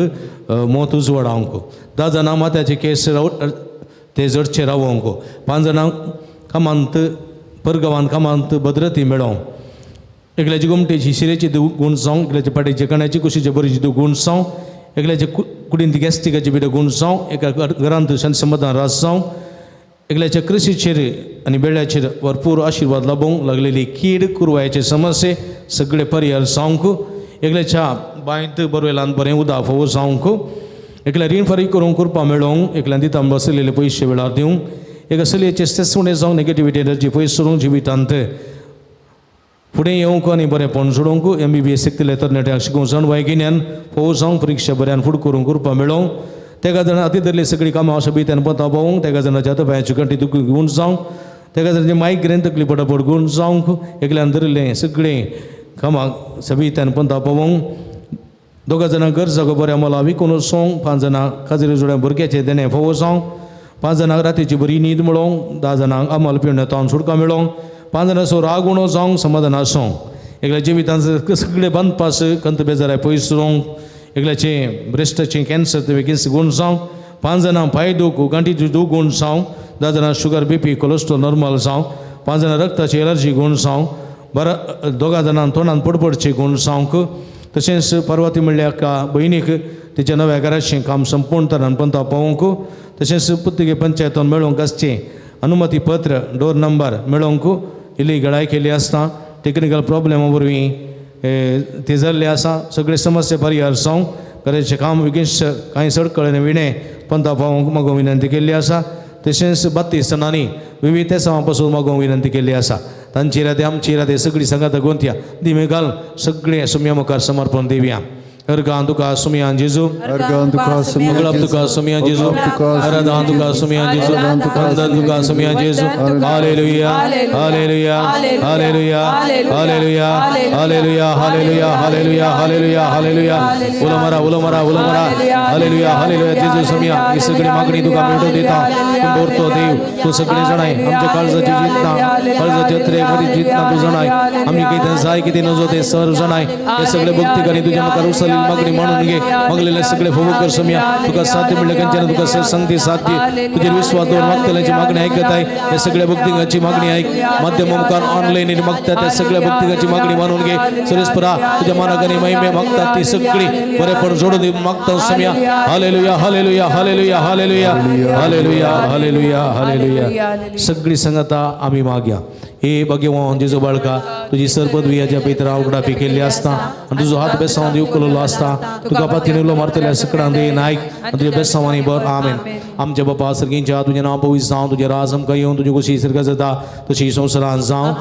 मोत उजवाडावंक 10 जाणां माथ्याचे केस ते जडचे रावोवंक 5 जाणांक कामांत परगांवांत कामांत भद्रती मेळोवंक एकल्याची गुमटेची शिरेची गूण जावं एकल्याच्या पाट्याची कण्याची कुशीचे बरीची गूण जावं एकल्याच्या कुडींत गॅस्टिकाची बिड गूण जावं एका घरांत शांती समाधान रास जावं एकल्याच्या कृशीचेर आनी बेळ्याचेर भरपूर आशिर्वाद लाभोवंक लागलेली कीड कुरवायाचे समस्ये सगळे परिहार जावंक एकल्याच्या बांयत बरवेलांत बरें उदक फोव जावंक एकल्या रीण फारीक करूंक करपा मेळोवंक एकल्यान दिता बसलेले पयशे वेळार दिवंक एका चलयेचे स्ट्रेसुणें जावं नेगेटिविटी एनर्जी पयस सोडूंक जिवितांत फुडें येवंक आनी बरेंपण सोडोवंक MBBS शिकतले तरणाट्यांक शिकोवंक जाण वायगिन्यान फोव जावं परीक्षा बऱ्यान फुडें करूंक करपा मेळोवंक तेका जाणां हाती धरली सगळीं कामां अशें भितर पता पावोवंक तेका जाणांच्या तोपायाची कंठी दुख गूण जावंक तेका जाणांचे मायग्रेन तकली पटापट गूण जावंक एकल्यान धरलें सगळें कामां सबित्यान पता पावोवंक 2 जाणांक गरजागो बऱ्या मोला विकून वचोवंक 5 जाणांक काजरी जोड्या भुरग्याचे देणे फोव जावंक 5 जाणांक रातीची बरी न्हीद मेळोवंक 10 जाणांक आमाल पिवण्या तावन सुटका मेळोवंक 5 जाणां सो राग उणो जावंक समाधान आसूंक एकल्या जिवितांत सगळे बंद पास कंत बेजाराय पयस रोवंक एकल्याचे ब्रेस्टाचे कॅन्सर ते बेगीन गूण जावंक 5 जाणां पांय दूख गांठीची दूख गूण जावंक 10 जाणां शुगर BP कोलेस्ट्रॉल नॉर्मल जावंक 5 जाणां रक्ताची एलर्जी गूण जावंक 2 जाणां तोंडांत पडपडचे गूण जावंक तशेंच पर्वती म्हणल्या भयणीक तिच्या नव्या घराचें काम संपूर्ण तरान पंता पावोवंक तशेंच पुत्तिगे पंचायतान मेळोवंक आसचें अनुमती पत्र डोर नंबर मेळोवंक इल्ली गळाय केली आसता टेक्निकल प्रॉब्लेमा वरवीं ते जाल्ले आसा सगळे समस्या परिहार जावंक घराचें काम बेगीन कांय सडकळे विणे पंता पावोवंक मागोवंक विनंती केल्ली आसा तशेंच 32 जाणांनी विविध सवां पासून मागोवंक विनंती केल्ली आसा तांची राती आमची राती सगळीं सांगात गोंतया दिमे घाल सगळे सुम्या मुखार समर्पण दिवया अर्गां तुका सुमयान जेजू अर्गां तुका सुमयान मंगळाप तुका सुमयान जेजू आराधना तुका सुमयान जेजू वंदन तुका सुमयान जेजू hallelujah hallelujah hallelujah hallelujah hallelujah hallelujah hallelujah hallelujah hallelujah उलमरा हालेलुया हालेलुया जेजू सुमया ही सगळी मागणी तुका मेळटो दिता तूं दवरतो देव तूं सगळें जाणाय आमच्या काळजाची जितना काळजाच्या यत्रे मदीं जितना तूं जाणाय आमी कितें जाय कितें नजो तें सर्व जाणाय हे सगळे भक्तीकानी तुज्या मुखार उसळी मागणी म्हणून घे मागलेले सगळे फोव कर समया तुका साध्य म्हणले कंच्यान तुका संगती साध्य तुजेर विश्वास दवर मागतल्याची मागणी ऐकत आहे हे सगळ्या भक्तिकांची मागणी ऐक माध्यम मुखार ऑनलाईन मागतात त्या सगळ्या भक्तिकांची मागणी मानून घे सुरेशपरा तुझ्या मानाकाने महिमे मागतात ती सगळी बरेपण जोडून देऊन मागता समया hallelujah hallelujah hallelujah hallelujah hallelujah hallelujah hallelujah सगळी संगता आम्ही मागया हे भगवान जेजू बाळका तुझी सरपदवी हाज्या पितरा उगडापी केल्ली आसता आनी तुजो हात बेसांव दिवंक केल्लो आसता तुका पातीन उलो मारतल्या सकडां दे नायक आनी तुज्या बेसांवांनी बर आमेन आमच्या बापा सर्गींच्या तुजें नांव पवित्र जावं तुजें राज आमकां येवन तुजी कुशी सर्ग जाता तशी संवसारांत जावं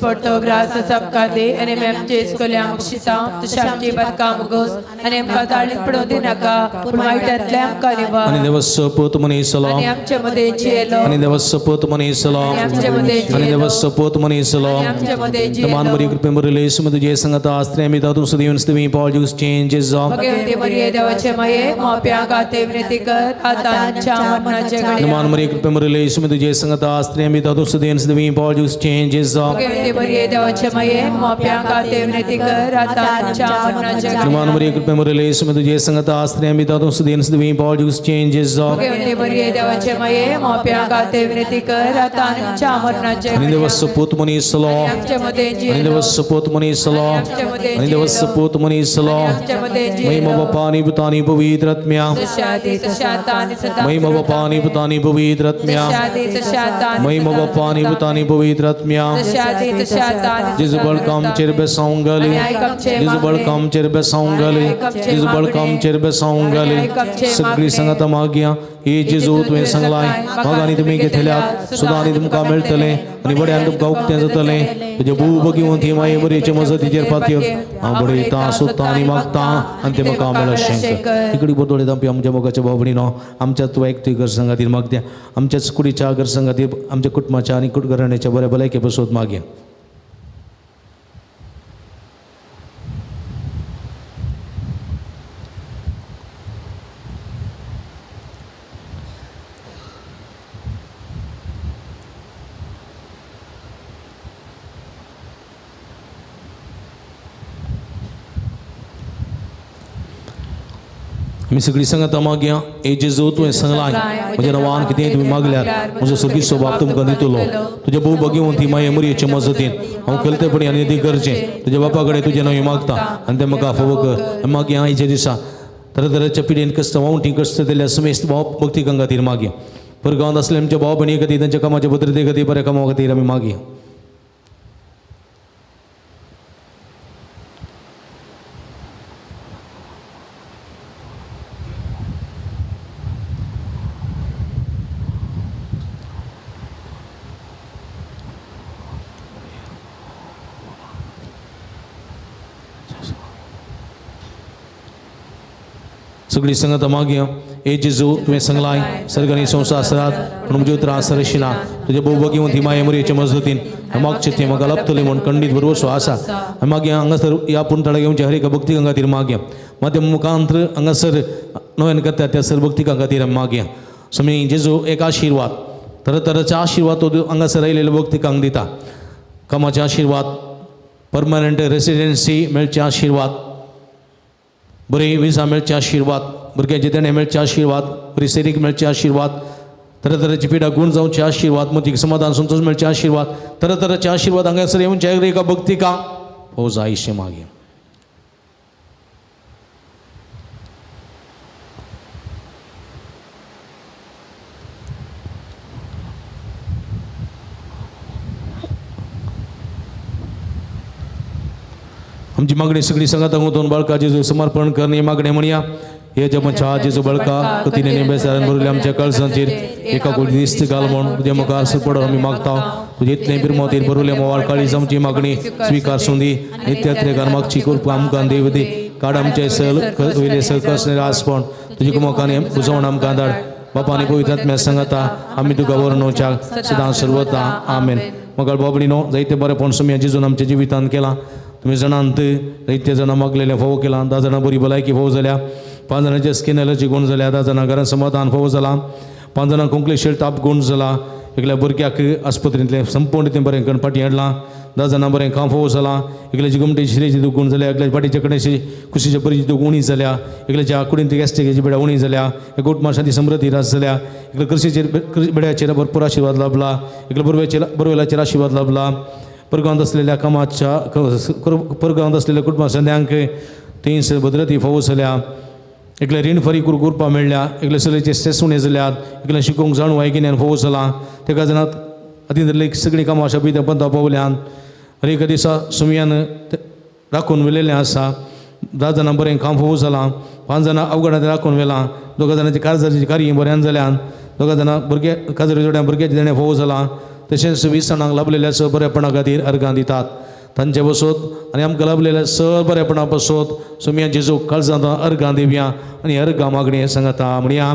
Porto graça sabkade ane mem jes kolyam shita tu shamti barkam gos ane amka dalin prodin naka maitat lam kaniva आनी देवस्व पोत मनी सलाम ane amche mode chelo आनी देवस्व पोत मनी सलाम amche mode आनी देवस्व पोत मनीसलो आमच्या मध्ये मान मरी कृपे मरले सुमद जे संगत आस्त्रे मी दादू सदैव स्तवी पाल जुस चेंजेस भगवंती मरिये देवाचे माये मोप्या गाते विनंती कर आता आमच्या मरणाच्या घडी मान मरी कृपे मरले सुमद जे संगत आस्त्रे मी दादू सदैव स्तवी पाल जुस चेंजेस भगवंती मरिये देवाचे माये मोप्या गाते विनंती कर आता आमच्या मरणाच्या घडी मान मरी कृपे मरले सुमद जे संगत आस्त्रे मी दादू सदैव स्तवी पाल जुस चेंजेस भगवंती मरिये देवाचे माये मोप्या गाते विनंती कर आता आमच्या मरणाच्या आणि घडी दिवस पोत मनीसलो आमच्या मध्ये आणि दिवस पोत मनीसलो आणि दिवस पोत मनीसलो आमच्या मध्ये महिमा बापानी पुतानी पवित्र आत्म्या शादी शातानी सदा महिमा बापानी पुतानी पवित्र आत्म्या शादी शातानी महिमा बापानी पुतानी पवित्र आत्म्या शादी शातानी जिस बल काम चिरबे सौंगले जिस बल काम चिरबे सौंगले जिस बल काम चिरबे सौंगले सगळी संगत माग्या हे जेजू तुवें सांगलाय मागानी तुम्ही घेतल्यात सुदानी तुमका मेळटले आणि बड्यान तुमका उक्तें जातले तुजे भूब घेवन ती माये बरेचे मजतीचेर पातयो हांव बडयता सोदता आनी मागता आनी ते म्हाका मेळशें इकडी बदोळे दांपी आमच्या मोगाच्या भावणीनो आमच्या तूं एकटी घर संगातीर मागत्या आमच्याच कुडीच्या घर संगातीर आमच्या कुटुंबाच्या आनी घराण्याच्या बऱ्या भलायके बसोत मागया आमी सगळीं सांगता मागया हे जेजू तुवें सांगलाय म्हज्या नांवान कितेंय तुमी मागल्यार म्हजो सगळी स्वभाव तुमकां दितलो तुज्या भोव घेवन ती माये मरयेचे मजतीन हांव कलतेपणी आनी ती करचें तुज्या बापा कडेन तुजें नांव मागता आनी तें म्हाका फावो कर मागया आयच्या दिसा तरेतरेच्या पिडेन कश्ट वावटी कश्ट दिल्या समेस्त भाव भक्ती खातीर मागया परगांवांत आसले आमच्या भाव भयणी खातीर तांच्या कामाच्या भद्रते खातीर बऱ्या कामा खातीर आमी मागया सगळी संगत मागया हे जेजू तुवें सांगलाय सर्ग आनी संवसारांत पूण म्हजे उतरां सरशिना तुजे भोव घेवन ती माये मरयेच्या मजतीन मागचें तें म्हाका लाभतलें म्हूण खंडीत भरवसो आसा मागया हांगासर ह्या पुणतळा घेवच्या हर एका भक्ती खातीर मागया माध्यम मुखांतर हांगासर नोंद करता त्या सर भक्ती खातीर आमी मागया समी जेजू एक आशिर्वाद तरेतरेचे आशिर्वाद तो हांगासर आयिल्ल्या भक्तिकांक दिता कामाचे आशिर्वाद परमनंट रेसिडेन्सी मेळचे आशिर्वाद बरे विजा मेळचे आशिर्वाद भुरग्याचे देणे मेळचे आशिर्वाद बरी सेरीक मेळचे आशिर्वाद तरेतरेची पिडा गुण जावचे आशिर्वाद मतीक समाधान संतोष मेळचे आशिर्वाद तरेतरेचे आशिर्वाद हांगासर येवचे एका भक्तिका फौज आयुश्य मागया आमची मागणी सगळी संगत दोन बाळका जेजू समर्पण करणे मागणे म्हणया हे जमच्या जेजू बाळका कतीने नेबेसारान भरले आमच्या कळसांचेर एका कोणी दिसत घाल म्हण तुझे मुखार सुपड आमी मागता तुझे इतले बिरमोतीर भरले मोवाळ काळीज आमची मागणी स्वीकार सुंदी नित्यात्रेकार मागची कृपा आमकां देव दी काड आमचे सल वयले सकस निरासपण तुजी कुमकांनी बुजवण आमकां धाड बापानी पवित्र आत्म्या सांगता आमी तुका वर्णोवच्याक सदां सर्वदा आमेन मगाळ बाबडीनो जायते बरेपण सुम्या जेजून आमच्या जिवितांत केलां तुम्ही जाणांत जायते जाणां मागलेले फोव केला 10 जाणां बरी भलायकी फोव जाल्या 5 जाणांचे स्किन एलर्जी गुण जाल्या 10 जाणां घरांत समाधान फोव जाला 5 जाणांक कोंकलेशील ताप गुण जाला एकल्या भुरग्याक आस्पत्रेंतले संपूर्ण रितीन बरें करून फाटी हाडलां 10 जाणां बरें काम फोव जालां एकल्याची गुमटेची शिरेची दूख गुण जाल्या एकल्याच्या फाटीच्या कडेची कुशीच्या बरीची दूख उणी जाल्या एकल्याच्या कुडीन ती गॅस्ट्रिकेची बेडा उणी जाल्या एक गोटमाशांची समृद्धी रास जाल्या एकल्या कृषीचेर बेड्याचेर भरपूर आशिर्वाद लाभला एकल्या बरवेलाचेर आशिर्वाद लाभला परगांवांत असलेल्या कामाच्या परगांवांत असलेल्या कुटुंबांक 300 भद्रती फोव जाल्या एकल्या रीण फारी करपा मेळ्ळ्या एकल्या सलेचे स्ट्रेस उणें जाल्यात एकल्या शिकोवंक जाणू वायकिन्यान फोव जालां तेका जाणां अतिंतरली सगळीं कामां अशा भितर पंता पावल्यान आनी एका दिसा सुमयान राखून व्हेलेलें आसा 10 जाणां बरें काम फोव जालां 5 जाणां अवघडांत राखून व्हेलां 2 जाणांची कारजाची कार्य बऱ्यान जाल्यान 2 जाणां भुरगे काजरी जोड्यां भुरग्याचे देणें फोव जालां तशेंच 20 जाणांक लाभलेल्या स बरेपणा खातीर अर्गां दितात तांचे बसोत आनी आमकां लाभलेल्या स बरेपणा बसोत सुमया जेजू काळजांत अर्गां दिवया आनी अर्गां मागणी सांगता म्हणया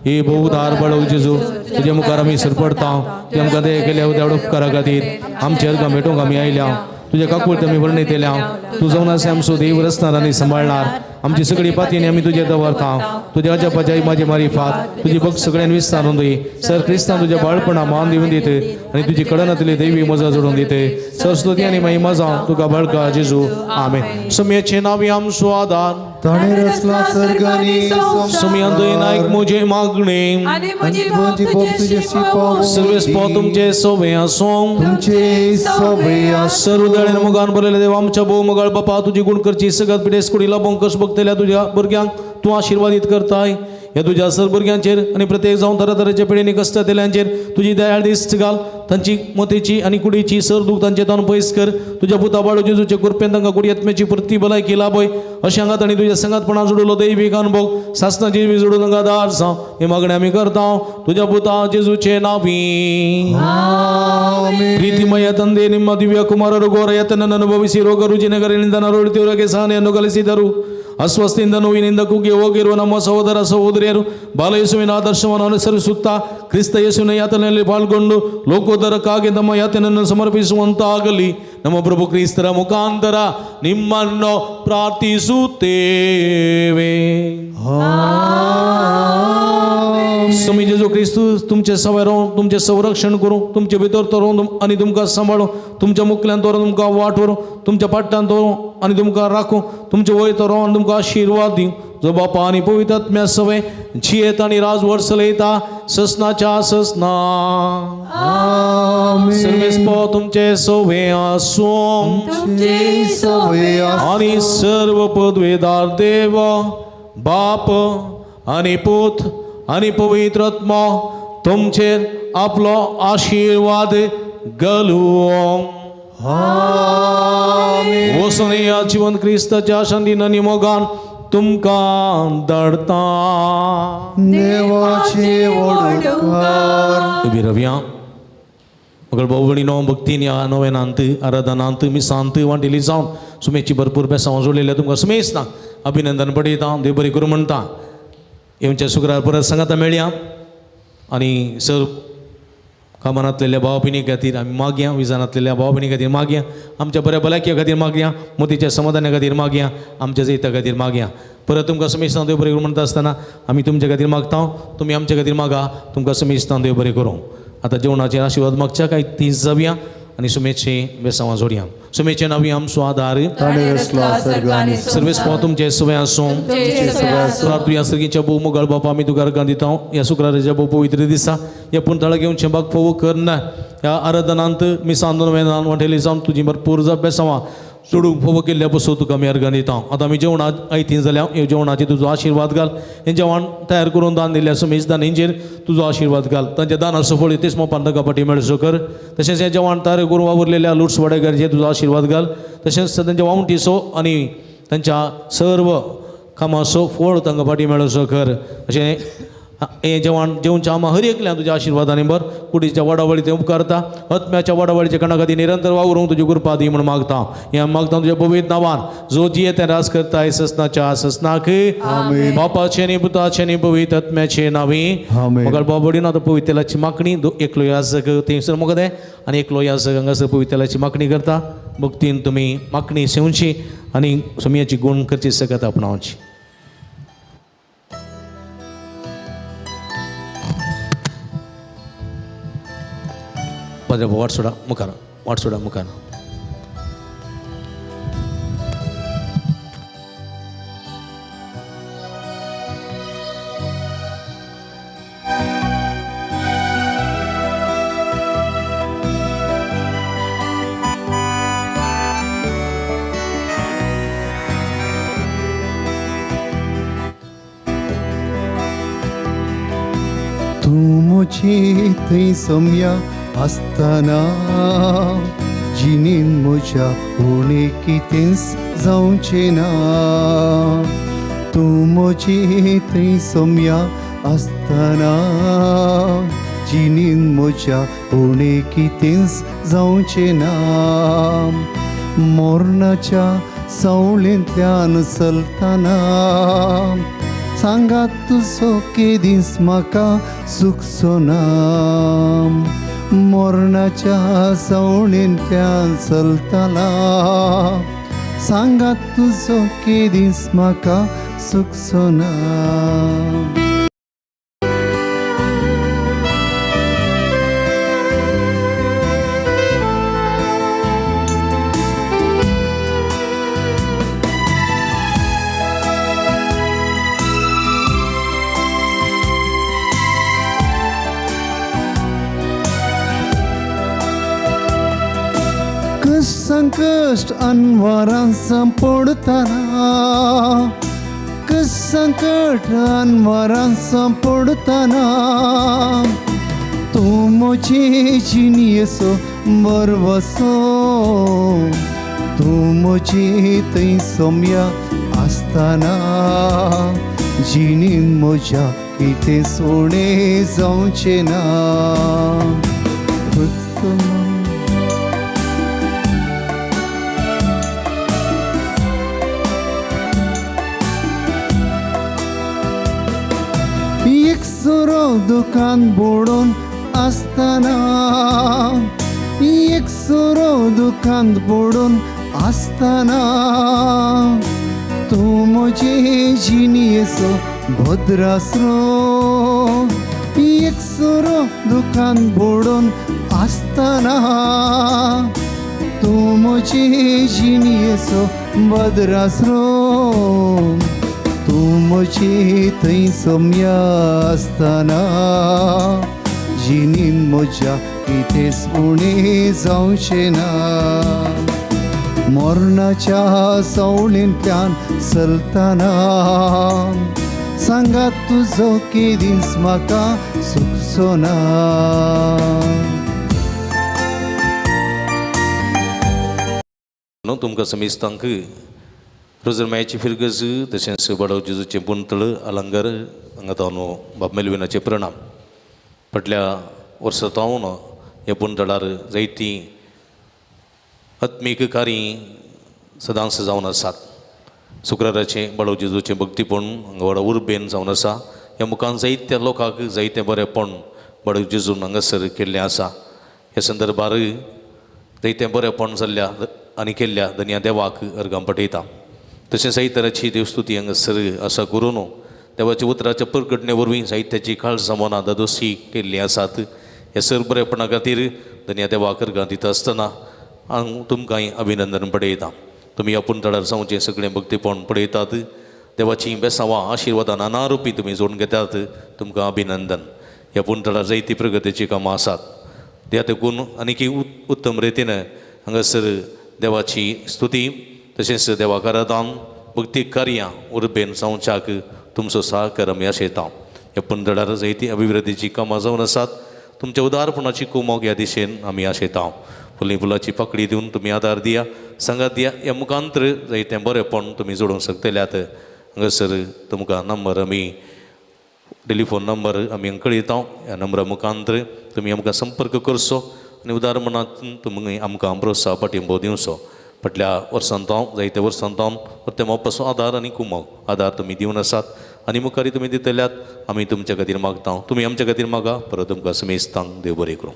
हे बहुदार बळो जेजू तुझे मुखार आमी सरपडता तुवें आमकां दया केल्या त्या उपकारा खातीर आमचेर मेटोवंक आमी आयल्या तुझ्या काकूळ आमी वर्णयतल्या तूं जावन आसा आमचो देव रचणार आनी सांबाळणार आमची सगळी पातींनी आमी तुजेर दवरता तुज्या अजापाच्या माझी मारिफात तुजी भक्त सगळ्यांनी विस्तारून दी सर क्रिस्तान तुज्या बाळपणा मान दिवन दिते आनी तुजी कडनातली दैवी मजा जोडून दिते सर स्तुती आनी महिमा जावं तुका बळका जेजू आमेन सुमयेचें नांव आमचो आदार ताणे रचला सर्गानी सुमयांत नायक म्हजे मागणे आणि म्हजी तुझी भक्त तुझ्याशी पावो सर्वेस्पो तुमचे सोवे आसूं तुमचे सवय सर्व दळेन मुगान बरयले देव आमच्या भोव मगळ बापा तुजी गुण करची सगळ्यात पिडेस कुडी लाभोंक कश बघतल्या तुझ्या भुरग्यांक तूं आशिर्वादीत करताय ह्या तुझ्या सर भुरग्यांचेर आनी प्रत्येक जावन तरातरेच्या पिढींनी कश्टांतल्यांचेर तुजी दयाळ दिश्ट घाल तांची मतेची आनी कुडीची सर दूख तांचे तान पयस कर तुज्या पुता बाळू जेजूचे कृपेन तांकां कुडी आत्म्याची परती भलायकी लाभय अशें हांगा तांणी तुज्या संगातपणा जोडलो दैवीक अनुभव सासणाची बी जोडून तांकां दार जावं हे मागणें आमी करता तुज्या पुता जेजूचे नांवी प्रीतिमय ತಂದೆ ನಿಮ್ಮ ದಿವ್ಯ ಕುಮಾರರು ಘೋರ ಯತನನ್ನು ಅನುಭವಿಸಿ ರೋಗ ರುಜಿನಗಳಿಂದ ನರಳುತ್ತಿರುವವರಿಗೆ ಸಹನೆಯನ್ನು ಕಲಿಸಿದರು ಅಸ್ವಸ್ಥದಿಂದ ನೋವಿನಿಂದ ಕುಗ್ಗಿ ಹೋಗಿರುವ ನಮ್ಮ ಸಹೋದರ ಸಹೋದರಿಯರು ಬಾಲಯೇಸುವಿನ ಆದರ್ಶವನ್ನು ಅನುಸರಿಸುತ್ತಾ ಕ್ರಿಸ್ತ ಯೇಸುವಿನ ಯಾತನೆಯಲ್ಲಿ ಪಾಲ್ಗೊಂಡು ಲೋಕೋದ್ಧಾರಕ್ಕಾಗಿ ತಮ್ಮ ಯಾತನೆಯನ್ನು ಸಮರ್ಪಿಸುವಂತಾಗಲಿ ನಮ್ಮ ಪ್ರಭು ಕ್ರಿಸ್ತರ ಮುಖಾಂತರ ನಿಮ್ಮನ್ನು ಪ್ರಾರ್ಥಿಸುತ್ತೇವೆ स्वामी जेजू क्रिस्तू तुमचे सवय राहून तुमचे संरक्षण करूं तुमचे भितर तरून आनी तुमकां सांबाळूं तुमच्या मुखल्यान तोरून तुमकां वाट व्हरूं तुमच्या पाट्ट्यान तरून आनी तुमकां राखूं तुमचे वयर तरून आनी तुमकां आशिर्वाद दिवं जो बापा आनी पवित्र आत्म्या सवय जियेत आनी राजवट चलयता ससनाच्या ससना सर्वेस्पो तुमचे सवय आसूं आनी सर्व पदवेदार देव बाप आनी पूत आनी पवित्र आत्मा तुमचेर आपलो आशिर्वाद घालूं वचून या जिवन क्रिस्ताच्या शांतीन आनी मोगान तुमकां धाडता देवाचे वडकार उबी रवया मगळ भाऊ भयणीनो भक्तीन या नोवेनांत आराधनांत मिसांत वांटिली जावन सुमेची भरपूर बेसांव जोडलेल्या तुमकां सुमेसता अभिनंदन पडयता देव बरें करूं म्हणटा येवच्या शुक्रार परत सांगाता मेळया आनी सर कामानांतलेल्या भाव भयणी खातीर आमी मागया विजानांतलेल्या भाव भयणी खातीर मागया आमच्या बऱ्या भलायके खातीर मागया मतीच्या समाधाना खातीर मागया आमच्या जैता खातीर मागया परत तुमकां समेस्तां देव बरें करूं म्हणटा आसतना आमी तुमच्या खातीर मागता तुमी आमच्या खातीर मागा तुमकां समेस्तां देव बरें करूं आतां जेवणाचेर आशिर्वाद मागच्या काय तीस जावया आनी सुमेचे बेसांवां जोडया सुमेचे नांवी आमचो आदार ताणे रचला सर्गानी सर्वेस्पो तुमचे सवय आसूं तूं ह्या सर्गीच्या भोव मोगाळ बापा आमी तुका अर्गां दिता ह्या शुक्राराच्या भोव पवित्र दिसा ह्या पुणताळा घेवचे भाग फोव करना ह्या आराधनांत मिसांत नोवेनांत वांटेली जावन तुजी भरपूर बेसांवां सोडूंक फोव केल्ल्या बसो तुका आमी अर्गां दिता आतां आमी जेवणा आयतीं जाल्या ह्या जेवणाचेर तुजो आशिर्वाद घाल हें जेवण तयार करून दान दिल्ल्या सुमेश दानींचेर तुजो आशिर्वाद घाल तांच्या दानाचो फळ तेच मोपान ताका फाटी मेळचो कर तशेंच हें जेवण तयार करून वावरलेल्या लुट्स वाडेकाराचेर तुजो आशिर्वाद घाल तशेंच तांच्या वावणटीचो आनी तांच्या सर्व कामाचो फळ तांकां फाटी मेळचो कर अशें हें जेवण जेवच्या आमा हर एकल्यान तुज्या आशिर्वादांनी भर कुडीच्या वडावळी ते उपकारता आत्म्याच्या वडावळीच्या कणा खातीर निरंतर वावरूंक तुजी कृपा दी म्हूण मागता हें मागता तुज्या पवित्र नांवान जो जिये तें रास करताय ससनाच्या ससनाक बापाचे न्ही पुताचे न्ही पवित्र आत्म्याचे नांवी मगळ बाबडीन आतां पवित्राची मागणी एकलो याजक थंयसर मोगदे आनी एकलो याजक हांगासर पवित्राची मागणी करता भक्तीन तुमी मागणी सेवची आनी सुमयाची गुण करची सकत आपणावची वाट सोडा मुखार वाट सोडा मुखार तूं म्हजी थंय सम्या आसतना जिणेन म्हज्या उणे कितेंच जावचें ना तूं म्हजी थंय सम्या आसतना जिणेन म्हज्या उणे कितेंच जावचें ना मोरणाच्या सावळेंतल्यान चलतना सांगात तुजो केदीस म्हाका सुखसो नाम मरणाच्या सवणींतल्यान चलतला सांगात तुजो केदीस म्हाका सुखसो नाम संकष्ट अनवरां संपडतना संकट अनवरां संपडतना तूं म्हजी जिणयेचो बरवसो तूं म्हजी थंय सोम्या आसतना जिणीन म्हज्या कितें सोडे जावचें ना एक सुरो दुकान बुडून आसतना एक सुरो दुकान बुडून आसतना तूं म्हजे जिणयेचो भद्रासरो एक सुरो दुकान बुडून आसतना तूं म्हजे जिणयेचो भद्रासरो तूं म्हजी थंय सोम्या आसतना जिणीन म्हज्या कितेंच उणें जावचें ना मरणाच्या सवणींतल्यान चलतना सांगात तुजो केदीस म्हाका सुखसो ना तुमकां समेस्तांक रोजरमायाची फिरगज तशेंच बडव जेजूचे पुंतळ अलंगर हांगा तावन बाब मेलविनाचे प्रणाम फाटल्या वर्सा तावन ह्या पुंतळार जायतीं आत्मीक कार्य सदांच जावन आसात शुक्राराचे बडव जेजूचे भक्तीपण हांगा व्हडा उर्बेन जावन आसा ह्या मुखान जायत्या लोकांक जायतें बरेंपण बडव जेजून हांगासर केल्लें आसा ह्या संदर्भार जायतें बरेंपण जाल्ल्या आनी केल्ल्या धन्या देवाक अर्गां पठयता तशेंच साहित्याची देवस्तुती हांगासर आसा करून देवाच्या उतराच्या प्रकटणे वरवीं साहित्याची खाळसामोना दादोशी केल्लीं आसात ह्या सर बरेपणा खातीर धन्या देवाक अर्गां दिता आसतना हांव तुमकांय अभिनंदन पळयता तुमी ह्या पुंतळार जावचें सगळें भक्तीपण पळयतात देवाची बेसांवां आशिर्वादां नानारुपी तुमी जोडून घेतात तुमकां अभिनंदन ह्या पुंतळार जायतीं प्रगतीची कामां आसात त्या देखून आनीकय उत्तम रितीन हांगासर देवाची स्तुती तशेंच देवाक आराधन भक्ती कार्यां उर्बेन जावच्याक तुमचो सहकार आमी आशेता ह्या पुंतळार जायतीं अभिवृद्धीची कामां जावन आसात तुमच्या उदारपणाची कुमोग ह्या दिशेन आमी आशेता फुलीं फुलाची पकडी दिवन तुमी आदार दिया सांगात दिया ह्या मुखांतर जायतें बरेंपण तुमी जोडूंक शकतल्यात हांगासर तुमकां नंबर आमी टेलिफोन नंबर आमी कळयता ह्या नंबरा मुखांतर तुमी आमकां संपर्क करचो आनी उदारपणांतून तुमी आमकां प्रोत्साह पाठिंबो दिवचो फाटल्या वर्सांतांव जायत्या वर्सांतांव ते मोपाचो आदार आनी कुमोग आदार तुमी दिवन आसात आनी मुखारी तुमी दितल्यात आमी तुमच्या खातीर मागता तुमी आमच्या खातीर मागा परत तुमकां समेस्तांक देव बरें करूं.